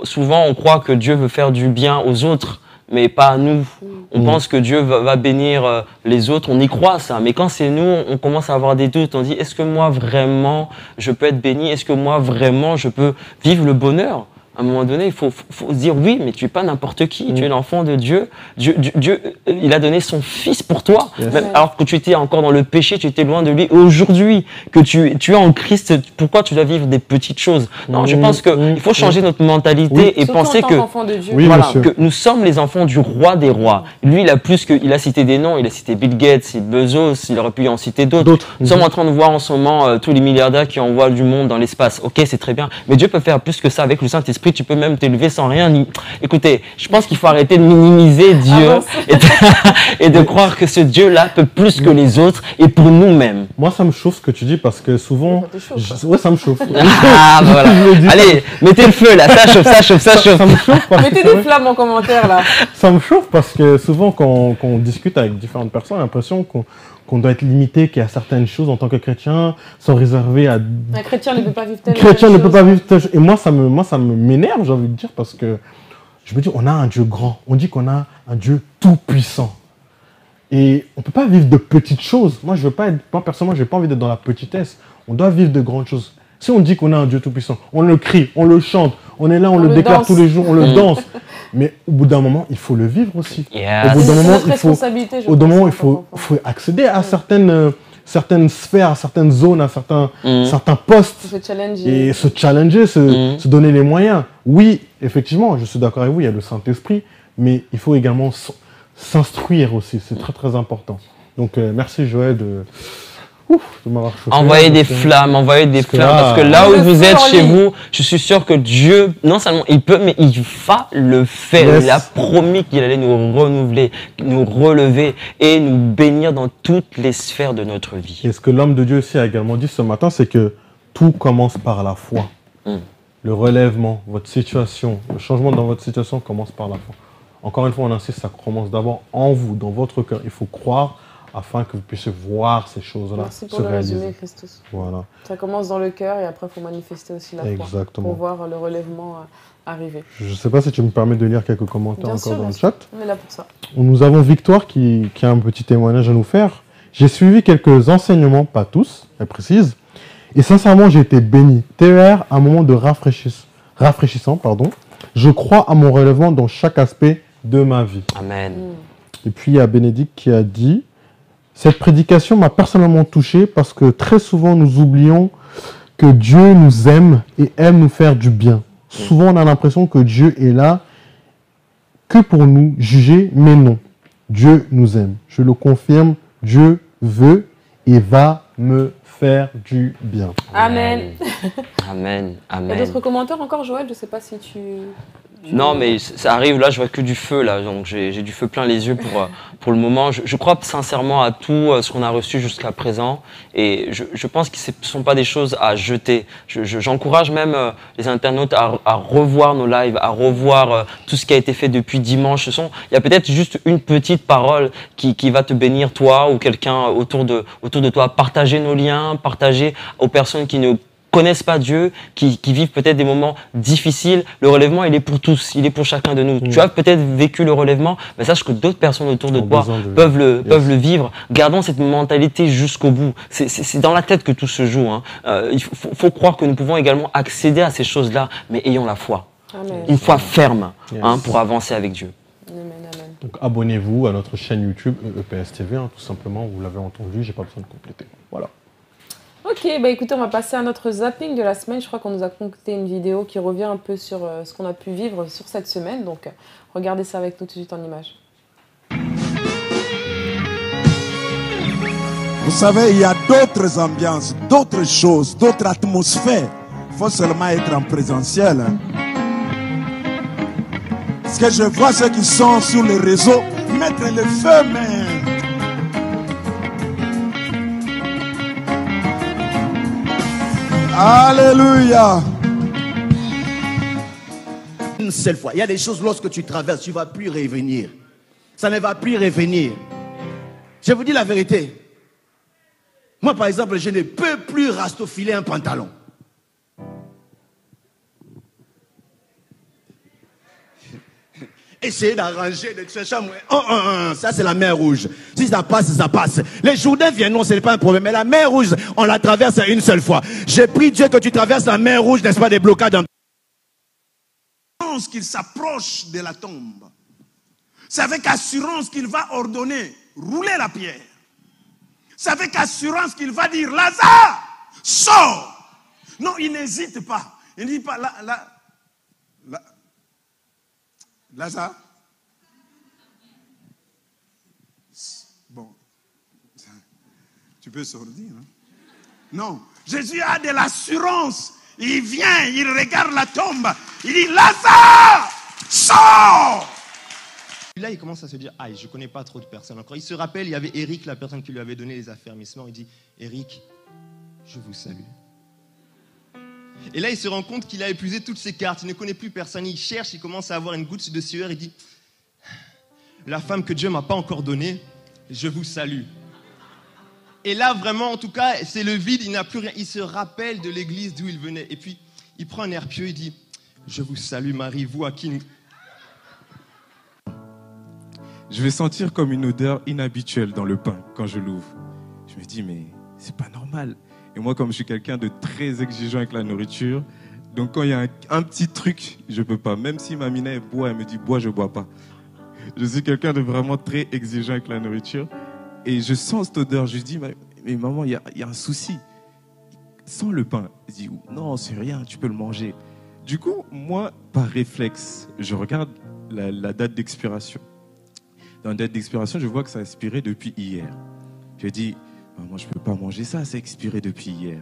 souvent on croit que Dieu veut faire du bien aux autres, mais pas à nous. On pense que Dieu va bénir les autres, on y croit ça. Mais quand c'est nous, on commence à avoir des doutes. On dit, est-ce que moi vraiment je peux être béni? Est-ce que moi vraiment je peux vivre le bonheur? À un moment donné, il faut se dire oui, mais tu n'es pas n'importe qui, tu es l'enfant de Dieu. Dieu, il a donné son Fils pour toi, même alors que tu étais encore dans le péché, tu étais loin de lui. Aujourd'hui, que tu es en Christ, pourquoi tu dois vivre des petites choses? Non, je pense qu'il faut changer notre mentalité et surtout penser que nous sommes les enfants du roi des rois. Lui, il a cité des noms, il a cité Bill Gates, Bezos, il aurait pu en citer d'autres. Nous sommes en train de voir en ce moment tous les milliardaires qui envoient du monde dans l'espace. Ok, c'est très bien, mais Dieu peut faire plus que ça avec le Saint-Esprit. Tu peux même t'élever sans rien. Écoutez, je pense qu'il faut arrêter de minimiser Dieu et de croire que ce Dieu-là peut plus que les autres et pour nous-mêmes. Moi, ça me chauffe ce que tu dis parce que souvent... Ça me chauffe. Ah, voilà. Allez, mettez le feu là, ça chauffe. Ça me chauffe mettez des flammes en commentaire là. Ça me chauffe parce que souvent quand on discute avec différentes personnes, on a l'impression qu'on doit être limité, qu'il y a certaines choses en tant que chrétien sont réservées à... Un chrétien ne peut pas vivre telle chose. Chrétien ne peut pas vivre telle chose. Et moi, ça me m'énerve, j'ai envie de dire, parce que je me dis, on a un Dieu grand. On dit qu'on a un Dieu tout-puissant. Et on ne peut pas vivre de petites choses. Moi, personnellement, je n'ai pas envie d'être dans la petitesse. On doit vivre de grandes choses. Si on dit qu'on a un Dieu tout-puissant, on le crie, on le chante, on est là, on le déclare tous les jours, on le danse. Mais au bout d'un moment, il faut le vivre aussi. Yes. Au bout d'un moment, il faut accéder à certaines sphères, à certaines zones, à certains postes. Se challenger, se donner les moyens. Oui, effectivement, je suis d'accord avec vous, il y a le Saint-Esprit, mais il faut également s'instruire aussi. C'est très très important. Donc merci Joël de m'avoir chauffé. Envoyez des flammes, parce que là où vous êtes chez vous, je suis sûr que Dieu, non seulement il peut, mais il va le faire. Yes. Il a promis qu'il allait nous renouveler, nous relever et nous bénir dans toutes les sphères de notre vie. Et ce que l'homme de Dieu aussi a également dit ce matin, c'est que tout commence par la foi. Le relèvement, votre situation, le changement dans votre situation commence par la foi. Encore une fois, on insiste, ça commence d'abord en vous, dans votre cœur. Il faut croire afin que vous puissiez voir ces choses-là se réaliser. Merci pour le résumé, Christus. Voilà. Ça commence dans le cœur et après, il faut manifester aussi la foi. Exactement. Pour voir le relèvement arriver. Je ne sais pas si tu me permets de lire quelques commentaires bien encore sûr, dans le chat. On est là pour ça. Nous avons Victoire qui a un petit témoignage à nous faire. J'ai suivi quelques enseignements, pas tous, elle précise, et sincèrement, j'ai été béni. TER, un moment de rafraîchissant. Je crois à mon relèvement dans chaque aspect de ma vie. Amen. Et puis, il y a Bénédicte qui a dit « Cette prédication m'a personnellement touché parce que très souvent, nous oublions que Dieu nous aime et aime nous faire du bien. Souvent, on a l'impression que Dieu est là que pour nous juger, mais non. Dieu nous aime. Je le confirme, Dieu veut et va me faire du bien. » Amen. Amen. Il y a d'autres commentaires encore, Joël? Je ne sais pas si tu... Non, mais ça arrive, là, je vois que du feu, là, donc j'ai du feu plein les yeux pour le moment. Je crois sincèrement à tout ce qu'on a reçu jusqu'à présent, et je pense que ce ne sont pas des choses à jeter. J'encourage même les internautes à revoir nos lives, à revoir tout ce qui a été fait depuis dimanche. Il y a peut-être juste une petite parole qui va te bénir, toi ou quelqu'un autour de toi. Partagez nos liens, partagez aux personnes qui ne connaissent pas Dieu, qui vivent peut-être des moments difficiles. Le relèvement, il est pour tous, il est pour chacun de nous. Tu as peut-être vécu le relèvement, mais sache que d'autres personnes autour de toi peuvent le vivre. Gardons cette mentalité jusqu'au bout. C'est dans la tête que tout se joue. Hein. Il faut croire que nous pouvons également accéder à ces choses-là, mais ayons la foi. Amen. Une foi ferme pour avancer avec Dieu. Amen, amen. Donc abonnez-vous à notre chaîne YouTube EPS TV, tout simplement. Vous l'avez entendu, j'ai pas besoin de compléter. Voilà. Ok, bah écoutez, on va passer à notre zapping de la semaine. Je crois qu'on nous a concocté une vidéo qui revient un peu sur ce qu'on a pu vivre sur cette semaine. Donc, regardez ça avec nous tout de suite en images. Vous savez, il y a d'autres ambiances, d'autres choses, d'autres atmosphères. Il faut seulement être en présentiel. Hein. Parce que je vois ceux qui sont sur les réseaux mettre le feu, mais... Alléluia. Une seule fois. Il y a des choses, lorsque tu traverses, tu ne vas plus revenir. Ça ne va plus revenir. Je vous dis la vérité. Moi, par exemple, je ne peux plus rastofiler un pantalon. Essayez d'arranger, de chercher ça c'est la mer Rouge. Si ça passe, ça passe. Les Jourdains viennent, non, ce n'est pas un problème. Mais la mer Rouge, on la traverse une seule fois. J'ai pris Dieu que tu traverses la mer Rouge, n'est-ce pas, des blocades. Qu'il s'approche de la tombe. C'est avec assurance qu'il va ordonner, rouler la pierre. C'est avec assurance qu'il va dire, Lazare, sors. Non, il n'hésite pas. Il ne dit pas, Lazare. Bon, tu peux sortir. Hein? Non, Jésus a de l'assurance. Il vient, il regarde la tombe. Il dit, Lazare, sors. Là, il commence à se dire, aïe, je ne connais pas trop de personnes encore. Il se rappelle, il y avait Eric, la personne qui lui avait donné les affermissements. Il dit, Eric, je vous salue. Et là, il se rend compte qu'il a épuisé toutes ses cartes. Il ne connaît plus personne. Il cherche, il commence à avoir une goutte de sueur. Il dit, la femme que Dieu ne m'a pas encore donnée, je vous salue. Et là, vraiment, en tout cas, c'est le vide. Il n'a plus rien. Il se rappelle de l'église d'où il venait. Et puis, il prend un air pieux. Il dit, je vous salue, Marie, vous à qui nous... Je vais sentir comme une odeur inhabituelle dans le pain quand je l'ouvre. Je me dis, mais c'est pas normal. Et moi, comme je suis quelqu'un de très exigeant avec la nourriture, donc quand il y a un petit truc, je peux pas. Même si ma mina boit, elle me dit, bois, je bois pas. Je suis quelqu'un de vraiment très exigeant avec la nourriture. Et je sens cette odeur. Je dis, mais maman, il y a un souci. Sans le pain. Je dis, non, c'est rien, tu peux le manger. Du coup, moi, par réflexe, je regarde la date d'expiration. Dans date d'expiration, je vois que ça a expiré depuis hier. Je dis, maman, je ne peux pas manger ça, c'est expiré depuis hier.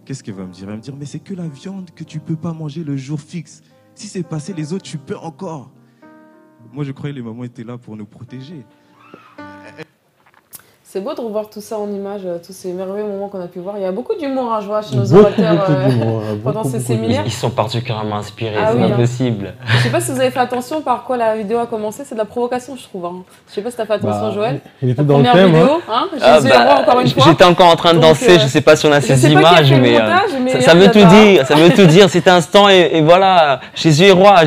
Qu'est-ce qu'elle va me dire? Elle va me dire, mais c'est que la viande que tu ne peux pas manger le jour fixe. Si c'est passé, les autres, tu peux encore. Moi, je croyais que les mamans étaient là pour nous protéger. C'est beau de revoir tout ça en images, tous ces merveilleux moments qu'on a pu voir. Il y a beaucoup d'humour à jouer chez nos orateurs pendant ces séminaires. Ils sont particulièrement inspirés, ah, c'est oui, impossible. Je ne sais pas si vous avez fait attention par quoi la vidéo a commencé, c'est de la provocation, je trouve. Hein. Je ne sais pas si tu as fait attention, Joël. Il était dans le thème. Vidéo, hein. Jésus est roi, encore une fois. J'étais encore en train de danser, je ne sais pas si on a ces images, mais ça veut tout dire. Ça veut tout dire, cet instant, et voilà, Jésus est roi,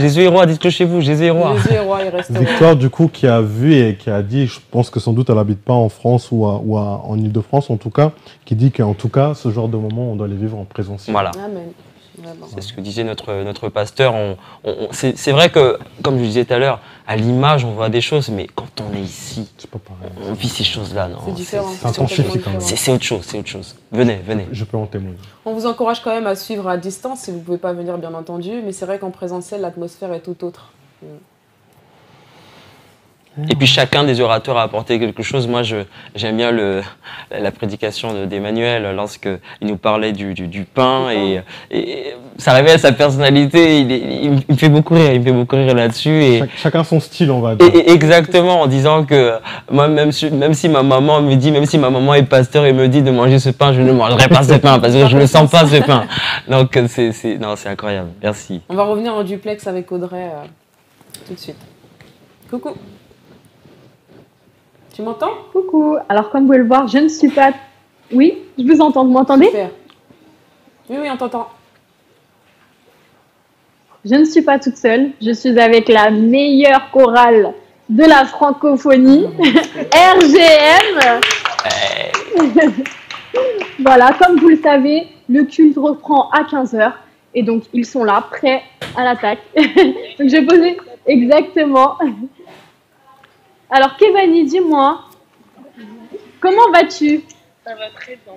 dites-le chez vous, Jésus est roi. Jésus est roi, il reste Victoire, du coup, qui a vu et qui a dit, je pense que sans doute elle n'habite pas en France ou en Ile-de-France en tout cas, qui dit qu'en tout cas, ce genre de moment, on doit les vivre en présentiel. Voilà. Amen. C'est ce que disait notre pasteur. C'est vrai que, comme je disais tout à l'heure, à l'image, on voit des choses, mais quand on est ici, on vit ces choses-là. C'est différent. C'est autre chose, c'est autre chose. Venez. Je peux en témoigner. On vous encourage quand même à suivre à distance, si vous ne pouvez pas venir, bien entendu, mais c'est vrai qu'en présentiel, l'atmosphère est tout autre. Et puis chacun des orateurs a apporté quelque chose. Moi, j'aime bien la prédication d'Emmanuel lorsqu'il nous parlait du pain et ça révèle sa personnalité. Il me fait beaucoup rire là-dessus. Chacun son style, on va dire. Exactement, en disant que moi, même si ma maman me dit, même si ma maman est pasteur et me dit de manger ce pain, je ne mangerai pas ce pain parce que je ne sens pas ce pain. Donc c'est incroyable. Merci. On va revenir en duplex avec Audrey tout de suite. Coucou. Tu m'entends? Coucou. Alors, comme vous pouvez le voir, je ne suis pas... Oui, je vous entends. Vous m'entendez? Super. Oui, on t'entend. Je ne suis pas toute seule. Je suis avec la meilleure chorale de la francophonie, RGM. Voilà, comme vous le savez, le culte reprend à 15h. Et donc, ils sont là, prêts à l'attaque. Donc, je vais poser exactement... Alors, Kevani, dis-moi, comment vas-tu? Ça va très bien.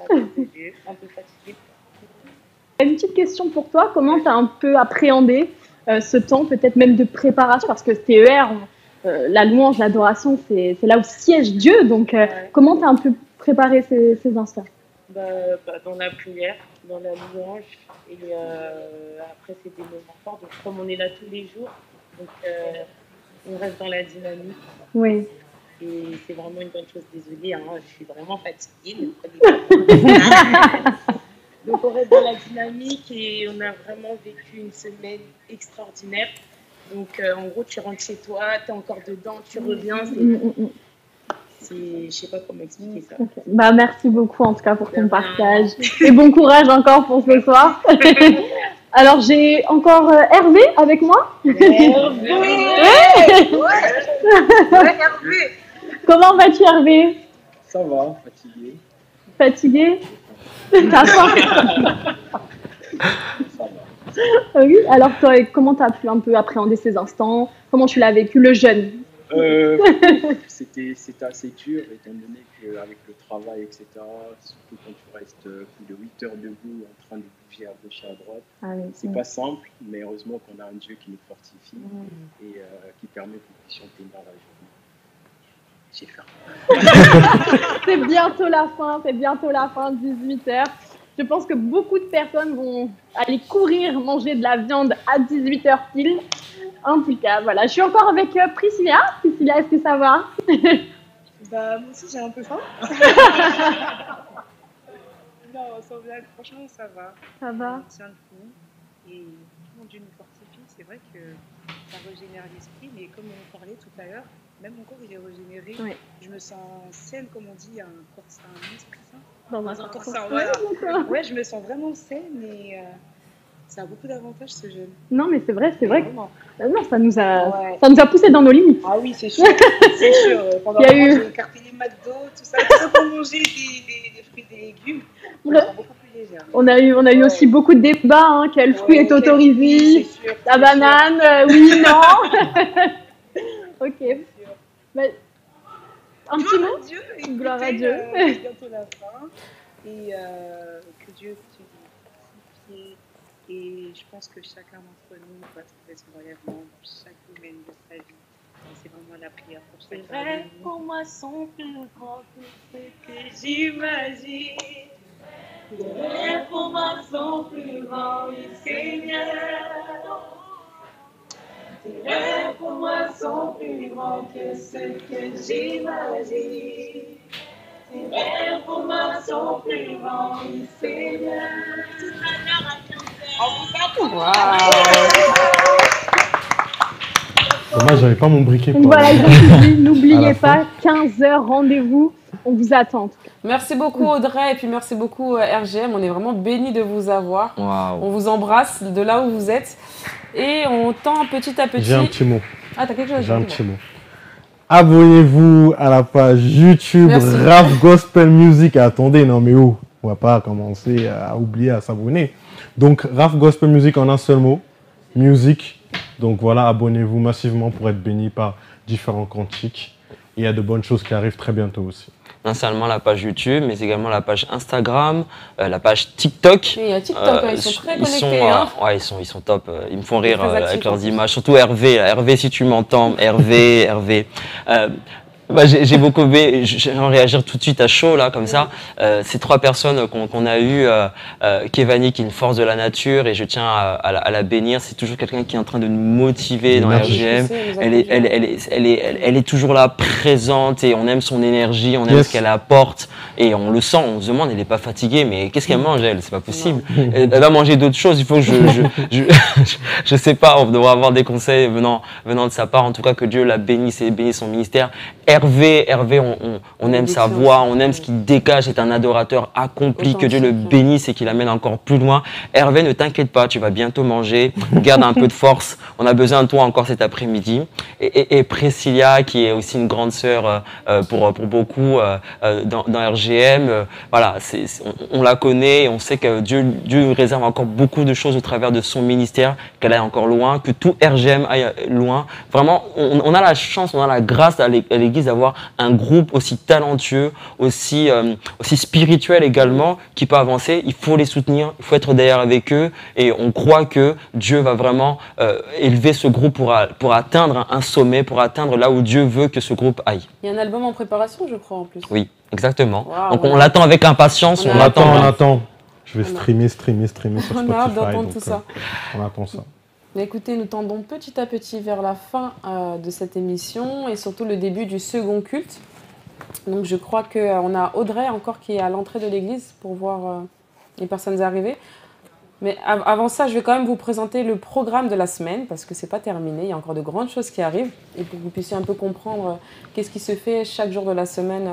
Un peu fatiguée. Une petite question pour toi. Comment tu as un peu appréhendé ce temps, peut-être même de préparation? Parce que TER, la louange, l'adoration, c'est là où siège Dieu. Donc, comment tu as un peu préparé ces instants? Dans la prière, dans la louange. Et après, c'est des moments forts. Donc, comme on est là tous les jours, donc... on reste dans la dynamique. Oui. Et c'est vraiment une bonne chose. Désolée, hein, je suis vraiment fatiguée. Donc on reste dans la dynamique et on a vraiment vécu une semaine extraordinaire. Donc en gros, tu rentres chez toi, tu es encore dedans, tu reviens. Je ne sais pas comment expliquer ça. Okay. Merci beaucoup en tout cas pour ton partage. Et bon courage encore pour ce soir. Alors, j'ai encore Hervé avec moi. Hervé. Comment vas-tu, Hervé? Ça va, fatigué. Fatigué? T'as faim? Ça va. Oui, alors toi, comment tu as pu un peu appréhender ces instants? Comment tu l'as vécu, le jeûne? C'était assez dur, étant donné qu'avec le travail, etc., surtout quand tu restes plus de 8 heures debout en train de bouger à gauche et à droite, c'est pas simple, mais heureusement qu'on a un Dieu qui nous fortifie et qui permet que nous puissions tenir la journée. J'ai faim. C'est bientôt la fin, 18h. Je pense que beaucoup de personnes vont aller courir manger de la viande à 18h pile. En tout cas, voilà. Je suis encore avec Priscilla. Priscilla, est-ce que ça va? Moi aussi, j'ai un peu faim. Non, sans blague, franchement, ça va. Ça va. On tient le coup. Et mon Dieu nous fortifie. C'est vrai que ça régénère l'esprit. Mais comme on en parlait tout à l'heure, même mon corps, il est régénéré. Oui. Je me sens saine, comme on dit, un esprit sain. Dans un corps sain, voilà. Ouais, je me sens vraiment saine et ça a beaucoup d'avantages, ce jeûne. Non, mais c'est vrai. Non, ça nous a poussé dans nos limites. Ah oui, c'est sûr. C'est sûr. Pendant longtemps, j'ai écarté les McDo, tout ça pour manger des fruits et des légumes. Je me sens beaucoup plus légère. On a eu aussi beaucoup de débats. Quel fruit est autorisé? La banane, oui, non. Ok. Un petit mot? Gloire à Dieu. C'est bientôt la fin. Et que Dieu continue. Et je pense que chacun d'entre nous va trouver son relèvement dans chaque domaine de sa vie. C'est vraiment la prière pour ça. Les rêves pour moi sont plus grands que ce que j'imagine. Les rêves pour moi sont plus grands, oui Seigneur. Les rêves pour moi sont plus grands que ce que j'imagine. Les rêves pour moi sont plus grands, oui Seigneur. Tout à l'heure à 15h. On vous Dommage, j'avais pas mon briquet. Voilà, n'oubliez pas, 15h, rendez-vous. On vous attend en tout cas. Merci beaucoup Audrey et puis merci beaucoup RGM. On est vraiment bénis de vous avoir. Wow. On vous embrasse de là où vous êtes et on tend petit à petit. J'ai un petit mot. Ah, t'as quelque chose à dire? J'ai un petit mot. Abonnez-vous à la page YouTube Raf Gospel Music. Attendez, non mais oh, on va pas commencer à oublier à s'abonner. Donc Raf Gospel Music en un seul mot, music. Donc voilà, abonnez-vous massivement pour être bénis par différents cantiques. Et il y a de bonnes choses qui arrivent très bientôt aussi. Non seulement la page YouTube, mais également la page Instagram, la page TikTok. Oui, il y a TikTok, ils sont très connectés. Ouais, ils sont top. Ils me font rire avec leurs images. Surtout Hervé. Hervé, si tu m'entends. Hervé. Bah, j'ai beaucoup aimé, j'aimerais réagir tout de suite à chaud là comme ça. Ces trois personnes qu'on a eues, Kevani qui est une force de la nature et je tiens à la bénir. C'est toujours quelqu'un qui est en train de nous motiver dans RGM. Elle est toujours là, présente et on aime son énergie, on aime ce qu'elle apporte et on le sent. On se demande, elle n'est pas fatiguée, mais qu'est-ce qu'elle mange elle? C'est pas possible. Elle va manger d'autres choses. Il faut que je sais pas. On devrait avoir des conseils venant de sa part. En tout cas, que Dieu la bénisse et bénisse son ministère. Hervé, on aime sa voix, on aime ce qu'il dégage, c'est un adorateur accompli, que Dieu le bénisse et qu'il l'amène encore plus loin. Hervé, ne t'inquiète pas, tu vas bientôt manger, garde un peu de force, on a besoin de toi encore cet après-midi. Et Priscilla, qui est aussi une grande sœur pour beaucoup dans RGM, voilà, on la connaît et on sait que Dieu lui réserve encore beaucoup de choses au travers de son ministère, qu'elle aille encore loin, que tout RGM aille loin. Vraiment, on a la chance, on a la grâce à l'église d'avoir un groupe aussi talentueux, aussi spirituel également, qui peut avancer. Il faut les soutenir, il faut être derrière avec eux et on croit que Dieu va vraiment élever ce groupe pour atteindre un sommet, pour atteindre là où Dieu veut que ce groupe aille. Il y a un album en préparation, je crois, en plus. Oui, exactement. Wow, donc on l'attend avec impatience. On attend. Je vais streamer sur Spotify. On a hâte d'entendre tout ça. On attend ça. Mais écoutez, nous tendons petit à petit vers la fin de cette émission et surtout le début du second culte. Donc je crois qu'on a Audrey encore qui est à l'entrée de l'église pour voir les personnes arriver. Mais avant ça, je vais quand même vous présenter le programme de la semaine parce que c'est pas terminé, il y a encore de grandes choses qui arrivent et pour que vous puissiez un peu comprendre qu'est-ce qui se fait chaque jour de la semaine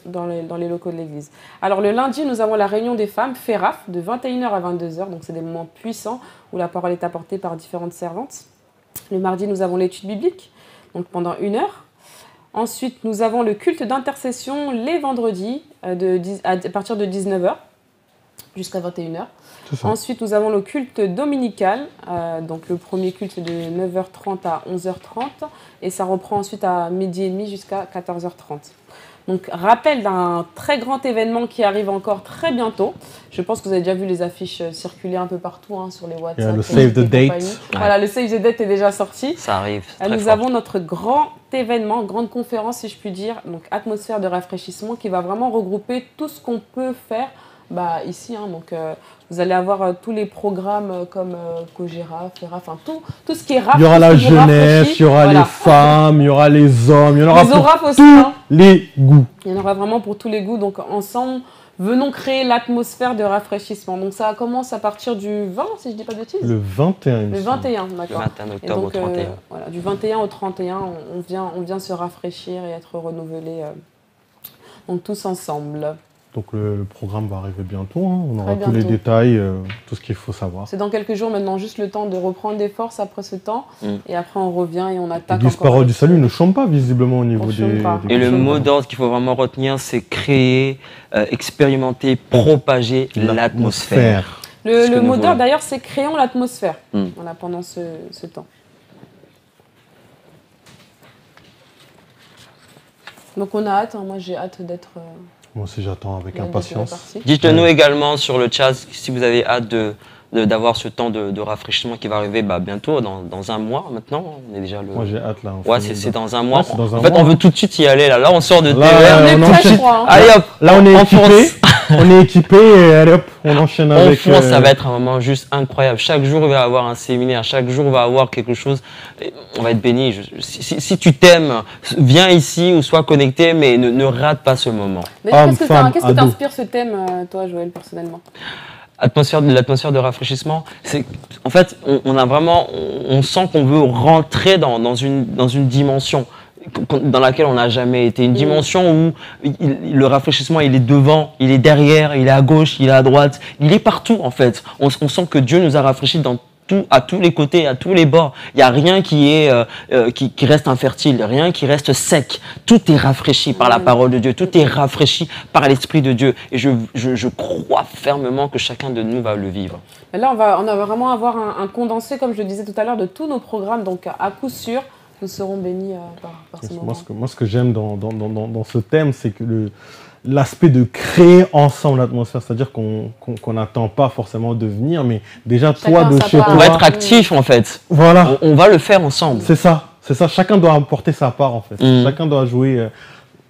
dans les locaux de l'église. Alors le lundi, nous avons la réunion des femmes, FERAF, de 21h à 22h, donc c'est des moments puissants où la parole est apportée par différentes servantes. Le mardi, nous avons l'étude biblique, donc pendant 1 heure. Ensuite, nous avons le culte d'intercession les vendredis à partir de 19h jusqu'à 21h. Ensuite, nous avons le culte dominical, donc le premier culte de 9h30 à 11h30 et ça reprend ensuite à 12h30 jusqu'à 14h30. Donc, rappel d'un très grand événement qui arrive encore très bientôt. Je pense que vous avez déjà vu les affiches circuler un peu partout sur les WhatsApp. Le Save the Date. Voilà, le Save the Date est déjà sorti. Ça arrive. Nous avons notre grand événement, grande conférence si je puis dire, donc atmosphère de rafraîchissement qui va vraiment regrouper tout ce qu'on peut faire ici. Donc, vous allez avoir tous les programmes comme Kogera, Fera, enfin tout ce qui est raf. Il y aura la jeunesse, il y aura les femmes, il y aura les hommes, il y en aura pour tous les goûts. Il y en aura vraiment pour tous les goûts. Donc ensemble, venons créer l'atmosphère de rafraîchissement. Donc ça commence à partir du 20, si je ne dis pas de bêtises. Le 21. Le 21, d'accord. Le 21 octobre au 31. Voilà, du 21 au 31, on vient se rafraîchir et être renouvelé. Donc tous ensemble. Donc le programme va arriver bientôt, on aura tous les détails, tout ce qu'il faut savoir. C'est dans quelques jours maintenant, juste le temps de reprendre des forces après ce temps, et après on revient et on attaque. L'église Parole du Salut ne chante pas visiblement au niveau des... Et le mot d'ordre qu'il faut vraiment retenir, c'est créer, expérimenter, propager l'atmosphère. Le mot d'ordre d'ailleurs, c'est créons l'atmosphère, voilà, pendant ce temps. Donc on a hâte, moi j'ai hâte d'être... Moi aussi j'attends avec impatience. Dites-le nous également sur le chat si vous avez hâte de d'avoir ce temps de rafraîchissement qui va arriver bientôt, dans un mois maintenant. On est déjà Moi j'ai hâte là. Ouais, c'est dans un mois. Ouais, dans un en fait, mois. on veut tout de suite y aller. Là on sort de TER. On est prêts, je crois. Allez hop, là on est équipé. On est équipé et allez hop, on enchaîne avec... Ça va être un moment juste incroyable. Chaque jour, il va y avoir un séminaire. Chaque jour, il va y avoir quelque chose. On va être béni. Si tu t'aimes, viens ici ou sois connecté, mais ne rate pas ce moment. Qu'est-ce que t'inspire ce thème, toi, Joël, personnellement? L'atmosphère de rafraîchissement, c'est en fait, on sent qu'on veut rentrer dans une dimension dans laquelle on n'a jamais été. Une dimension où le rafraîchissement, il est devant, il est derrière, il est à gauche, il est à droite, il est partout en fait. On sent que Dieu nous a rafraîchis à tous les côtés, à tous les bords. Il n'y a rien qui reste infertile, rien qui reste sec. Tout est rafraîchi par la parole de Dieu, tout est rafraîchi par l'Esprit de Dieu. Et je crois fermement que chacun de nous va le vivre. Mais là, on va vraiment avoir un condensé, comme je le disais tout à l'heure, de tous nos programmes. Donc, à coup sûr, nous serons bénis par ce moment. Moi, ce que j'aime dans ce thème, c'est que l'aspect de créer ensemble l'atmosphère, c'est-à-dire qu'on n'attend pas forcément de venir, mais déjà toi de chez toi. On va être actif en fait. Voilà. On va le faire ensemble. C'est ça. Chacun doit apporter sa part en fait. Chacun doit jouer.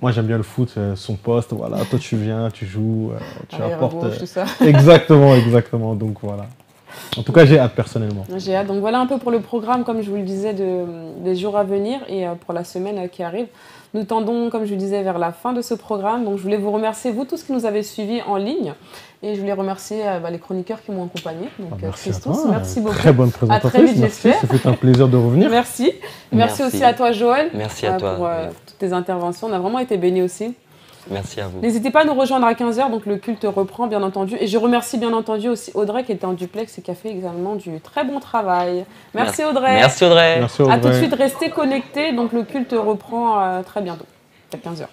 Moi j'aime bien le foot, son poste. Voilà. Toi tu viens, tu joues, tu apportes. Gauche, tout ça. Exactement. Donc voilà. En tout cas, j'ai hâte personnellement. J'ai hâte. Donc voilà un peu pour le programme, comme je vous le disais, des jours à venir et pour la semaine qui arrive. Nous tendons, comme je vous le disais, vers la fin de ce programme. Donc je voulais vous remercier, vous tous qui nous avez suivis en ligne. Et je voulais remercier les chroniqueurs qui m'ont accompagné. Donc Christos, merci beaucoup. Très bonne présentation. À très vite, j'espère. Ça fait un plaisir de revenir. Merci. Merci aussi à toi, Joël. Merci à toi. Pour toutes tes interventions. On a vraiment été bénis aussi. Merci à vous. N'hésitez pas à nous rejoindre à 15h, donc le culte reprend bien entendu. Et je remercie bien entendu aussi Audrey qui était en duplex et qui a fait également du très bon travail. Merci Audrey. Merci Audrey. Merci Audrey. À tout de suite, restez connectés, donc le culte reprend très bientôt, à 15h.